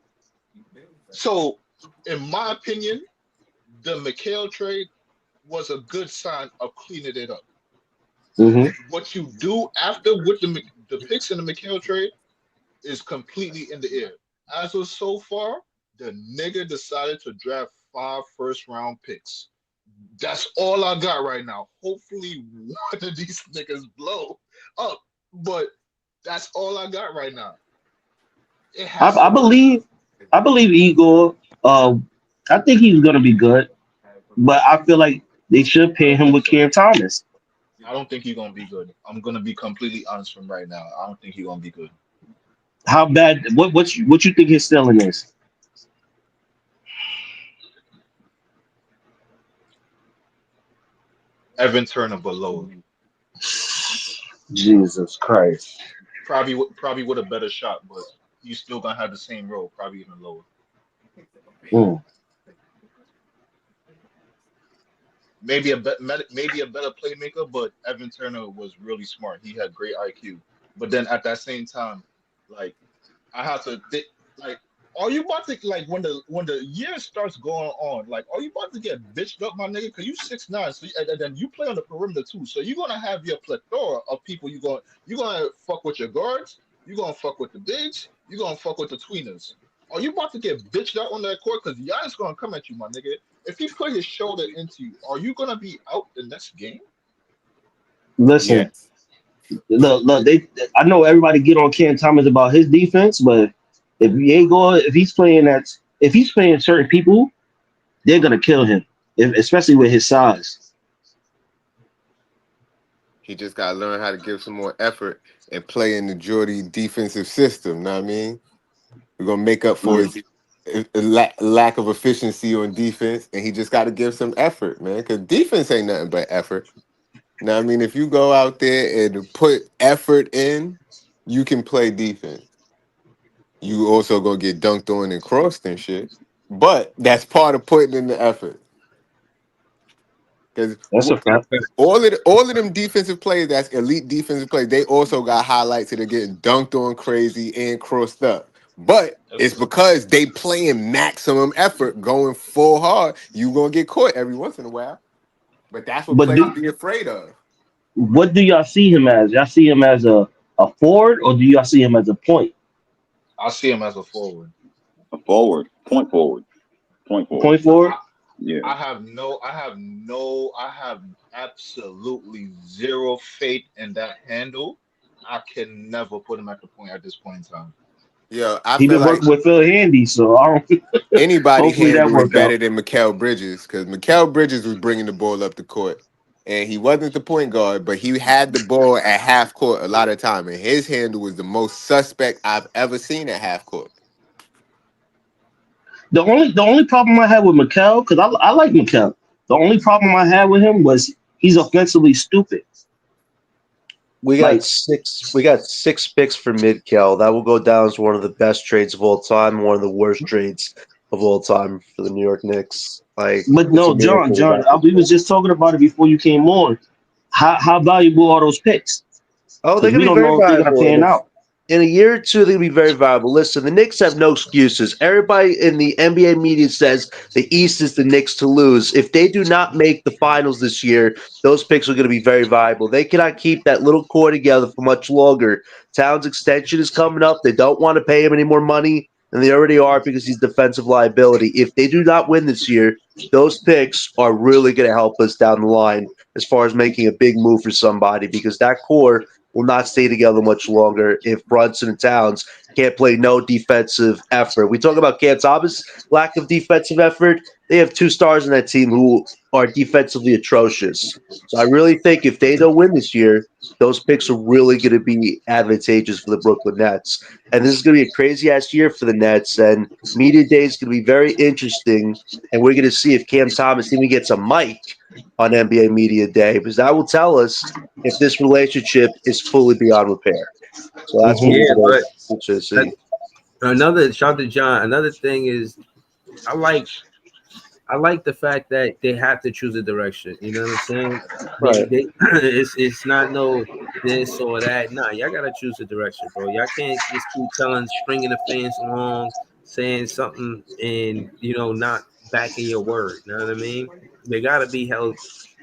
So, in my opinion, the McHale trade was a good sign of cleaning it up. Hmm. What you do after with the picks in the McHale trade is completely in the air. As of so far, the nigga decided to draft 5 first-round picks. That's all I got right now. Hopefully, one of these niggas blow up, but that's all I got right now. It I, has I to work. believe, I believe Igor. I think he's gonna be good, but I feel like they should I pair don't him think with so. Cam Thomas. I don't think he's gonna be good. I'm gonna be completely honest from right now. I don't think he's gonna be good. How bad? What you think his ceiling is? Evan Turner below. Jesus Christ. Probably with a better shot, but he's still gonna have the same role, probably even lower. Mm. Maybe a better playmaker, but Evan Turner was really smart. He had great IQ. But then at that same time, like I have to think, like, are you about to like when the year starts going on, like, are you about to get bitched up, my nigga? Cause you 6'9", so and then you play on the perimeter too, so you're gonna have your plethora of people. You gonna fuck with your guards, you gonna fuck with the bigs, you gonna fuck with the tweeners. Are you about to get bitched out on that court? Cause Giannis gonna come at you, my nigga. If he put his shoulder into you, are you gonna be out the next game? Listen, Yes. look, I know everybody get on Cam Thomas about his defense, but if he's playing certain people, they're gonna kill him, especially with his size. He just got to learn how to give some more effort and play in the Jordy defensive system. Know what I mean? We're gonna make up for his lack of efficiency on defense, and he just got to give some effort, man. Because defense ain't nothing but effort. Now, I mean, if you go out there and put effort in, you can play defense. You also gonna get dunked on and crossed and shit, but that's part of putting in the effort. Because That's a fact. all of them defensive players, that's elite defensive players, they also got highlights that are getting dunked on crazy and crossed up. But it's because they playing maximum effort, going full hard. You gonna get caught every once in a while. But that's what But players be afraid of. what do y'all see him as? Y'all see him as a forward, or do y'all see him as a point I see him as a forward. A forward, point forward, point forward. point forward? Yeah. I have absolutely zero faith in that handle. I can never put him at the point at this point in time. Yeah, I He feel been like working with Phil Handy, so I don't. anybody Hopefully that handle is work better out. than Mikal Bridges because Mikal Bridges was bringing the ball up the court. And he wasn't the point guard, but he had the ball at half court a lot of time. And his handle was the most suspect I've ever seen at half court. The only problem I had with Mikel, because I like Mikel. The only problem I had with him was he's offensively stupid. We got Like six. We got 6 picks for Midkel. That will go down as one of the best trades of all time, one of the worst trades of all time for the New York Knicks. Like but it's a no, John, miracle we John, got this we pick. was just talking about it before you came on. How valuable are those picks? Oh, they're Because gonna we be don't very know if they're gonna valuable pan out. in a year or two. They're gonna be very valuable. Listen, the Knicks have no excuses. Everybody in the NBA media says the East is the Knicks to lose. If they do not make the finals this year, those picks are gonna be very valuable. They cannot keep that little core together for much longer. Towns extension is coming up. They don't want to pay him any more money than they already are because he's defensive liability. If they do not win this year, those picks are really going to help us down the line as far as making a big move for somebody because that core will not stay together much longer if Brunson and Towns can't play no defensive effort. We talk about Cam Thomas' lack of defensive effort. They have 2 stars in that team who are defensively atrocious. So I really think if they don't win this year, those picks are really going to be advantageous for the Brooklyn Nets. And this is going to be a crazy ass year for the Nets. And media day is going to be very interesting. And we're going to see if Cam Thomas even gets a mic on NBA Media Day because that will tell us if this relationship is fully beyond repair. So that's what Hmm. Yeah, we're but going to uh, see. another shout to John. Another thing is I like I like the fact that they have to choose a direction. You know what I'm saying? Right. It's not no this or that. Nah, y'all gotta choose a direction, bro. Y'all can't just keep stringing the fans along, saying something and not backing your word. You know what I mean? They gotta be held.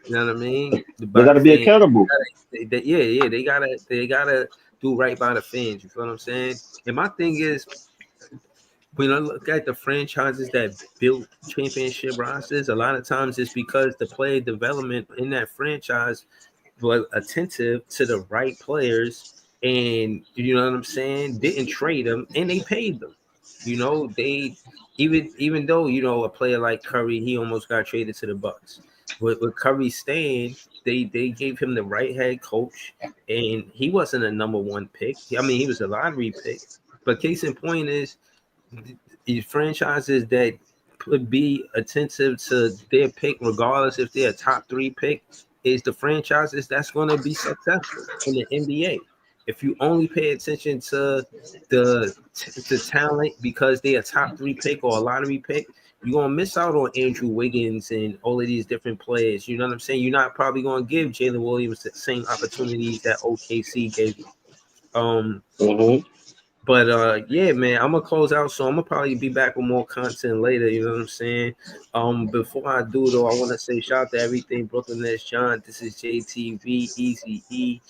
You know what I mean? They By got the to be fans. accountable. Yeah. They gotta do right by the fans. You feel what I'm saying? And my thing is, when I look at the franchises that built championship rosters, a lot of times it's because the player development in that franchise was attentive to the right players, and you know what I'm saying, didn't trade them, and they paid them. They even though a player like Curry, he almost got traded to the Bucks. With Curry staying, they gave him the right head coach, and he wasn't a number one pick. I mean, he was a lottery pick. But case in point is these franchises that could be attentive to their pick, regardless if they're a top three pick, is the franchises that's going to be successful in the NBA. If you only pay attention to the talent because they're a top three pick or a lottery pick, you're gonna miss out on Andrew Wiggins and all of these different players. You know what I'm saying? You're not probably gonna give Jalen Williams the same opportunities that OKC gave him. Mm-hmm. But yeah, man, I'm gonna close out, so I'm gonna probably be back with more content later. You know what I'm saying? Before I do though, I want to say shout out to everything Brooklyn Nets, John. This is JTV, Easy E.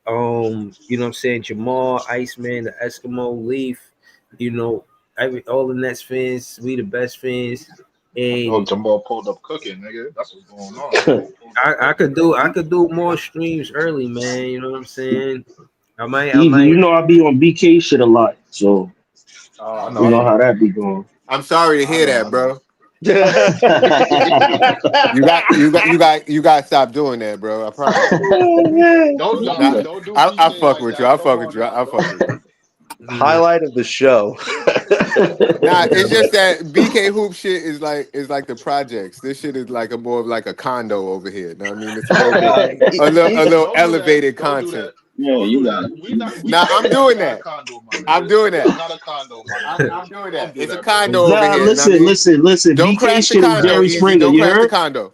You know what I'm saying? Jamal, Iceman, the Eskimo, Leaf. You know, all the Nets fans, we the best fans, I know and Jamal pulled up cooking, nigga. That's what's going on. Pulled up I cooking. could do more streams early, man. You know what I'm saying? I Easy, might. you know I be on BK shit a lot, so I know, you I know know, how that be going. I'm sorry to I hear know, that, I know. bro. You got to stop doing that, bro. I promise you. Nah, Don't do I BK fuck like with you. that. I Come fuck with on you. now. I Don't fuck with you. Mm, Highlight of the show. Nah, yeah, it's just that BK hoop shit is like the projects. This shit is like a more of like a condo over here. Know what I mean? It's a little bit a little don't do that. elevated Don't do that. content. Yeah, Don't you do got that. it. Nah, I'm We doing not a that. condo, my I'm nigga. doing This is that. not a condo, my nigga. I'm doing Don't that. do It's a that, bro. condo over Nah, here. Know what I mean? listen. Don't BK crash the shit is condo, Jerry easy. Springer. Don't crash the condo.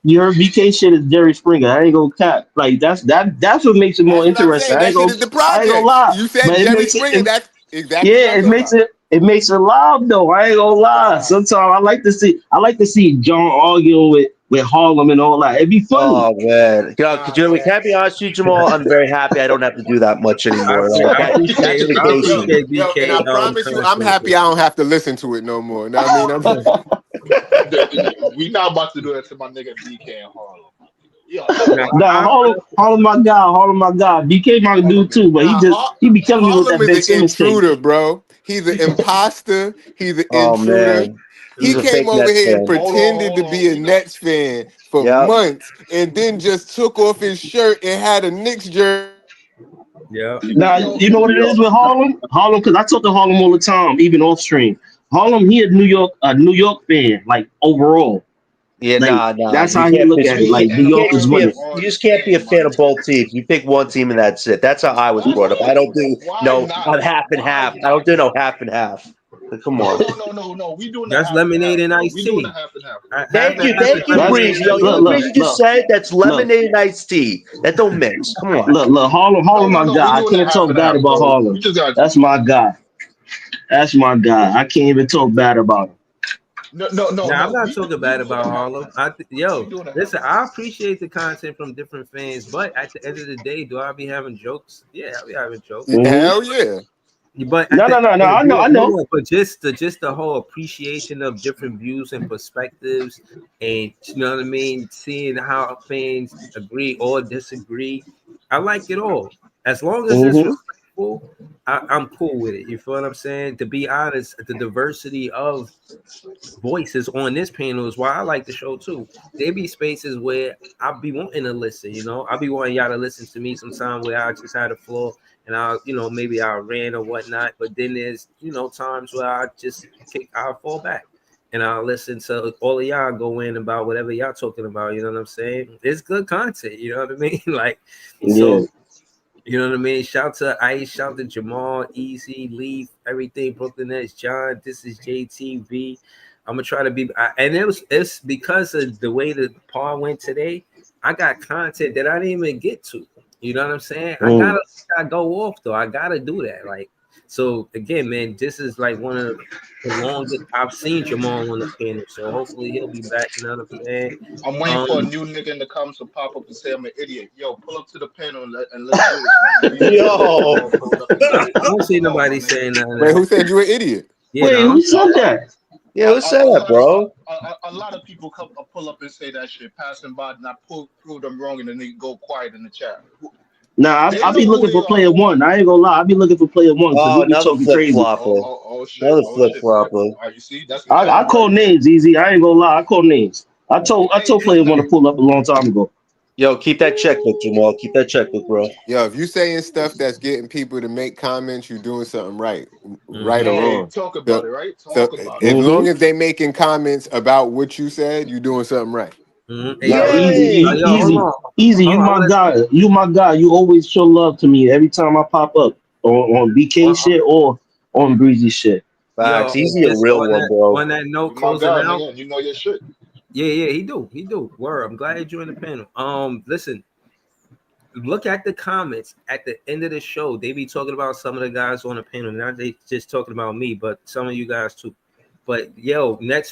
You heard? BK shit is Jerry Springer. I ain't gonna cap. Like that's what makes it more That's what I'm interesting. saying. That shit is the I ain't gonna projects. lie, You said but it Jerry makes it. Springer. That's exactly what Yeah, I'm talking about. it makes it loud though. I ain't gonna lie. Nah. Sometimes I like to see John arguing with Harlem and all that. It'd be funny. Oh man, Nah, can man. I be honest with you, Jamal? I'm very happy I don't have to do that much anymore. I appreciate I Gratification. appreciate And I BK promise you, I'm content. happy I don't have to listen to it no more. Know what I mean? We not about to do that to my nigga BK and Harlem, my nigga. We are not Now, about to Nah, do that. Harlem my guy, Harlem my guy. BK my dude too, but Nah, he be killing me with Harlem that is Ben an Simmons thing. intruder, bro. He's an imposter. He's an Oh intruder. man, He he's a mm, came fake over Nets here and fan. pretended Hold to on. be a We not. Nets fan for Yep. months and then just took off his shirt and had a Knicks jersey. yeah, Nah, Yo, you know what it is with Harlem? Harlem, because I talk to Harlem all the time, even off stream. Harlem, he a New York fan, like overall. Yeah, Like nah. that's how he look at it. Like New You York can't is just be winning. you just can't be a my fan of nigga. both teams. You pick one team and that's it. That's how I was That's brought up. I it. don't do Why no. not? I'm half and Why half. I don't not? do no half and half. But come on. No. We doing the that's half and lemonade half, and bro. iced We doing the tea. half and half, bro. Half and half is Thank you, That's lemonade Breezy. and Yo, iced you know look, what tea. look, Breezy just look, said? That's look, lemonade and iced tea. That don't mix. Come on. look. Harlem No. my We guy. I doing the can't half talk and bad half, about bro. We Harlem. just got That's my guy. That's my guy. I can't even talk bad about him. Now I'm no. not talking We bad doing the about half and Harlem. half. We Yo, doing the half listen, and half. I appreciate the content from different fans, but at the end of the day, do I be having jokes? Yeah, I be having jokes. Hmm. Hell yeah. But at No, the no, no, no. but I know, I hold know. on, but just the whole appreciation of different views and perspectives, and you know what I mean, seeing how fans agree or disagree. I like it all. As long as it's Hmm. respectful, I'm cool with it. You feel what I'm saying? To be honest, the diversity of voices on this panel is why I like the show too. There be spaces where I'll be wanting to listen, I'll be wanting y'all to listen to me sometime where I just had a floor and maybe I ran or whatnot. But then there's, times where I'll fall back and I'll listen to all of y'all go in about whatever y'all talking about. You know what I'm saying? It's good content. You know what I mean? Like, Yeah. so you know what I mean? Shout to Ice, shout to Jamal, Easy, Leaf, everything, Brooklyn Nets, John. This is JTV. I'm gonna try to be, and it's because of the way the par went today. I got content that I didn't even get to. You know what I'm saying? I gotta go off though. I gotta do that. Like, so again, man, this is like one of the longest I've seen Jamal on the panel. So hopefully he'll be back. You know what I'm saying? I'm waiting for a new nigga in the comments to pop up and say I'm an idiot. Yo, pull up to the panel and let's do this, man. We need Yo. Jamal pulled up today. I don't see Come on, nobody my nigga. saying nothing. Wait, who said you an idiot? Yeah, Wait, no, who said that? Yeah, what's that, bro? A lot of people come pull up and say that shit, passing by, and I prove them wrong, and then they go quiet in the chat. Nah, They I be know who looking they for are. player one. I ain't gonna lie. I be looking for player one because Oh, he be another talking flip crazy. flopper. Oh shit, Another oh flip shit. flopper. You see, that's the I enemy call right there. names, easy. I ain't gonna lie. I call names. I told Hey, player one to pull up a long time ago. Yo, keep that checkbook, Jamal. Keep that checkbook, bro. Yo, if you saying stuff that's getting people to make comments, you doing something right, right or hey, wrong. talk about So, it, right? so Talk about it. as long Mm-hmm. as they making comments about what you said, you doing something right. Hey, Nah, yo, easy, listen, Yay! yo, hold on, easy. hold You on, my guy. You my guy. You always show love to me every time I pop up on BK listen. shit or on Breezy shit. Facts. Yo, Easy a just real one, bro. on that note, You my closing guy, out. nigga, and you know your shit. Yeah, he do. Word. I'm glad you joined the panel. Listen, look at the comments at the end of the show. They be talking about some of the guys on the panel. Now they just talking about me, but some of you guys too. But yo, next